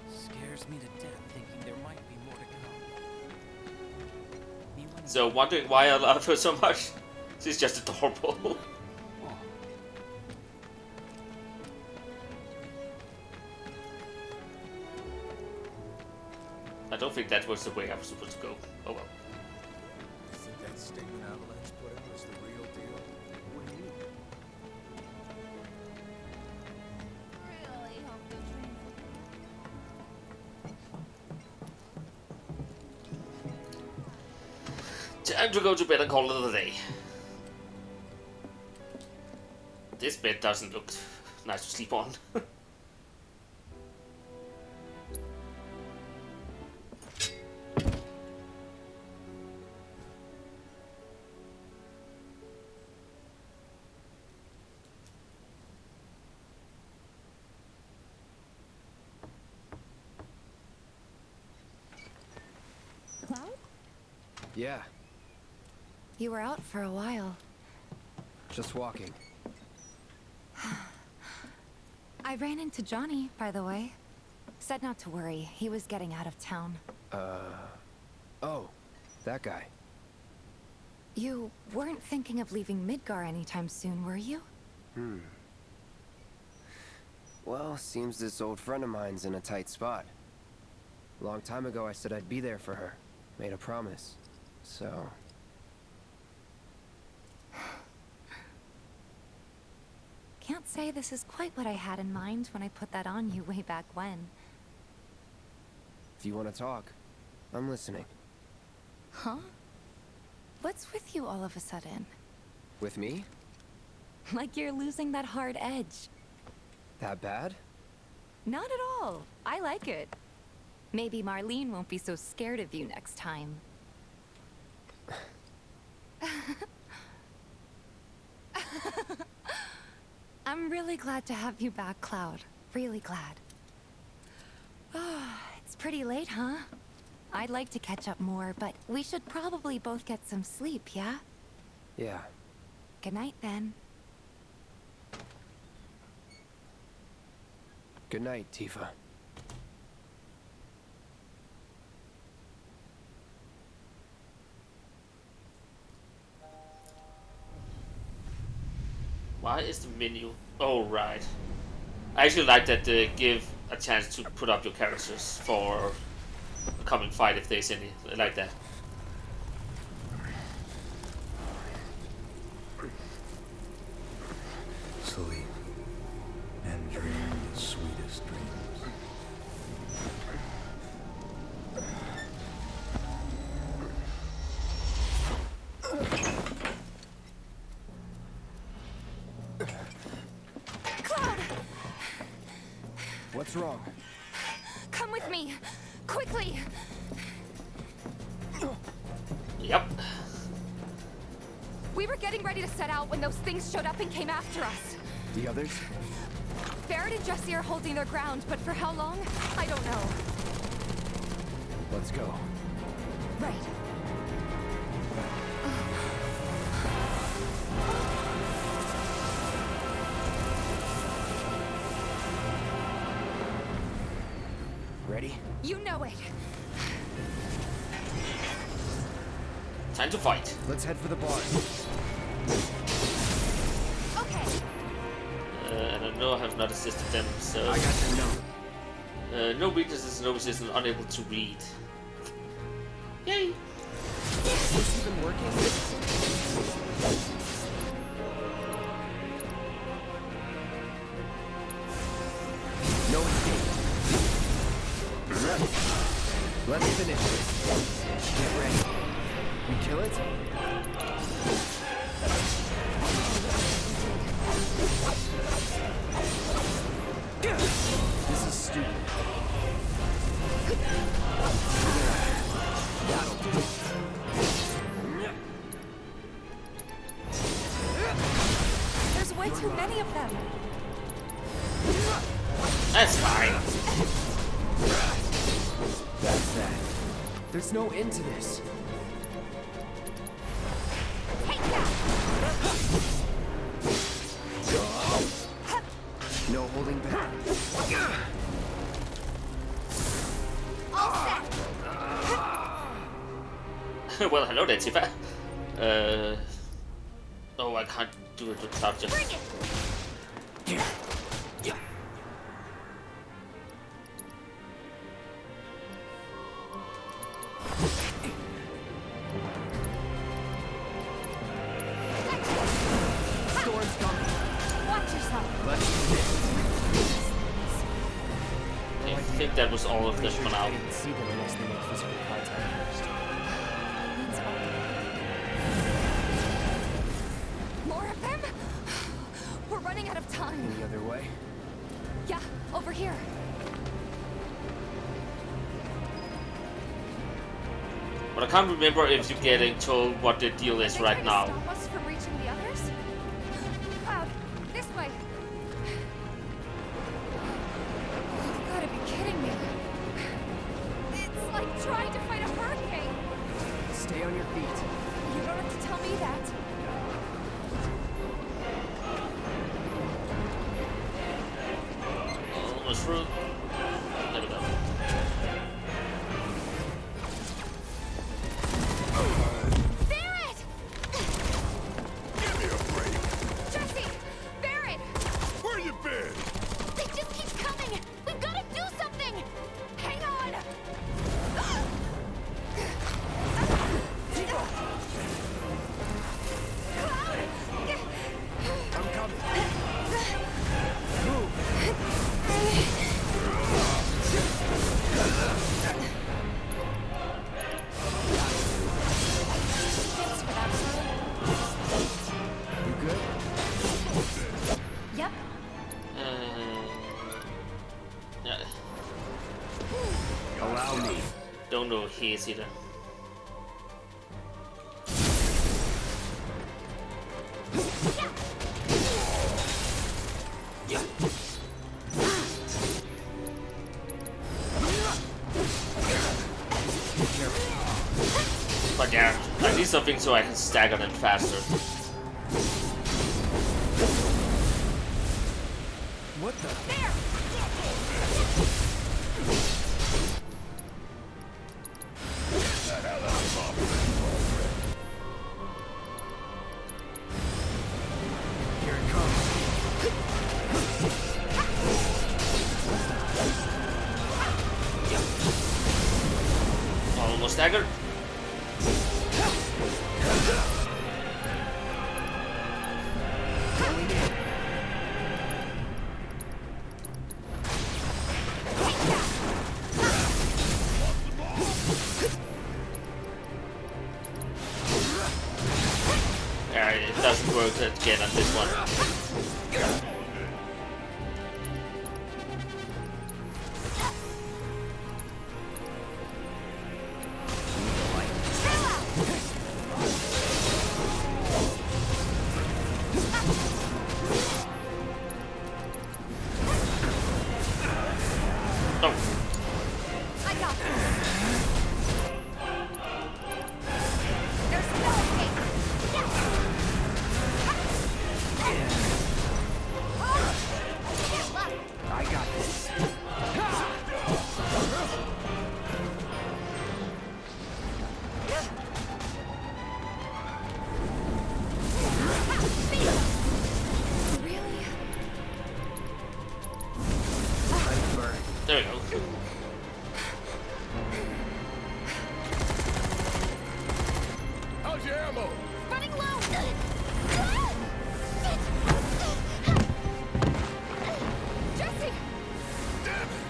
S18: Scares me to death thinking there might be more to come.
S1: So wondering why I love her so much? She's just adorable. I don't think that was the way I was supposed to go. Oh well.
S2: You think that statement Avalanche put in was the real deal? What do you mean?
S1: Time to go to bed and call it a day. This bed doesn't look nice to sleep on.
S5: Cloud?
S3: Yeah,
S5: You were out for a while.
S3: just walking.
S5: I ran into Johnny, by the way. Said not to worry. He was getting out of town.
S3: Oh, that guy.
S5: You weren't thinking of leaving Midgar anytime soon, were you?
S3: Well, seems this old friend of mine's in a tight spot. A long time ago, I said I'd be there for her. Made a promise. So...
S5: Can't say this is quite what I had in mind when I put that on you way back when.
S3: if you want to talk, I'm listening.
S5: Huh? What's with you all of a sudden?
S3: With me?
S5: Like you're losing that hard edge.
S3: That bad?
S5: Not at all. I like it. Maybe Marlene won't be so scared of you next time. I'm really glad to have you back, Cloud. Really glad. It's pretty late, huh? I'd like to catch up more, but we should probably both get some sleep, yeah?
S3: Yeah.
S5: Good night, then.
S3: Good night, Tifa.
S1: Why is the menu? Oh, right. I actually like that they give a chance to put up your characters for a coming fight if there's any. I like that.
S2: Sleep and dream the sweetest dreams.
S5: Cloud!
S3: What's wrong?
S5: Come with me! Quickly!
S1: Yep.
S5: We were getting ready to set out when those things showed up and came after us.
S3: The others?
S5: Barrett and Jesse are holding their ground, but for how long? I don't know.
S3: Let's go.
S5: Right.
S3: Ready?
S5: You know it.
S1: Time to fight.
S3: Let's head for the barn.
S5: Okay.
S1: And I know I have not assisted them, so...
S3: I got your note.
S1: No weaknesses, no resistance, unable to read. Yay!
S3: Is this even working? No escape. Let's finish this. Get ready. We kill it? This is stupid. That'll do.
S5: There's way too many of them.
S1: That's fine.
S18: That's that. There's no end to this.
S3: No holding back.
S1: Well, hello there, Tifa. Oh, I can't do it without just...
S18: Storm's coming.
S5: Watch yourself.
S1: I think that was all of them for now.
S18: I didn't see them unless they make physical contact first.
S5: More of them? We're running out of time.
S3: Any other way?
S5: Yeah, over here.
S1: But I can't remember if you're getting told what the deal is right now.
S5: Stop us from reaching the others? Cloud, this way. You gotta be kidding me. It's like trying to fight a hurricane.
S18: Stay on your feet.
S5: You don't have to tell me that.
S1: Almost through. There we go.
S5: Barrett!
S14: Give me a break.
S5: Jesse! Barrett!
S14: Where you been?
S5: They just keep coming! We've gotta do something! Hang on!
S14: I'm coming.
S5: Thanks for that,
S18: You good?
S5: Yep.
S1: Yeah.
S3: Allow me.
S1: Don't know he is either. But yeah, I need something so I can stagger them faster.
S18: What the?
S5: There!
S18: Here it comes.
S1: Almost staggered. It doesn't work again on this one. Oh.
S5: I got this. There's no escape.
S18: I got this.
S5: Really?
S1: There we go.
S14: How's your ammo?
S5: Running low. Jesse!
S14: Damn it!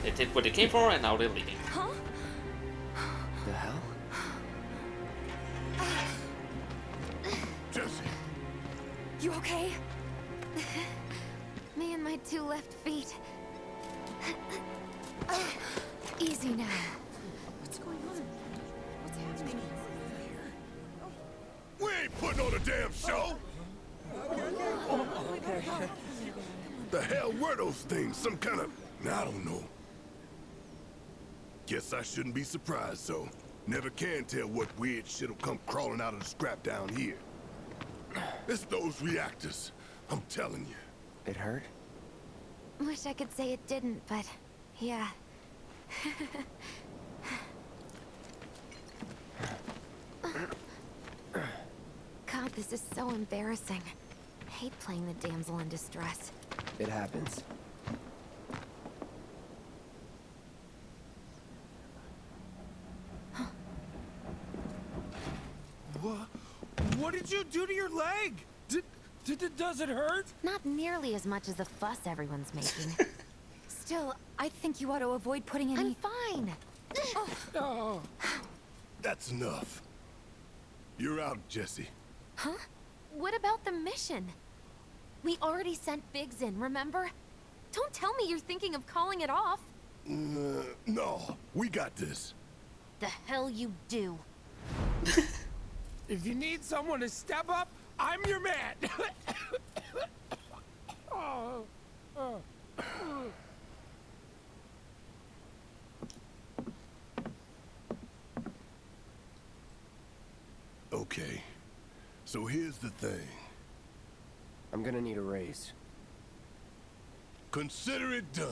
S1: They did what they came for and now they're leaving.
S5: Huh?
S3: The hell?
S14: Jesse!
S5: You okay?
S4: Me and my two left feet.
S5: Easy now.
S6: What's going on? What's happening?
S14: We ain't putting on a damn show! The hell were those things? Some kind of... I don't know. Guess I shouldn't be surprised, though. Never can tell what weird shit'll come crawling out of the scrap down here. It's those reactors, I'm telling you.
S3: It hurt?
S4: Wish I could say it didn't, but yeah. God, this is so embarrassing. I hate playing the damsel in distress.
S3: It happens.
S16: What did you do to your leg? Does it hurt?
S4: Not nearly as much as the fuss everyone's making.
S5: Still, I think you ought to avoid putting any...
S4: I'm fine.
S16: Oh.
S14: That's enough. You're out, Jesse.
S4: Huh? What about the mission? We already sent Biggs in, remember? Don't tell me you're thinking of calling it off.
S14: No, we got this.
S4: The hell you do.
S16: If you need someone to step up, I'm your man.
S14: Okay, so here's the thing.
S3: I'm gonna need a raise.
S14: Consider it done.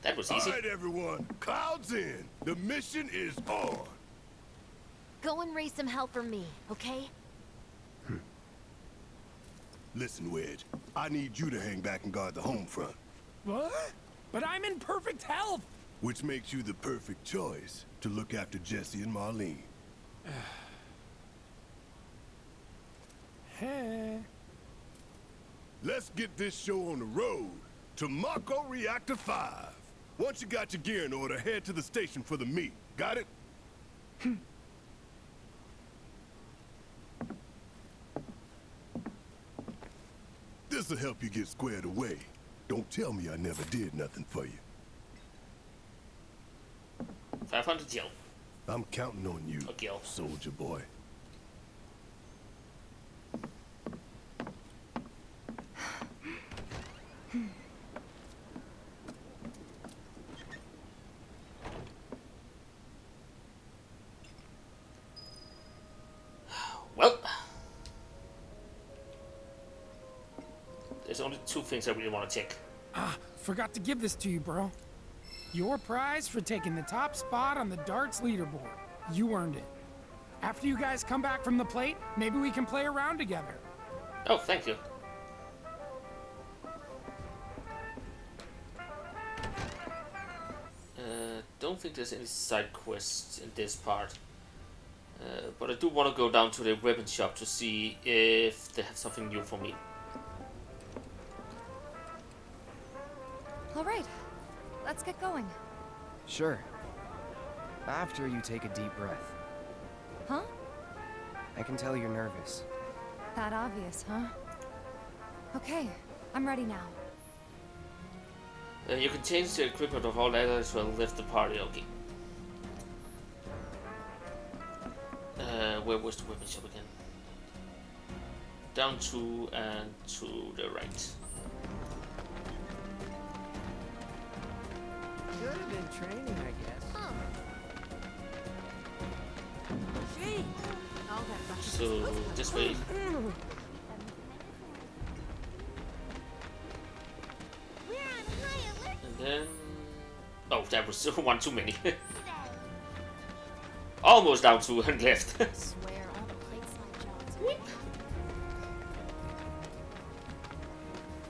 S1: That was easy.
S14: All right, everyone, clouds in. The mission is on.
S4: Go and raise some hell for me, okay?
S14: Listen, Wedge, I need you to hang back and guard the home front.
S16: What? But I'm in perfect health.
S14: Which makes you the perfect choice to look after Jesse and Marlene. Let's get this show on the road to Mako Reactor 5. Once you got your gear in order, head to the station for the meet. Got it? This'll help you get squared away. Don't tell me I never did nothing for you.
S1: 500 gil.
S14: I'm counting on you,
S1: Okay.
S14: soldier boy.
S1: Well, there's only two things I really want to check.
S16: Forgot to give this to you, bro. Your prize for taking the top spot on the darts leaderboard. You earned it. After you guys come back from the plate, maybe we can play around together.
S1: Oh, thank you. Don't think there's any side quests in this part. But I do want to go down to the weapon shop to see if they have something new for me.
S5: All right, let's get going.
S3: Sure. After you take a deep breath.
S5: Huh?
S3: I can tell you're nervous.
S5: That obvious, huh? Okay, I'm ready now.
S1: You can change the equipment of all others will lift the party, okay. Where was the weapon shop again? Down to and to the right.
S20: Good in training, I guess.
S6: Gee.
S1: So this way. And then... Oh, that was one too many. Almost down to and left.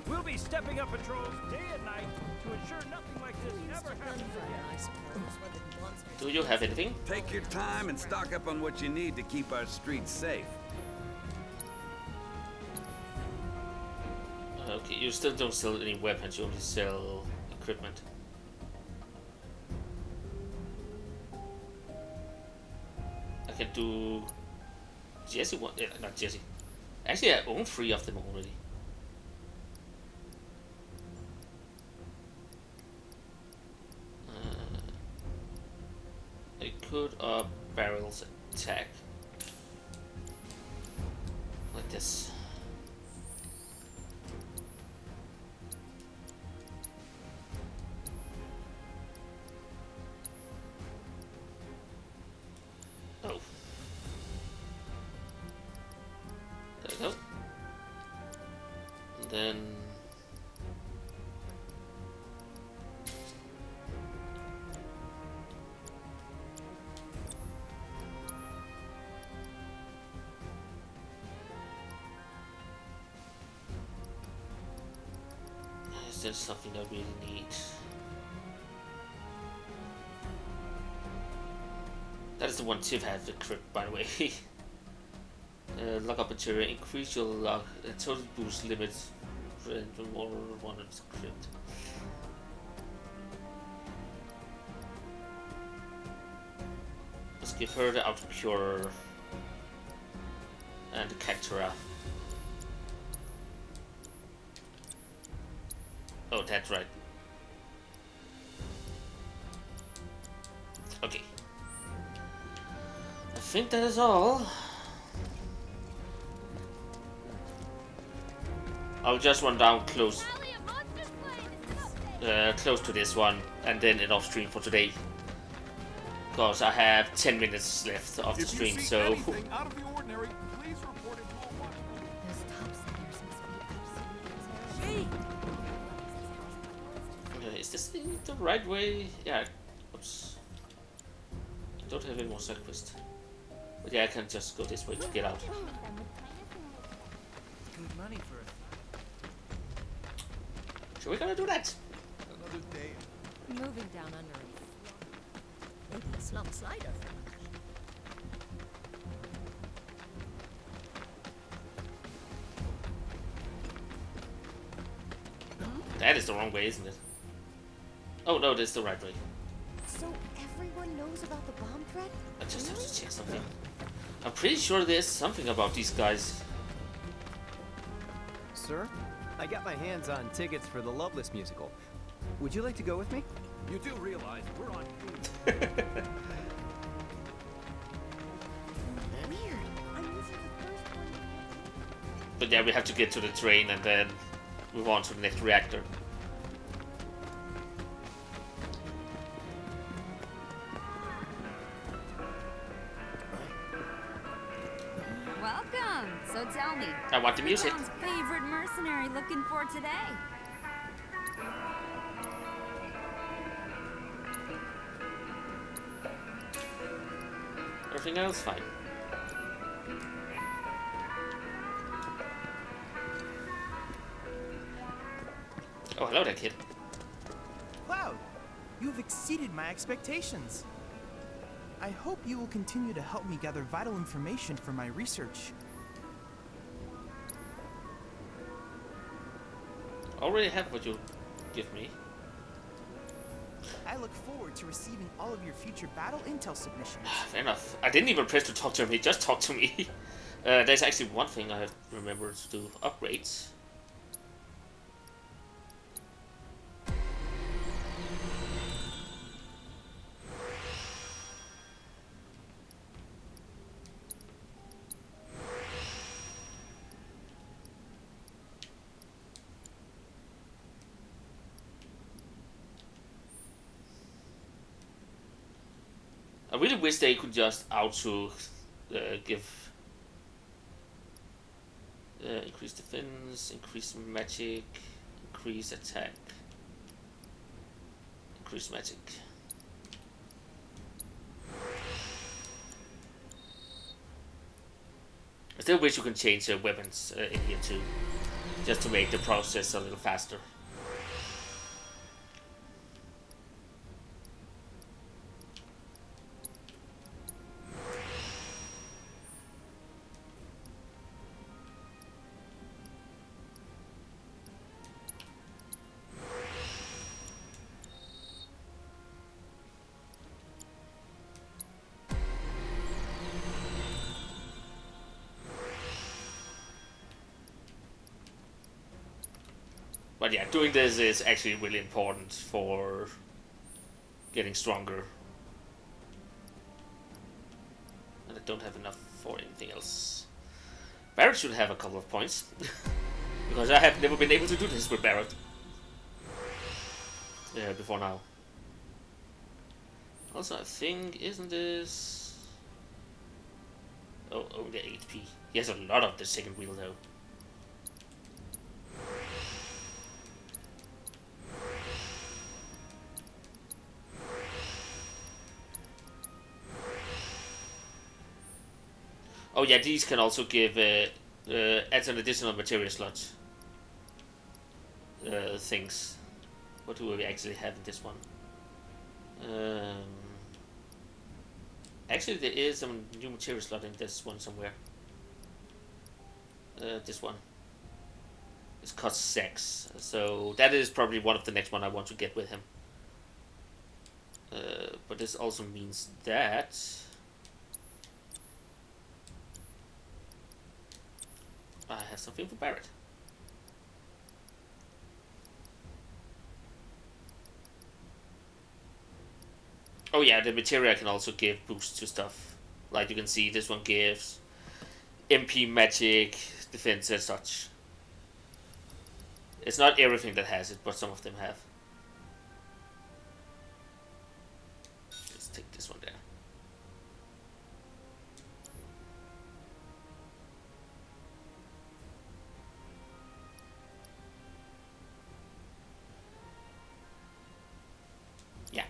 S11: We'll be stepping up patrols day and night to ensure nothing like this ever happens again.
S1: Do you have anything?
S21: Take your time and stock up on what you need to keep our streets safe.
S1: Okay, you still don't sell any weapons, you only sell equipment. I can do Jesse one, not Jesse. Actually, I own 3 of them already. I could up barrels attack. this. Oh. There we go. And then... Is there something I really need? That is the one tip I have equipped, by the way. Lock up material, increase your lock, total boost limit, and more one is equipped. Let's give her the auto cure and the Cactura. Oh, that's right. Okay. I think that is all. I'll just run down close to this one and then end off stream for today. Because I have 10 minutes left of the stream, so... Is this the right way? Yeah. Oops. I don't have any more side quest. But yeah, I can just go this way to get out.
S10: Good money for it.
S1: So we're gonna do that.
S10: Another day.
S19: Moving down under it. Maybe a slump slider.
S1: That is the wrong way, isn't it? Oh no, that's the right way.
S19: So everyone knows about the bomb threat?
S1: I just have to check something. I'm pretty sure there's something about these guys.
S9: Sir, I got my hands on tickets for the Loveless musical. Would you like to go with me?
S11: You do realize we're on
S19: Weird. I'm using the first one.
S1: But yeah, we have to get to the train and then move on to the next reactor.
S22: Welcome. So tell me,
S1: I want the music.
S22: who's favorite mercenary looking for today?
S1: Everything else fine. Oh, hello there, kid.
S10: Cloud, you have exceeded my expectations. I hope you will continue to help me gather vital information for my research.
S1: Already have what you give me.
S10: I look forward to receiving all of your future battle intel submissions.
S1: Fair enough. I didn't even press to talk to him, he just talked to me. There's actually one thing I remember to do. Upgrades. I really wish they could just auto give increase defense, increase magic, increase attack, increase magic. I still wish you can change weapons in here too, just to make the process a little faster. But yeah, doing this is actually really important for getting stronger. And I don't have enough for anything else. Barrett should have a couple of points. Because I have never been able to do this with Barrett. Before now. Also, I think, isn't this... Oh, only 8p. He has a lot of the second wheel though. Oh yeah, these can also give add an additional material slot things. What do we actually have in this one? Actually, there is some new material slot in this one somewhere. This one. It's cost 6, so that is probably one of the next one I want to get with him. But this also means that I have something for Barrett. Oh yeah, the material can also give boosts to stuff. Like you can see, this one gives MP, magic, defense and such. It's not everything that has it, but some of them have. Let's take this one there. Yeah.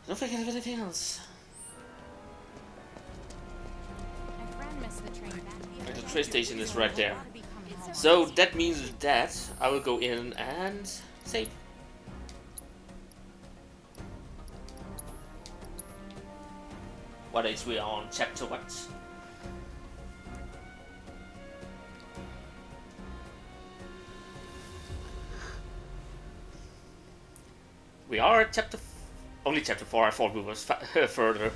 S1: Don't forget anything else. Like the train station is right there. So that means that I will go in and save. What age we are on? Chapter what? We are at chapter... only chapter 4, I thought we was further.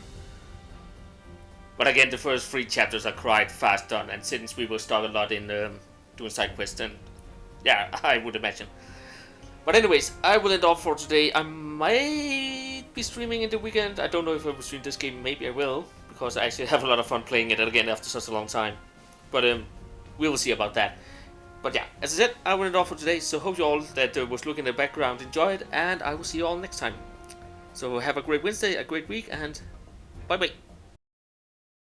S1: But again, the first 3 chapters are quite fast done, and since we were stuck a lot in doing side quests, and yeah, I would imagine. But anyways, I will end off for today. I might be streaming in the weekend. I don't know if I will stream this game. Maybe I will, because I actually have a lot of fun playing it again after such a long time. But we will see about that. But yeah, as I said, I will end off for today. So hope you all that was looking in the background enjoyed, and I will see you all next time. So have a great Wednesday, a great week, and bye bye.